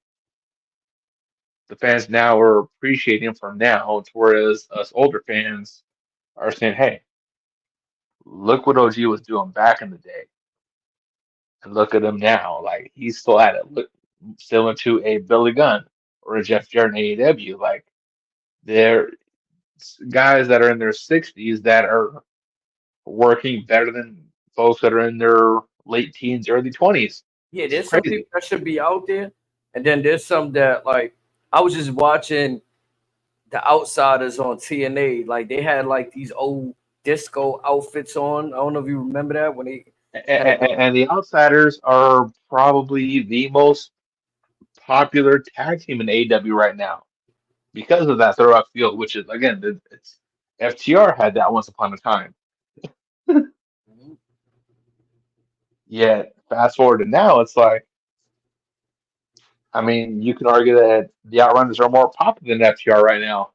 The fans now are appreciating him from now, whereas us older fans are saying, "Hey, look what OG was doing back in the day, and look at him now. Like he's still at it. Look, still into a Billy Gunn or a Jeff Jarrett in AEW. Like they're guys that are in their 60s that are working better than folks that are in their late teens, early 20s. Yeah, It's there's some crazy. people that should be out there, and then there's some that like I was just watching the Outsiders on TNA. Like they had like these old disco outfits on. I don't know if you remember that when they had the And the Outsiders are probably the most popular tag team in AEW right now because of that throwback field, which is again, it's FTR had that once upon a time. Yet fast forward to now, it's like, I mean, you can argue that the Outrunners are more popular than FTR right now.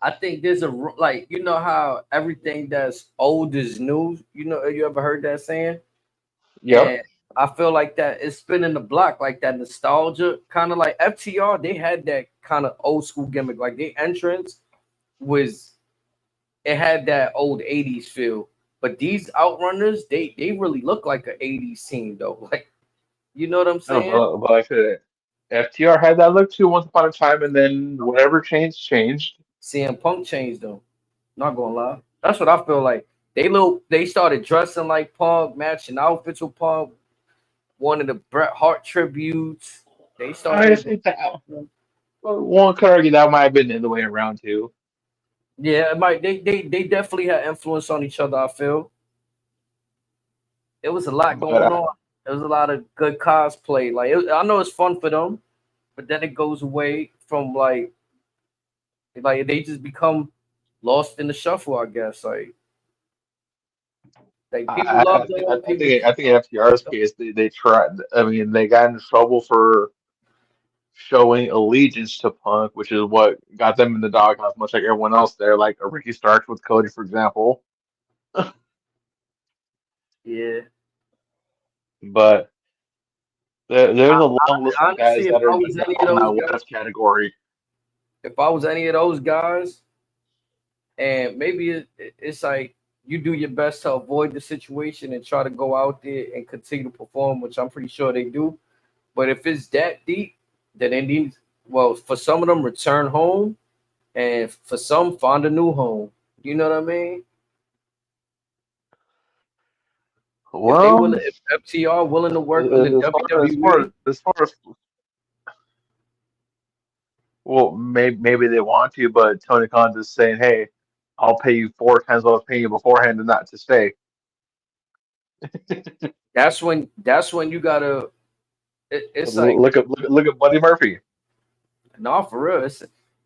I think there's like you know how everything that's old is new. You know, you ever heard that saying? Yep. And I feel like that it's spinning the block, like that nostalgia, kind of like FTR. They had that kind of old school gimmick, like their entrance was it had that old '80s feel. But these Outrunners, they really look like an '80s team though. Like you know what I'm No, saying? but like I said, FTR had that look too once upon a time, and then whatever changed, changed. CM Punk changed them. Not gonna lie, that's what I feel like. They started dressing like Punk, matching outfits with Punk. One of the Bret Hart tributes. They I started. think that one could argue that might have been the other way around too. Yeah, it might. They definitely had influence on each other. I feel it was a lot But going on. There was a lot of good cosplay. Like I know it's fun for them, but then it goes away from like they just become lost in the shuffle. I guess like people love them. People. I think in FTR's case, they tried. I mean, they got in trouble for showing allegiance to Punk, which is what got them in the doghouse, much like everyone else there, like a Ricky Starks with Cody, for example. Yeah. But there's a long list of guys Honestly, if that are I was any of on that those what guys, if category. if I was any of those guys, and maybe it's like you do your best to avoid the situation and try to go out there and continue to perform, which I'm pretty sure they do. But if it's that deep, then they need, well, for some of them, return home, and for some, find a new home. You know what I mean? If they will, Well, if FTR willing to work under WWE, as far as well, maybe they want to, but Tony Khan's is saying, "Hey, I'll pay you 4 times what I was paying you beforehand, and not to stay." that's when you gotta. It's like Look at Buddy Murphy. no, for real.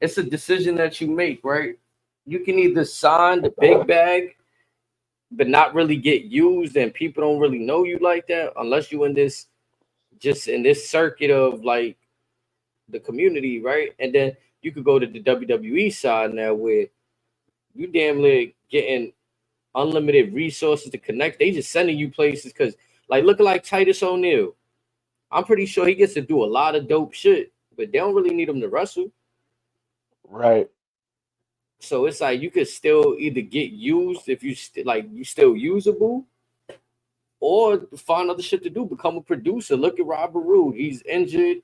It's a decision that you make, right? You can either sign the big bag, but not really get used, and people don't really know you like that unless you in this just in this circuit of like the community, right? And then you could go to the WWE side now where you damn near getting unlimited resources to connect. They just sending you places because like looking like Titus O'Neil. I'm pretty sure he gets to do a lot of dope shit, but they don't really need him to wrestle. Right. So it's like you could still either get used if you you still usable, or find other shit to do. Become a producer. Look at Robert Roode. He's injured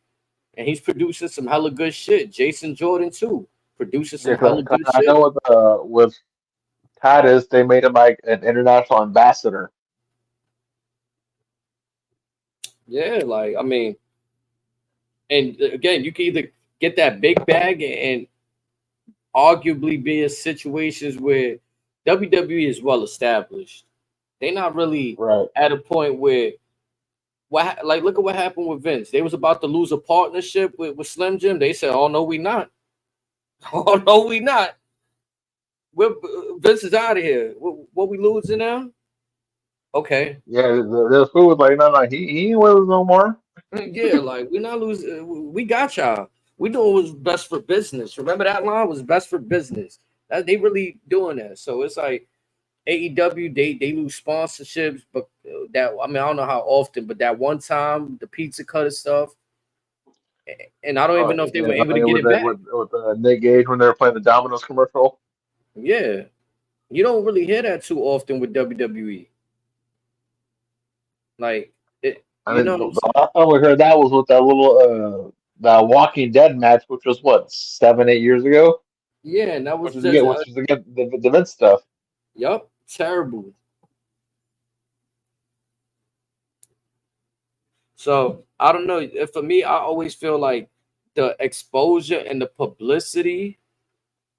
and he's producing some hella good shit. Jason Jordan too, producing Yeah, some hella 'cause good I shit. know with Titus, they made him like an international ambassador. Yeah, like I mean, and again, you can either get that big bag and arguably be in situations where WWE is well established. They're not really Right. at a point where like look at what happened with Vince. They was about to lose a partnership with Slim Jim. They said, "Oh no, we not. Oh no, we not. We're, Vince is out of here. What we losing now? Okay, Yeah, the food was like, no, he ain't with us no more. yeah, like we're not losing. We got y'all. We doing what's best for business. Remember that line was best for business. They really doing that. So it's like AEW, they lose sponsorships, but that I mean I don't know how often, but that one time the pizza cutter stuff, and I don't even know if they Yeah, were able to like get with it back. Nick Gage when they were playing the Domino's commercial. Yeah, you don't really hear that too often with WWE. Like it, I you mean, know what I'm the saying? last time we heard that was with that little that Walking Dead match, which was what 7, 8 years ago, Yeah, and that which was is just again, the Vince stuff. yup, terrible. So I don't know. For me, I always feel like the exposure and the publicity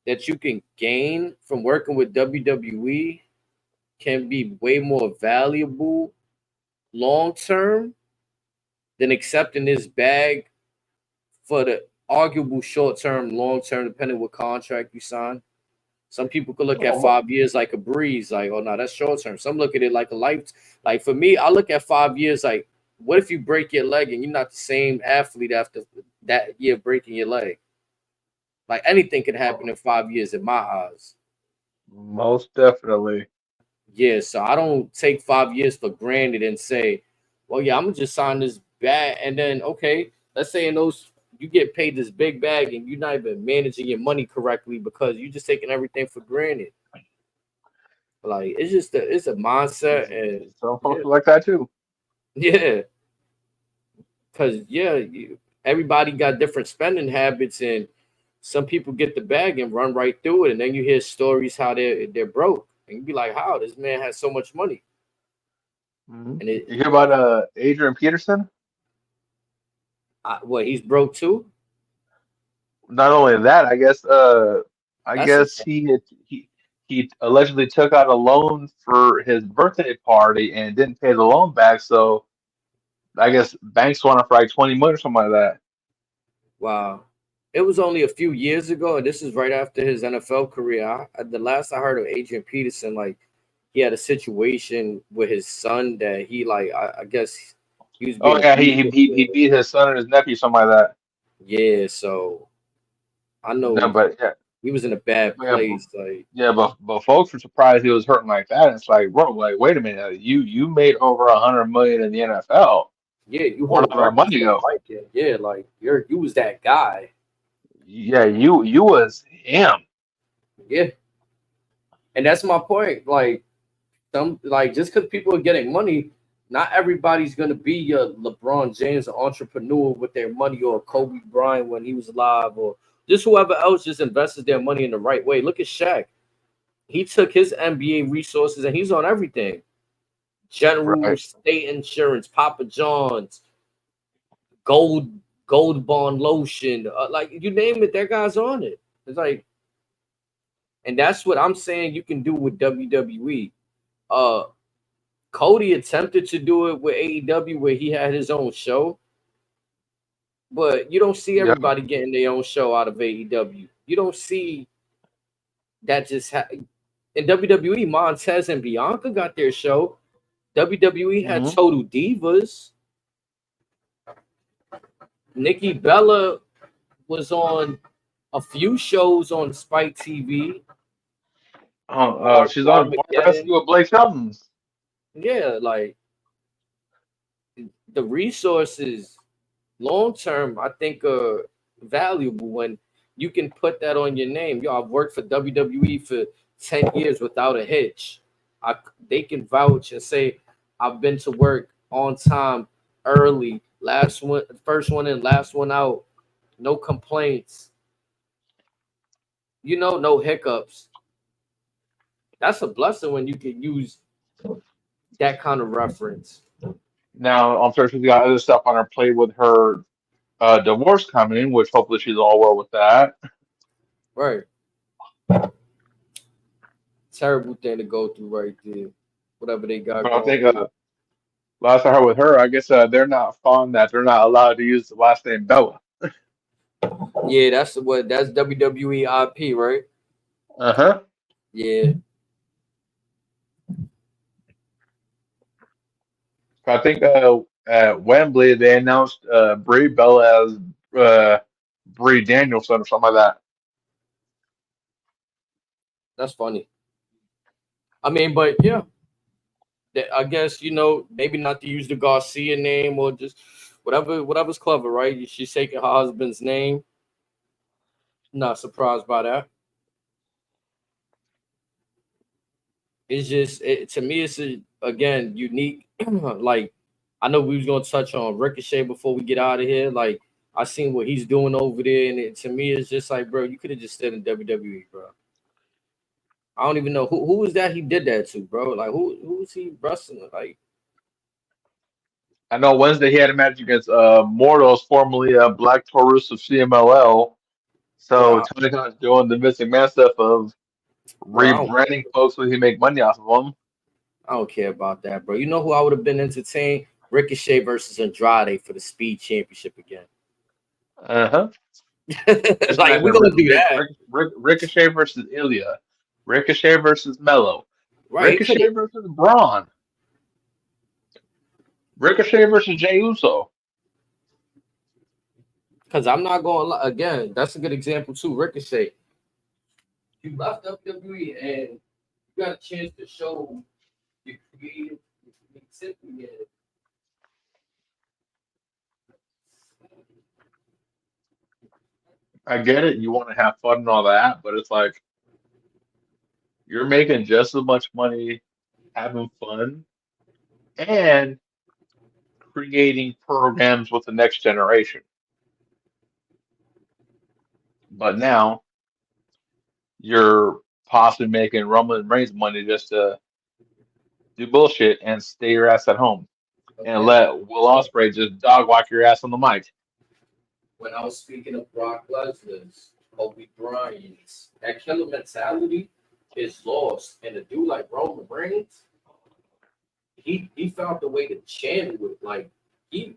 that you can gain from working with WWE can be way more valuable long term than accepting this bag for the arguable short term, long term, depending what contract you sign. Some people could look at Oh, 5 years like a breeze, like, oh no, that's short term. Some look at it like a life. Like for me, I look at 5 years like, what if you break your leg and you're not the same athlete after that year breaking your leg? Like anything could happen in 5 years in my eyes. most definitely. Yeah, so I don't take 5 years for granted and say, well, yeah, I'm gonna just sign this bag, and then okay, let's say in those you get paid this big bag and you're not even managing your money correctly because you're just taking everything for granted. Like it's just it's a mindset, and Some yeah, folks are like that too. yeah, because everybody got different spending habits, and some people get the bag and run right through it, and then you hear stories how they're broke, and you be like, how this man has so much money, Mhm. and it You hear about Adrian Peterson? what he's broke too. Not only that, I That's a guess he allegedly took out a loan for his birthday party and didn't pay the loan back. So I guess banks want him for like 20 million or something like that. wow. It was only a few years ago, and this is right after his NFL career. The last I heard of Adrian Peterson, like he had a situation with his son that he like I guess he was Oh being yeah, abusive. he beat his son and his nephew, something like that. Yeah, so I No, know but yeah, he was in a bad yeah, place. Like, but folks were surprised he was hurting like that. And it's like, bro, like, wait a minute, you made over 100 million in the NFL. yeah, you Where did hold all that records money for go? fighting. Yeah, like you was that guy. Yeah, you was him. Yeah, and that's my point. Like some like just because people are getting money, not everybody's gonna be a LeBron James, an entrepreneur with their money, or Kobe Bryant when he was alive, or just whoever else just invested their money in the right way. Look at Shaq. He took his NBA resources and he's on everything. General Right. State Insurance, Papa John's, gold gold bond lotion, like you name it, that guy's on it. It's like, and that's what I'm saying you can do with WWE. Uh, Cody attempted to do it with AEW where he had his own show, but you don't see Yeah. everybody getting their own show out of AEW. You don't see that in WWE. Montez and Bianca got their show. WWE had Hmm. Total Divas. Nikki Bella was on a few shows on Spike TV. She's on Born Armageddon. Rescue with Blake Shelton. Yeah, like the resources long term, I think are valuable when you can put that on your name. Yo, I've worked for WWE for 10 years without a hitch. They can vouch and say I've been to work on time, early, first one in, last one out, no complaints. No hiccups. That's a blessing when you can use that kind of reference. Now, I'm sure she's got other stuff on her plate with her divorce coming, which hopefully she's all well with that. Right. Terrible thing to go through right there. Whatever they got But I going think on. last I heard with her, I guess they're not fond that they're not allowed to use the last name Bella. Yeah, that's WWE IP, right? Uh-huh. Yeah. I think at Wembley they announced Brie Bella as Brie Danielson or something like that. That's funny. I mean, but yeah. I guess, maybe not to use the Garcia name or just whatever's clever, right? She's taking her husband's name. Not surprised by that. It's just to me, it's again unique. Like, I know we was gonna touch on Ricochet before we get out of here. Like, I seen what he's doing over there, and to me, it's just like, bro, you could have just stayed in WWE, bro. I don't even know who was that he did that to, bro. Like, who was he wrestling? Like, I know Wednesday he had a match against Mortals, formerly Black Taurus of CMLL. So bro, Tony Khan's doing the missing man stuff of bro, I don't rebranding folks so he make money off of them. I don't care about that, bro. You know who I would have been entertained? Ricochet versus Andrade for the Speed Championship again. Uh-huh. Like, we're gonna do that, Ricochet versus Ilya. Ricochet versus Mello. right? Ricochet versus Braun. Ricochet versus Jey Uso. Because I'm not going to lie. Again, that's a good example too. Ricochet, you left WWE and you got a chance to show your creative creativity. I get it. You want to have fun and all that, but it's like you're making just as much money having fun and creating programs with the next generation. But now you're possibly making Roman Reigns money just to do bullshit and stay your ass at home and Again, let Will Ospreay just dog walk your ass on the mic. when I was speaking of Brock Lesnar's, Kobe Bryant's, that killer mentality is lost. And a dude like Roman Reigns, he found a way to channel it. Like,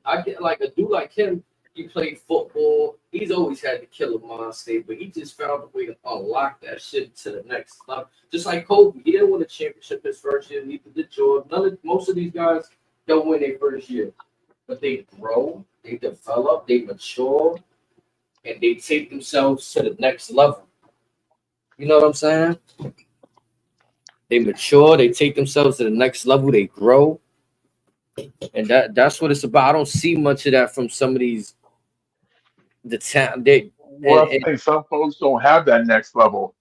I get like a dude like him. He played football. He's always had the killer mind state, but he just found a way to unlock that shit to the next level. Just like Kobe, he didn't win a championship his first year. Neither did Jordan. Most of these guys don't win their first year, but they grow, they develop, they mature, and they take themselves to the next level. You know what I'm saying? They mature, they take themselves to the next level, they grow. And that's what it's about. I don't see much of that from some of these the town Well, I think some folks don't have that next level.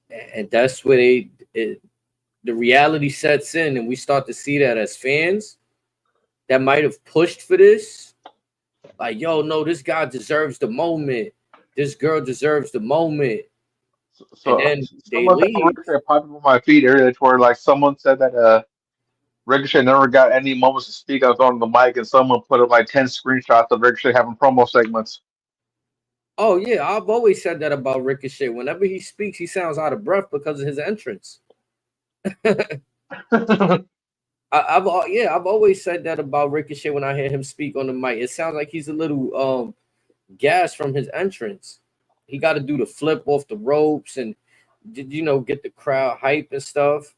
and that's where the reality sets in, and we start to see that as fans that might have pushed for this. Like, yo, no, this guy deserves the moment. This girl deserves the moment. So And then they someone leave. Ricochet popped up on my feed earlier to where like someone said that Ricochet never got any moments to speak out on the mic, and someone put up like 10 screenshots of Ricochet having promo segments. Oh, yeah, I've always said that about Ricochet. Whenever he speaks, he sounds out of breath because of his entrance. I've always said that about Ricochet when I hear him speak on the mic. It sounds like he's a little gassed from his entrance. He got to do the flip off the ropes and get the crowd hype and stuff.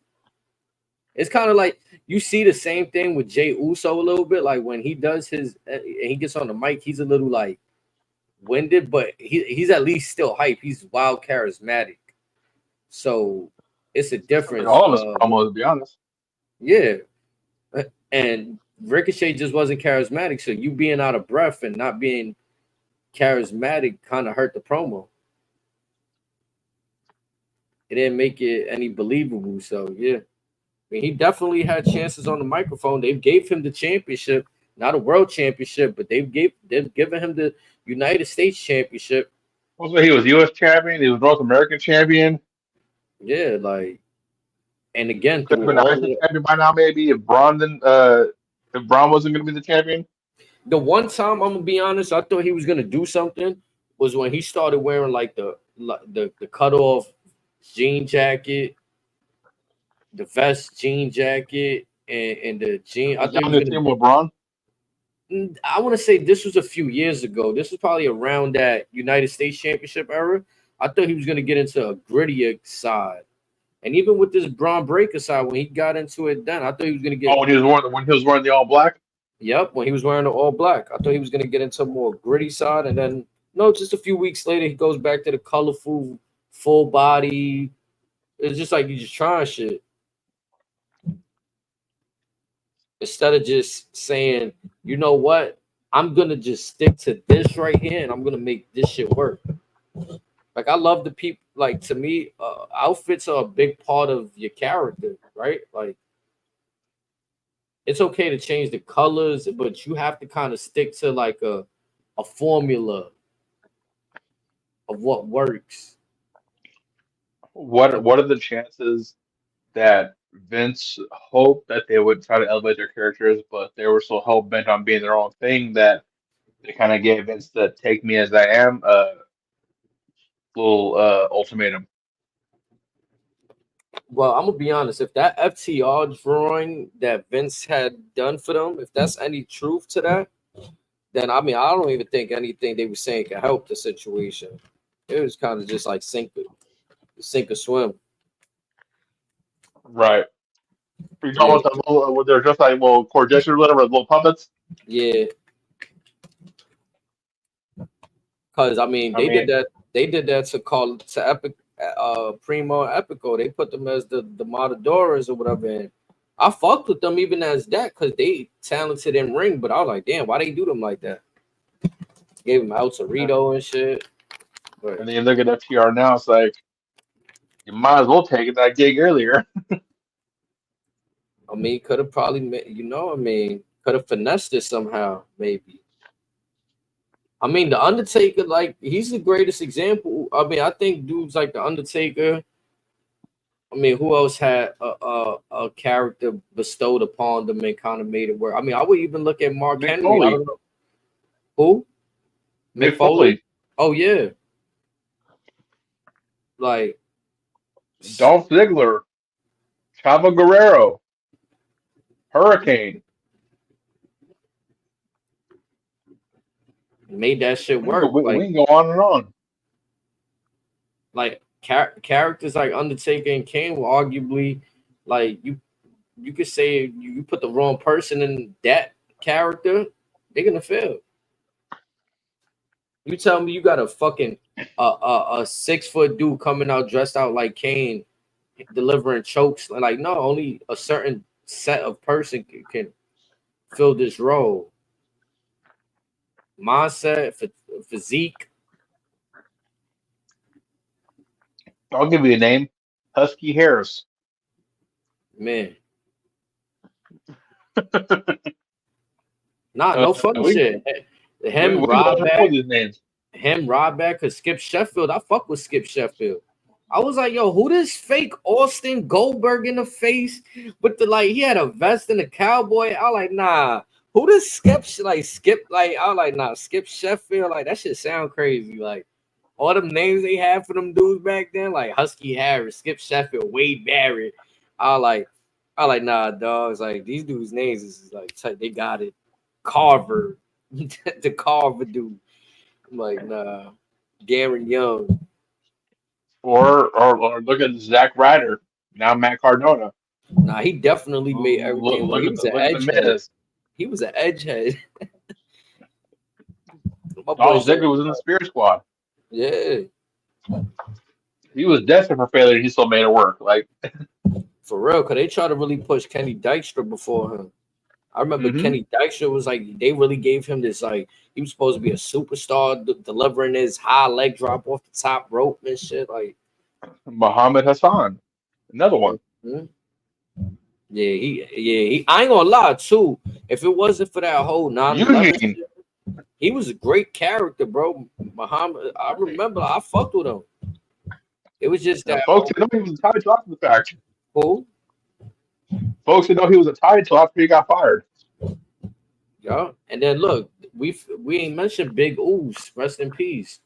It's kind of like you see the same thing with Jey Uso a little bit. Like when he does he gets on the mic, he's a little like winded, but he's at least still hype. He's wild charismatic. So it's a difference. All his promos, to be honest. Yeah. And Ricochet just wasn't charismatic. So you being out of breath and not being charismatic kind of hurt the promo. it didn't make it any believable. So yeah, I mean, he definitely had chances on the microphone. They gave him the championship, not a world championship, but they've given him the United States championship. Also, he was U.S. champion. He was North American champion. Yeah, like, and again Could have through been all IC champion by now, maybe if Braun wasn't going to be the champion. the one time I'm gonna be honest, I thought he was gonna do something was when he started wearing like the cut off jean jacket, the vest jean jacket, and the jean. I Was he thought on he the was team gonna. with Braun? I want to say this was a few years ago. This was probably around that United States Championship era. I thought he was gonna get into a grittier side, and even with this Braun Breaker side, when he got into it, then I thought he was gonna get. Oh, when he was wearing the all black. Yep, when he was wearing the all black, I thought he was gonna get into a more gritty side, and then no, just a few weeks later, he goes back to the colorful, full body. It's just like you just trying shit instead of just saying, you know what, I'm gonna just stick to this right here, and I'm gonna make this shit work. Like I love the people. Like to me, outfits are a big part of your character, right? Like it's okay to change the colors, but you have to kind of stick to like a formula of what works. What are the chances that Vince hoped that they would try to elevate their characters, but they were so hell bent on being their own thing that they kind of gave Vince the "take me as I am" little ultimatum? Well, I'm gonna be honest. If that FTR drawing that Vince had done for them, if that's any truth to that, then I mean I don't even think anything they were saying could help the situation. It was kind of just like sink or swim. Right. You Yeah, talking about the little, where they're just like little core gestures, whatever, little puppets. yeah. Because I mean I mean, they did that to Epic, Primo and Epico. They put them as the Matadoras or whatever. And I fucked with them even as that because they talented in ring. But I was like, damn, why they do them like that? Gave him El Torito and shit. But and then you look at FTR now, it's like you might as well take that gig earlier. I mean, could have probably, I mean, could have finessed it somehow, maybe. I mean, the Undertaker, like, he's the greatest example. I mean, I think dudes like the Undertaker. I mean, who else had a character bestowed upon them and kind of made it work? I mean, I would even look at Mark Mick Henry. Foley. I don't know who. Mick Foley, Oh yeah, like Dolph Ziggler, Chavo Guerrero, Hurricane. made that shit work. We Like can go on and on. like characters like Undertaker and Kane were arguably like you could say you put the wrong person in that character, they're gonna fail. You tell me you got a fucking a 6 foot dude coming out dressed out like Kane, delivering chokes. Like no, only a certain set of person can fill this role. Mindset, physique. I'll give you a name: Husky Harris. Man. No funny shit. Him, We Rob Back, these names. cause Skip Sheffield. I fuck with Skip Sheffield. I was like, yo, who this fake Austin Goldberg in the face with the like he had a vest and a cowboy? I was like, nah. Who this Skip like I was like, nah, Skip Sheffield. Like that shit sound crazy. Like all them names they had for them dudes back then, like Husky Harris, Skip Sheffield, Wade Barrett. I like, nah, dogs. Like these dudes' names is like they got it. Carver, the Carver dude. I'm like, nah, Darren Young. Or look at Zack Ryder, now Matt Cardona. Nah, he definitely made everything. Look He was an at edge the head. Miz. He was an edge head. Dolph Ziggler was in the Spear Squad. Yeah, He was destined for failure. And he still made it work. Like for real. Cause they tried to really push Kenny Dykstra before him. I remember Kenny Dykstra was like they really gave him this like he was supposed to be a superstar delivering his high leg drop off the top rope and shit. Like Muhammad Hassan, another one. Mm-hmm. Yeah, I ain't gonna lie too. If it wasn't for that whole 9/11 Eugene. shit, he was a great character, bro. Muhammad, I remember I fucked with him. It was just that Folks didn't know he was a title after the fact. who? Folks didn't know he was a title after he got fired. Yeah. And then look, we ain't mentioned Big Ooze, rest in peace.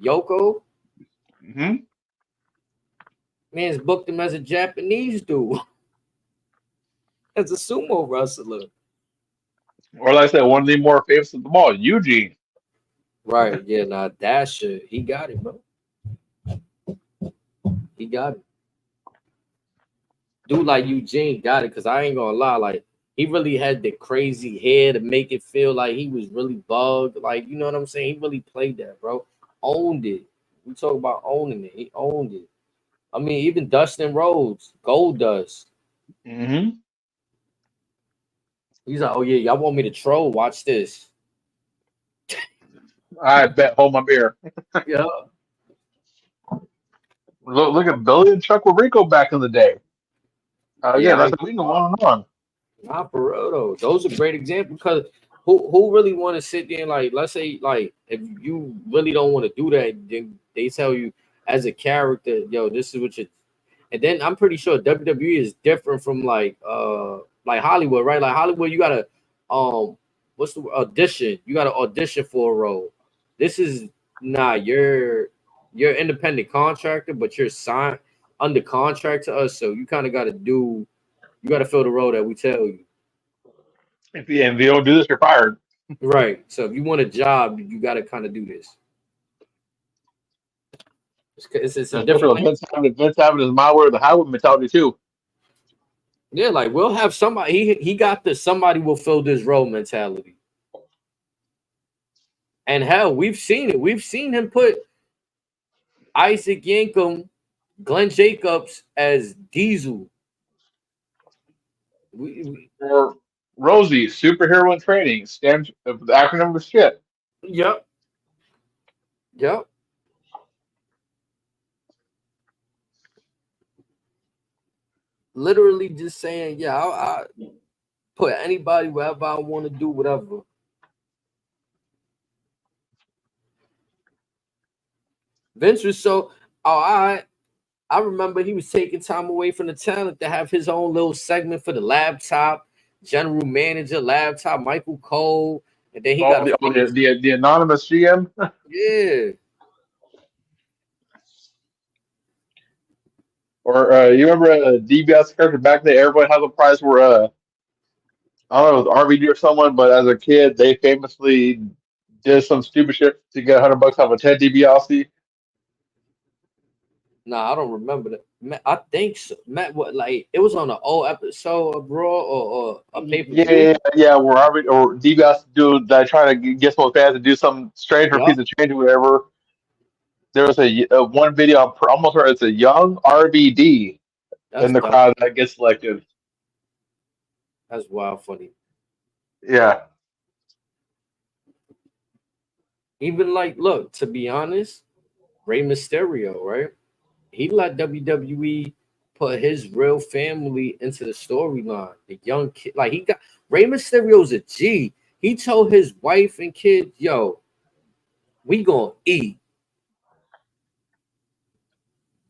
Yoko, Mm-hmm. man's booked him as a Japanese dude. As a sumo wrestler. Or like I said, one of the more famous of them all, Eugene. Right, yeah, nah, that shit. He got it, bro. He got it. Dude like Eugene got it, because I ain't gonna lie, like he really had the crazy hair to make it feel like he was really bugged. Like, you know what I'm saying? He really played that, bro. Owned it. We talk about owning it. He owned it. I mean, even Dustin Rhodes, Gold Dust. Mm-hmm. He's like, oh yeah, y'all want me to troll? Watch this. I bet. Hold my beer. Yeah. Look at Billy and Chuck Rico back in the day. Yeah, That's we can go on and on. Nah, for real though. Those are great examples because who really want to sit there and like, let's say like if you really don't want to do that, then they tell you as a character, yo, this is what you. And then I'm pretty sure WWE is different from like Hollywood, right? Like Hollywood, you gotta what's the audition? You gotta audition for a role. This is you're independent contractor, but you're signed under contract to us, so you kind of got to do. You got to fill the role that we tell you. If you don't do this, you're fired. Right. So if you want a job, you got to kind of do this. It's a different. Vince having his my word the highway mentality too. Yeah, like we'll have somebody. He got the somebody will fill this role mentality. And hell, we've seen it. We've seen him put Isaac Yankum, Glenn Jacobs as Diesel. Or Rosie, superhero in training, stands the acronym was shit. Yep. Yep. Literally just saying, yeah, I put anybody wherever I want to do whatever. Vince was so I remember he was taking time away from the talent to have his own little segment for the laptop, general manager, laptop, Michael Cole, and then he got the anonymous GM. Yeah. Or you remember DBS character back then? Everybody has a prize where I don't know, it was RVD or someone, but as a kid, they famously did some stupid shit to get $100 off of Ted DiBiase. Nah, I don't remember that. I think so. Matt, what like it was on an old episode of Raw or a pay-per-view? Yeah. Where RVD or DBS do that, trying to get some fans to do some strange or piece of change or whatever. There was a one video I'm almost sure it's a young RVD in the crowd that gets selected. That's wild funny. Yeah. Even like, look, to be honest, Rey Mysterio, right? He let WWE put his real family into the storyline. The young kid, like he got Rey Mysterio's a G. He told his wife and kids, yo, we gonna eat.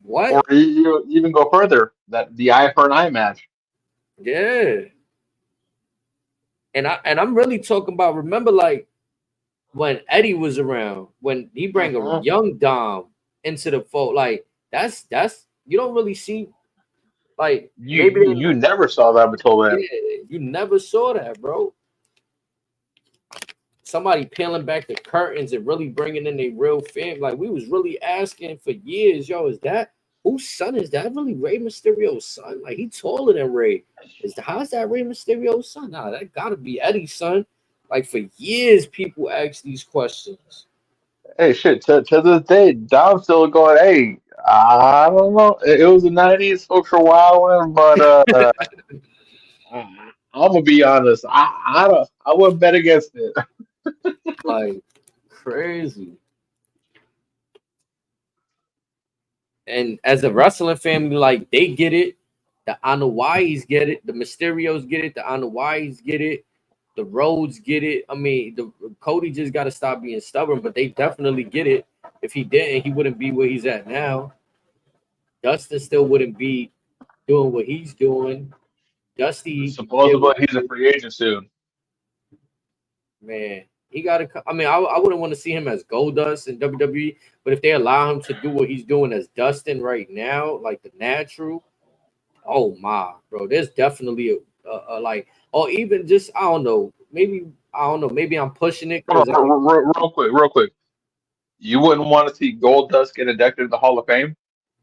What? Or you even go further, that the eye for an eye match. Yeah. And I'm really talking about, remember, like when Eddie was around, when he bring a young Dom into the fold, like that's you don't really see, like you never saw that until then. Yeah, you never saw that, bro. Somebody peeling back the curtains and really bringing in a real family. Like we was really asking for years, yo, is that whose son is that? Really Rey Mysterio's son? Like he taller than Rey. How's that Rey Mysterio's son? Nah, that gotta be Eddie's son. Like for years, people ask these questions. Hey, shit. To this day, Dom's still going. Hey, I don't know. It was the '90s, folks were wilding, but I'm gonna be honest. I wouldn't bet against it. Like crazy. And as a wrestling family, like they get it. The Anoa'is get it. The Mysterios get it. The Anoa'is get it. The Rhodes get it. I mean, the Cody just got to stop being stubborn, but they definitely get it. If he didn't, he wouldn't be where he's at now. Dustin still wouldn't be doing what he's doing. Dusty did Supposedly what he's a free agent soon. man. He got to. I mean, I wouldn't want to see him as Goldust in WWE, but if they allow him to do what he's doing as Dustin right now, like the natural, oh my, bro, there's definitely a like, or even just I don't know, maybe maybe I'm pushing it because Real quick. You wouldn't want to see Goldust get inducted in the Hall of Fame?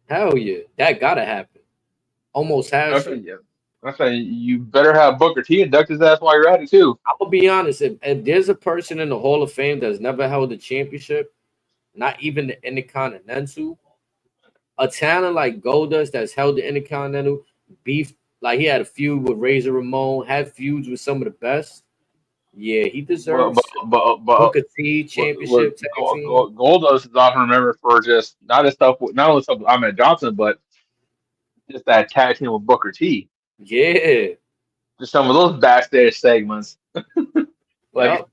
hell yeah, that gotta happen. Almost has to. Yeah. I'm saying you better have Booker T induct his ass while you're at it too. I'm gonna be honest. If there's a person in the Hall of Fame that's never held a championship, not even the Intercontinental, a talent like Goldust that's held the Intercontinental, beef like he had a feud with Razor Ramon, had feuds with some of the best. Yeah, he deserves But Booker T championship tag team. Goldust is often remembered for just not only stuff with Ahmed Johnson, but just that tag team with Booker T. Yeah, Just some of those backstage segments. Like yep.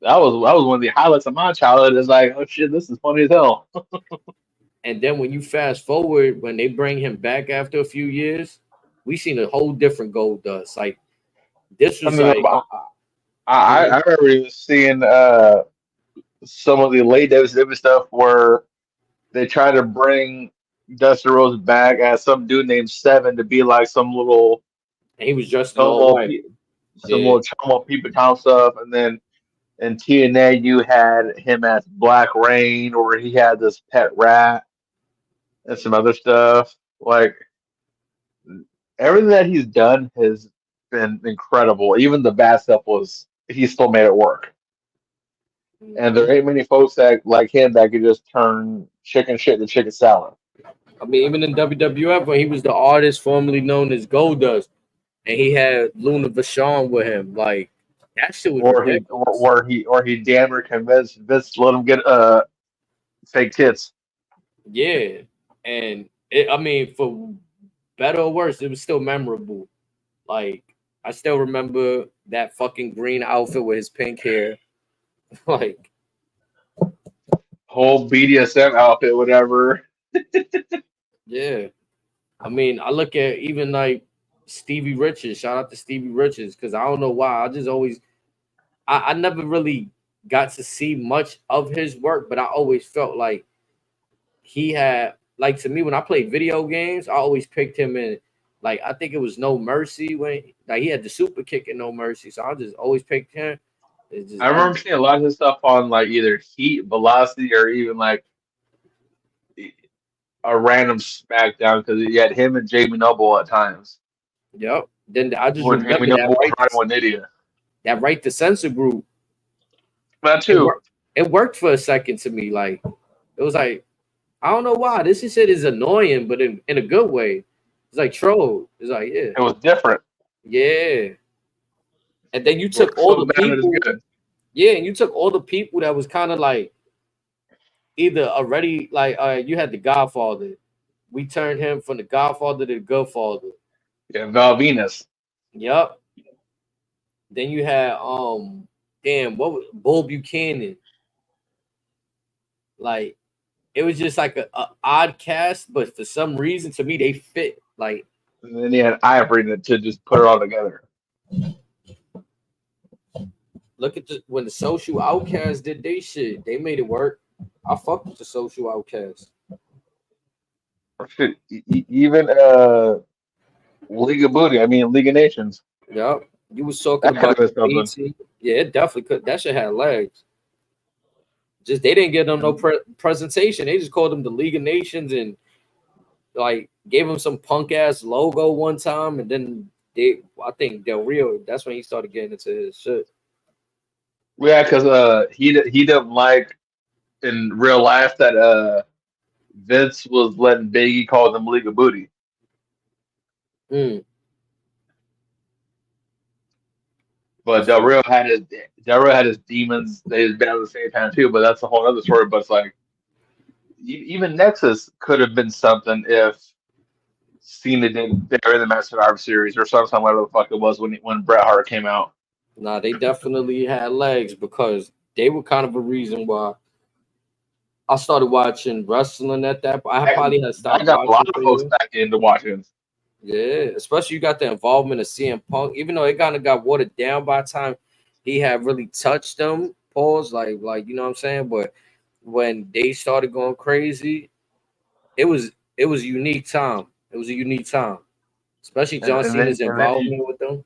that was one of the highlights of my childhood. It's like, oh shit, this is funny as hell. And then when you fast forward, when they bring him back after a few years, we seen a whole different Goldust. Like this was I remember seeing some of the late WCW stuff where they tried to bring Dusty Rhodes back as some dude named Seven to be like some little and he was dressed in all white. some little Chamo Peeper Town stuff, and then in TNA you had him as Black Rain, or he had this pet rat and some other stuff. Like everything that he's done has been incredible. Even the bad stuff he still made it work. And there ain't many folks that like him that could just turn chicken shit to chicken salad. I mean, even in WWF when he was the artist formerly known as Goldust, and he had Luna Vachon with him, like that shit was ridiculous. Or he damn near convinced Vince to let him get fake tits. Yeah, and I mean, for better or worse, it was still memorable. Like I still remember that fucking green outfit with his pink hair. Like Whole BDSM outfit, whatever. yeah, I mean, I look at even like Stevie Richards. Shout out to Stevie Richards because I don't know why. I just always, I never really got to see much of his work, but I always felt like he had, like to me when I played video games, I always picked him in. Like I think it was No Mercy when like he had the super kick in No Mercy, so I just always picked him. I remember seeing a lot of his stuff on like either Heat, Velocity, or even like a random SmackDown because you had him and Jamie Noble at times. Yep. Then I just When remember Jamie Noble was riding with Nydia. that Right to Censor group. That too. It worked for a second to me. Like it was like I don't know why this shit is annoying, but in a good way. It's like troll. It's like yeah, it was different. Yeah. And then you took all the people. Yeah, and you took all the people that was kind of like either already like you had the Godfather. We turned him from the Godfather to the Godfather. Yeah, Val Venus. Yep. Then you had damn, what was Bull Buchanan? Like it was just like a odd cast, but for some reason to me they fit. Like and then he had Ivory to just put it all together. Look at when the Social Outcasts did they shit. They made it work. I fucked with the Social Outcasts. Shit, even League of Booty. I mean, League of Nations. Yep. You was talking about something. Yeah, it definitely could. That shit had legs. Just they didn't get them no presentation. They just called them the League of Nations and like gave him some punk ass logo one time, and then I think Del Rio. That's when he started getting into his shit. Yeah, because he didn't like in real life that Vince was letting Biggie call them League of Booty. But Del Rio had his demons. They had been at the same time too. But that's a whole other story. But it's like even Nexus could have been something if Cena did there in the Master Survivor Series or sometime whatever the fuck it was when Bret Hart came out. Nah, they definitely had legs because they were kind of a reason why I started watching wrestling at that. I probably had I stopped got a lot watching of for a folks year. back into watching. Yeah, especially you got the involvement of CM Punk, even though it kind of got watered down by the time he had really touched them. Pause, like you know what I'm saying. But when they started going crazy, it was a unique time. It was a unique time, especially John And then Cena's involvement with them.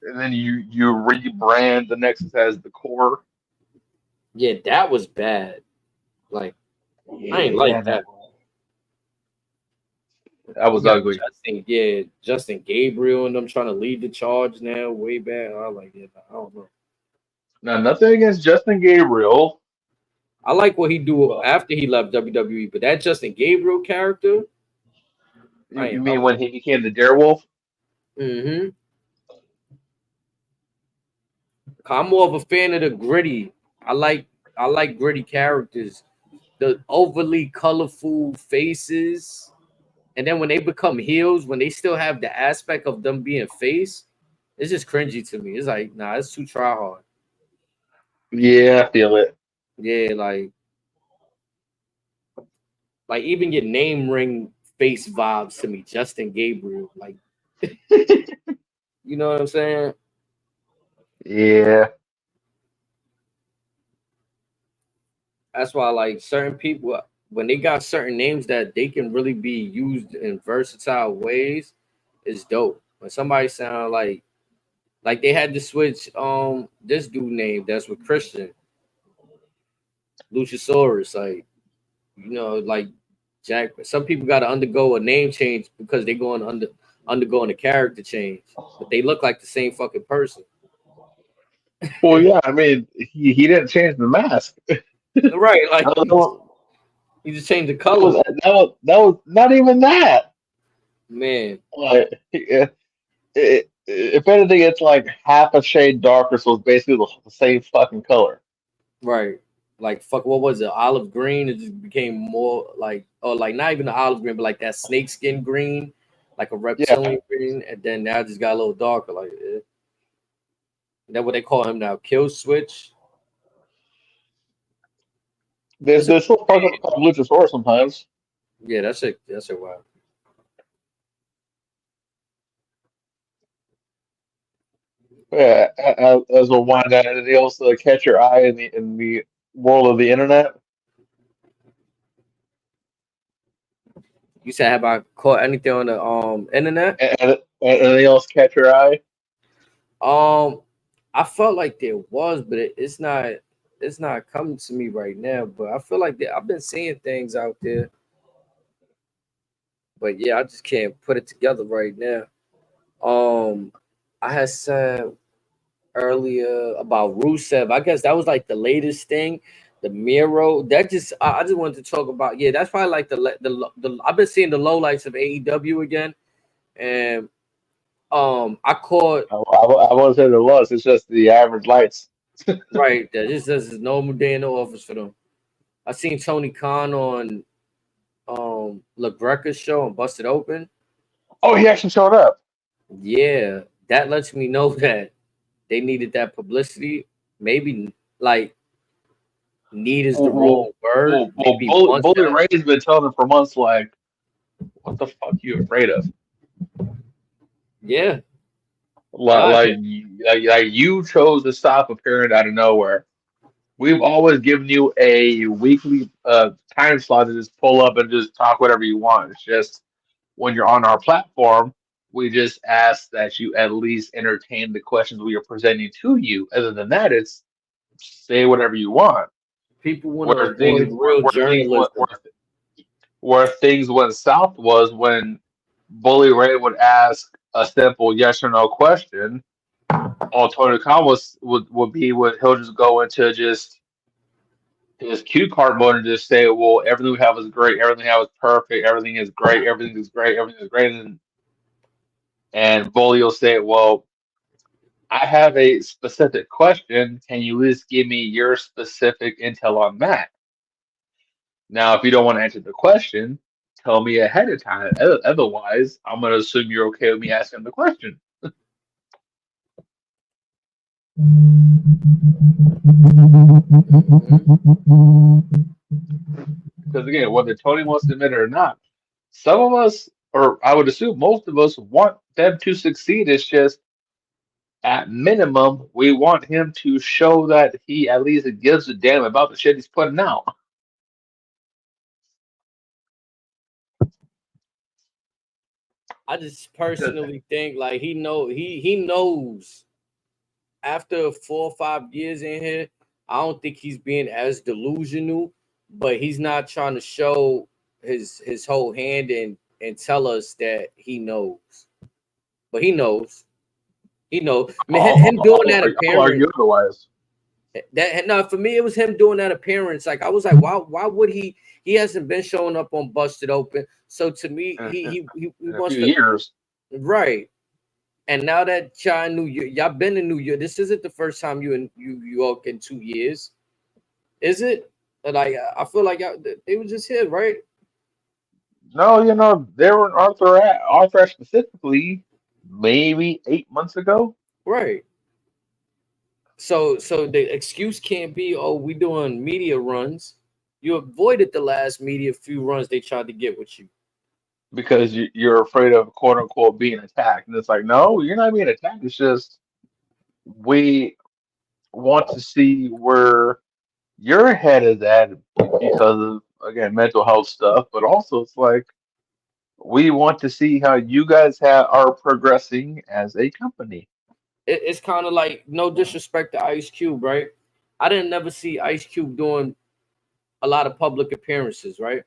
you rebrand the Nexus as the Core. Yeah, that was bad. Like I ain't Yeah, like that. that You was got ugly. Justin Gabriel and them trying to lead the charge now, way back. I like it. I don't know. Now, nothing against Justin Gabriel. I like what he do But after he left WWE, but that Justin Gabriel character, I you ain't mean fucking when he became the Darewolf? with. I'm more of a fan of the gritty. I like gritty characters. The overly colorful faces. And then when they become heels, when they still have the aspect of them being face, it's just cringy to me. It's like, nah, it's too try hard. Yeah, I feel it. Yeah, like even your name ring face vibes to me, Justin Gabriel. Like, you know what I'm saying? Yeah. That's why like certain people when they got certain names that they can really be used in versatile ways, it's dope. When somebody sound like they had to switch this dude name that's with Christian Luchasaurus, like you know, like Jack. Some people got to undergo a name change because they going undergoing a character change, but they look like the same fucking person. Well, yeah. I mean, he didn't change the mask. Right? Like That was, you just change the that was colors, that was not even that. man. Like, if anything, it's like half a shade darker, so it's basically the same fucking color. Right. Like fuck, what was it? Olive green. It just became more like, oh, like not even the olive green, but like that snakeskin green, like a Yeah, reptilian green, and then now it just got a little darker. Like that what they call him now, kill switch. It's a they still fuck up Luchasaurus sometimes. yeah, that's it. That's it. Wow. Yeah, as we'll wind down, anything else to catch your eye in the world of the internet? You said have I caught anything on the internet? Anything else catch your eye? Um, I felt like there was, but it's not coming to me right now. But I feel like I've been seeing things out there, but yeah, I just can't put it together right now. Um, I had said earlier about Rusev. I guess that was like the latest thing. The Miro. That just I just wanted to talk about. Yeah, that's probably like the I've been seeing the lowlights of AEW again, and I caught I won't say the loss. It's just the average lights. right that this is a normal day in the office for them. I seen Tony Khan on LaGreca's show and Busted Open. Oh, he actually showed up. Yeah, that lets me know that they needed that publicity. Maybe like need is the wrong word. Maybe once Bully that Ray's been telling him for months, like, what the fuck you afraid of? yeah. Like, Nah, like you chose to stop appearing out of nowhere. We've always given you a weekly time slot to just pull up and just talk whatever you want. It's just when you're on our platform, we just ask that you at least entertain the questions we are presenting to you. Other than that, it's say whatever you want. people want to Where things avoid real journalism. where things went south was when Bully Ray would ask a simple yes or no question. All Tony Khan would be would he'll just go into just his cue card mode and just say, well, everything we have is great, everything we have is perfect, everything is great, everything is great, everything is great, and Bully will say, well, I have a specific question. Can you at least give me your specific intel on that? Now, if you don't want to answer the question, tell me ahead of time. Otherwise, I'm gonna assume you're okay with me asking the question. Because again, whether Tony wants to admit it or not, some of us, or I would assume most of us, want them to succeed. It's just at minimum, we want him to show that he at least gives a damn about the shit he's putting out. I just Because personally think like he knows after 4 or 5 years in here, I don't think he's being as delusional, but he's not trying to show his whole hand and tell us that he knows. But he knows. He knows. I mean, him doing that I'll argue appearance. otherwise. That no, for me, it was him doing that appearance. Like I was like, why would he? He hasn't been showing up on Busted Open. So to me, In, he in a wants few to years. right. And now that y'all in New York, y'all been in New York. This isn't the first time you in New York in 2 years, is it? Like I feel like y'all, they were just here, right? No, they were in Arthur specifically maybe 8 months ago. Right. So the excuse can't be, oh, we doing media runs. You avoided the last media few runs they tried to get with you. Because you're afraid of quote unquote being attacked. And it's like, no, you're not being attacked. It's just we want to see where your head is at because of, again, mental health stuff. But also, it's like, we want to see how you guys are progressing as a company. It's kind of like no disrespect to Ice Cube, right? I didn't never see Ice Cube doing a lot of public appearances, right?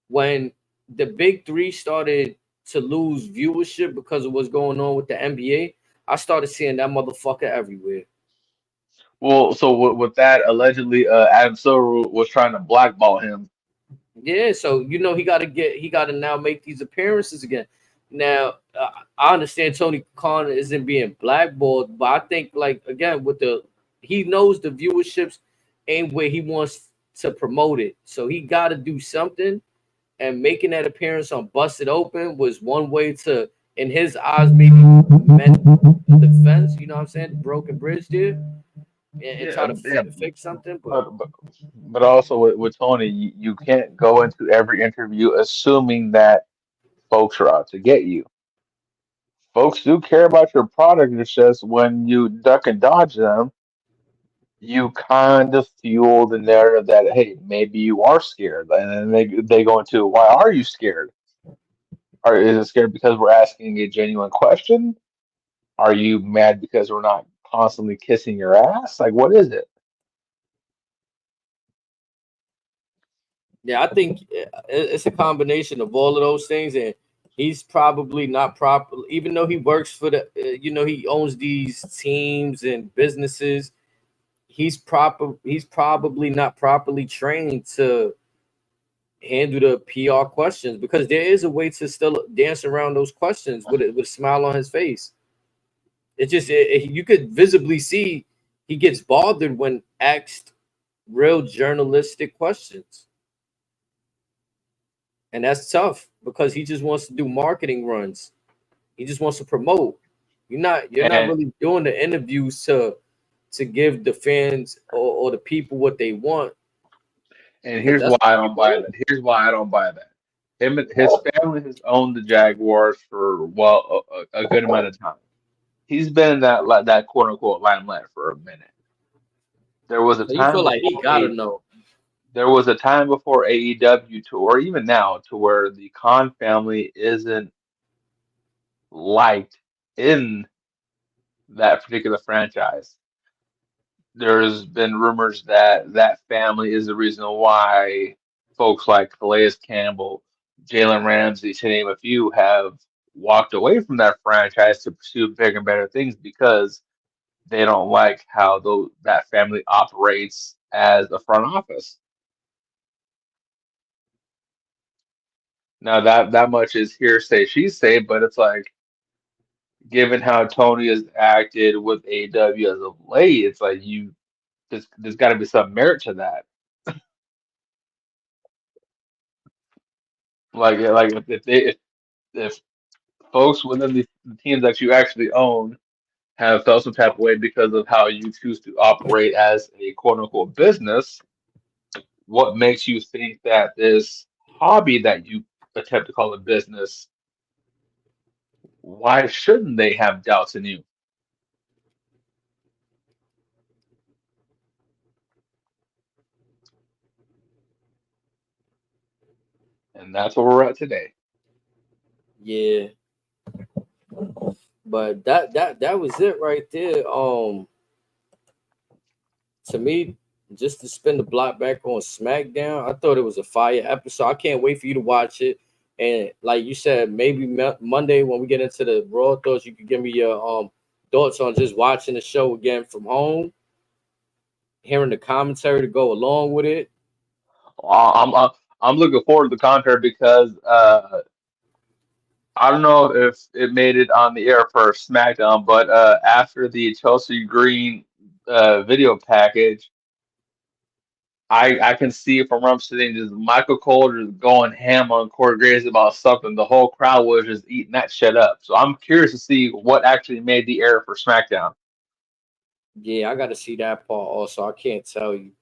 When the big three started to lose viewership because of what's going on with the NBA, I started seeing that motherfucker everywhere. Well, so with that, allegedly, Adam Silver was trying to blackball him. Yeah, so he got to now make these appearances again. Now I understand Tony Khan isn't being blackballed, but I think like again with the he knows the viewerships ain't where he wants to promote it, so he got to do something. And making that appearance on Busted Open was one way to, in his eyes, maybe mend the fence. You know what I'm saying? The broken bridge there, and Yeah, try to yeah, fix something. But but also with Tony, you can't go into every interview assuming that folks are out to get you. Folks do care about your product. It's just when you duck and dodge them, you kind of fuel the narrative that hey, maybe you are scared, and then they go into why are you scared? Or is it scared because we're asking a genuine question? Are you mad because we're not constantly kissing your ass? Like, what is it? yeah, I think it's a combination of all of those things, and he's probably not proper. Even though he works for he owns these teams and businesses. He's probably not properly trained to handle the PR questions because there is a way to still dance around those questions with a smile on his face. It just you could visibly see he gets bothered when asked real journalistic questions, and that's tough because he just wants to do marketing runs. He just wants to promote. You're not And really doing the interviews to give the fans or the people what they want and because here's why that's I what don't people buy is. that. Here's why I don't buy that. His family has owned the Jaguars for well a good amount of time. He's been in that quote unquote limelight for a minute. There was a So you time feel like he before gotta know. AEW to or even now to where the Khan family isn't liked in that particular franchise. There's been rumors that that family is the reason why folks like Calais Campbell, Jalen Ramsey, to name a few, have walked away from that franchise to pursue bigger and better things because they don't like how that family operates as a front office. Now that much is hearsay, she say, but it's like given how Tony has acted with AEW as of late, it's like there's got to be some merit to that. Like if folks within the teams that you actually own have felt some type of way because of how you choose to operate as a quote unquote business, what makes you think that this hobby that you attempt to call a business, why shouldn't they have doubts in you? And that's where we're at today. Yeah. But that was it right there. To me, just to spin the block back on SmackDown, I thought it was a fire episode. I can't wait for you to watch it. And like you said, maybe Monday when we get into the Raw thoughts, you could give me your thoughts on just watching the show again from home, hearing the commentary to go along with it. I'm looking forward to the commentary because I don't know if it made it on the air for SmackDown, but after the Chelsea Green video package, I can see from where I'm sitting just Michael Cole just going ham on Corey Graves about something. The whole crowd was just eating that shit up. So I'm curious to see what actually made the air for SmackDown. Yeah, I got to see that part also. I can't tell you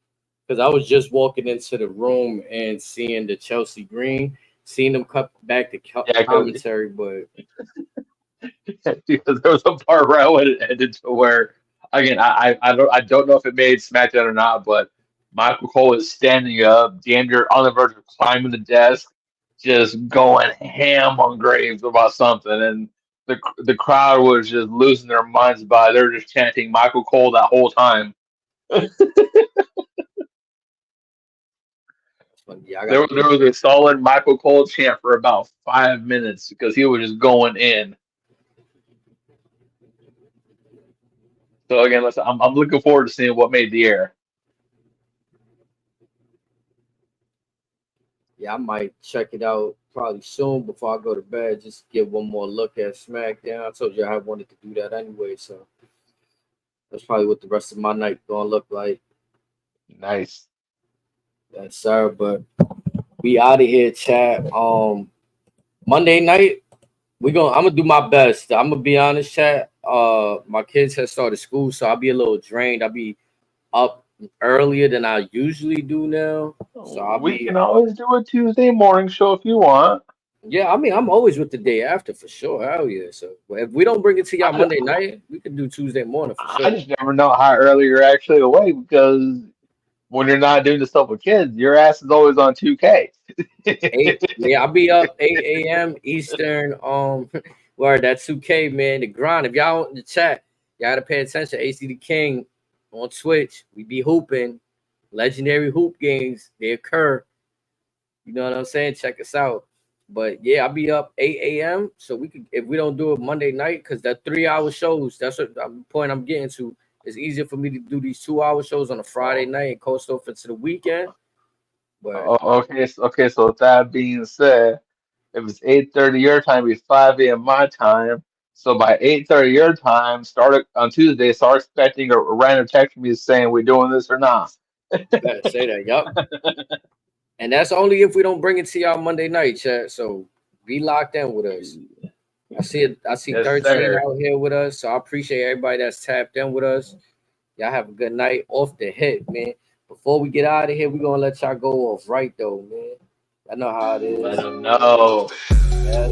because I was just walking into the room and seeing the Chelsea Green, seeing them cut back the commentary, but because there was a part right when it ended to where again I don't know if it made SmackDown or not, but Michael Cole is standing up, damn near on the verge of climbing the desk, just going ham on Graves about something, and the crowd was just losing their minds by it. They were just chanting Michael Cole that whole time. Yeah, there was a solid Michael Cole chant for about 5 minutes because he was just going in. So again, listen, I'm looking forward to seeing what made the air. Yeah, I might check it out probably soon before I go to bed. Just get one more look at SmackDown. I told you I wanted to do that anyway, so that's probably what the rest of my night gonna look like. Nice. Yes, sir. But we out of here, chat. Monday night, I'm gonna do my best. I'm gonna be honest, chat. My kids have started school, so I'll be a little drained. I'll be up earlier than I usually do now. So we can always do a Tuesday morning show if you want. Yeah, I mean, I'm always with the day after for sure. Hell yeah. So if we don't bring it to y'all Monday night, we can do Tuesday morning for sure. I just never know how early you're actually awake because when you're not doing the stuff with kids, your ass is always on 2K. Yeah, I'll be up 8 a.m. Eastern. Word, that 2K, man, the grind. If y'all in the chat, y'all gotta pay attention. HD the King on Twitch. We be hooping. Legendary hoop games, they occur. You know what I'm saying? Check us out. But yeah, I'll be up 8 a.m. So we could, if we don't do it Monday night, because that 3-hour shows, that's what the point I'm getting to. It's easier for me to do these 2-hour shows on a Friday night and coast off into the weekend. But okay. So with that being said, if it's 8:30 your time, it's 5 a.m. my time. So by 8:30 your time, start on Tuesday. Start expecting a random text from me saying we're doing this or not. Say that, yup. And that's only if we don't bring it to y'all Monday night, chat. So be locked in with us. I see yes, 13 sir. Out here with us. So I appreciate everybody that's tapped in with us. Y'all have a good night. Off the hip, man. Before we get out of here, we're gonna let y'all go off right though, man. I know how it is. Let them know. Yeah,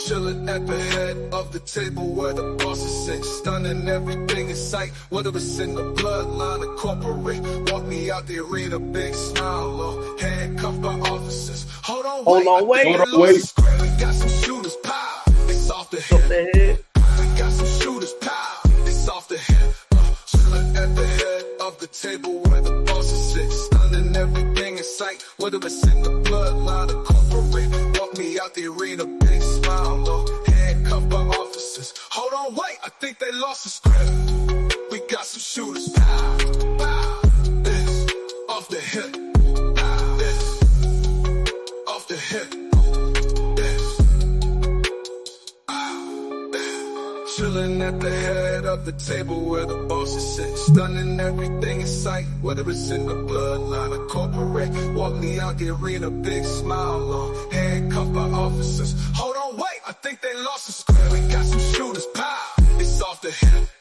Chilling at the head of the table where the bosses sit, stunning everything in sight. Whether it's in the bloodline or corporate, walk me out the arena, big smile, low, handcuffed by officers. Hold on, wait. We got some shooters, pow. It's off the head. We got some shooters, pow. It's off the head. Chilling at the head of the table where the bosses sit, stunning everything in sight. Whether it's in the bloodline or corporate, walk me out the arena, big smile, low, handcuffed by officers. Hold on, wait, I think they lost the script. We got some shooters, pow, pow. This off the hip, this off the hip, this. chilling at the head of the table where the bosses sit, stunning everything in sight, whether it's in the bloodline or corporate. Walk me out, get read a big smile on, handcuffed by officers. Hold on, wait, I think they lost the square. We got some shooters, pow, it's off the hip.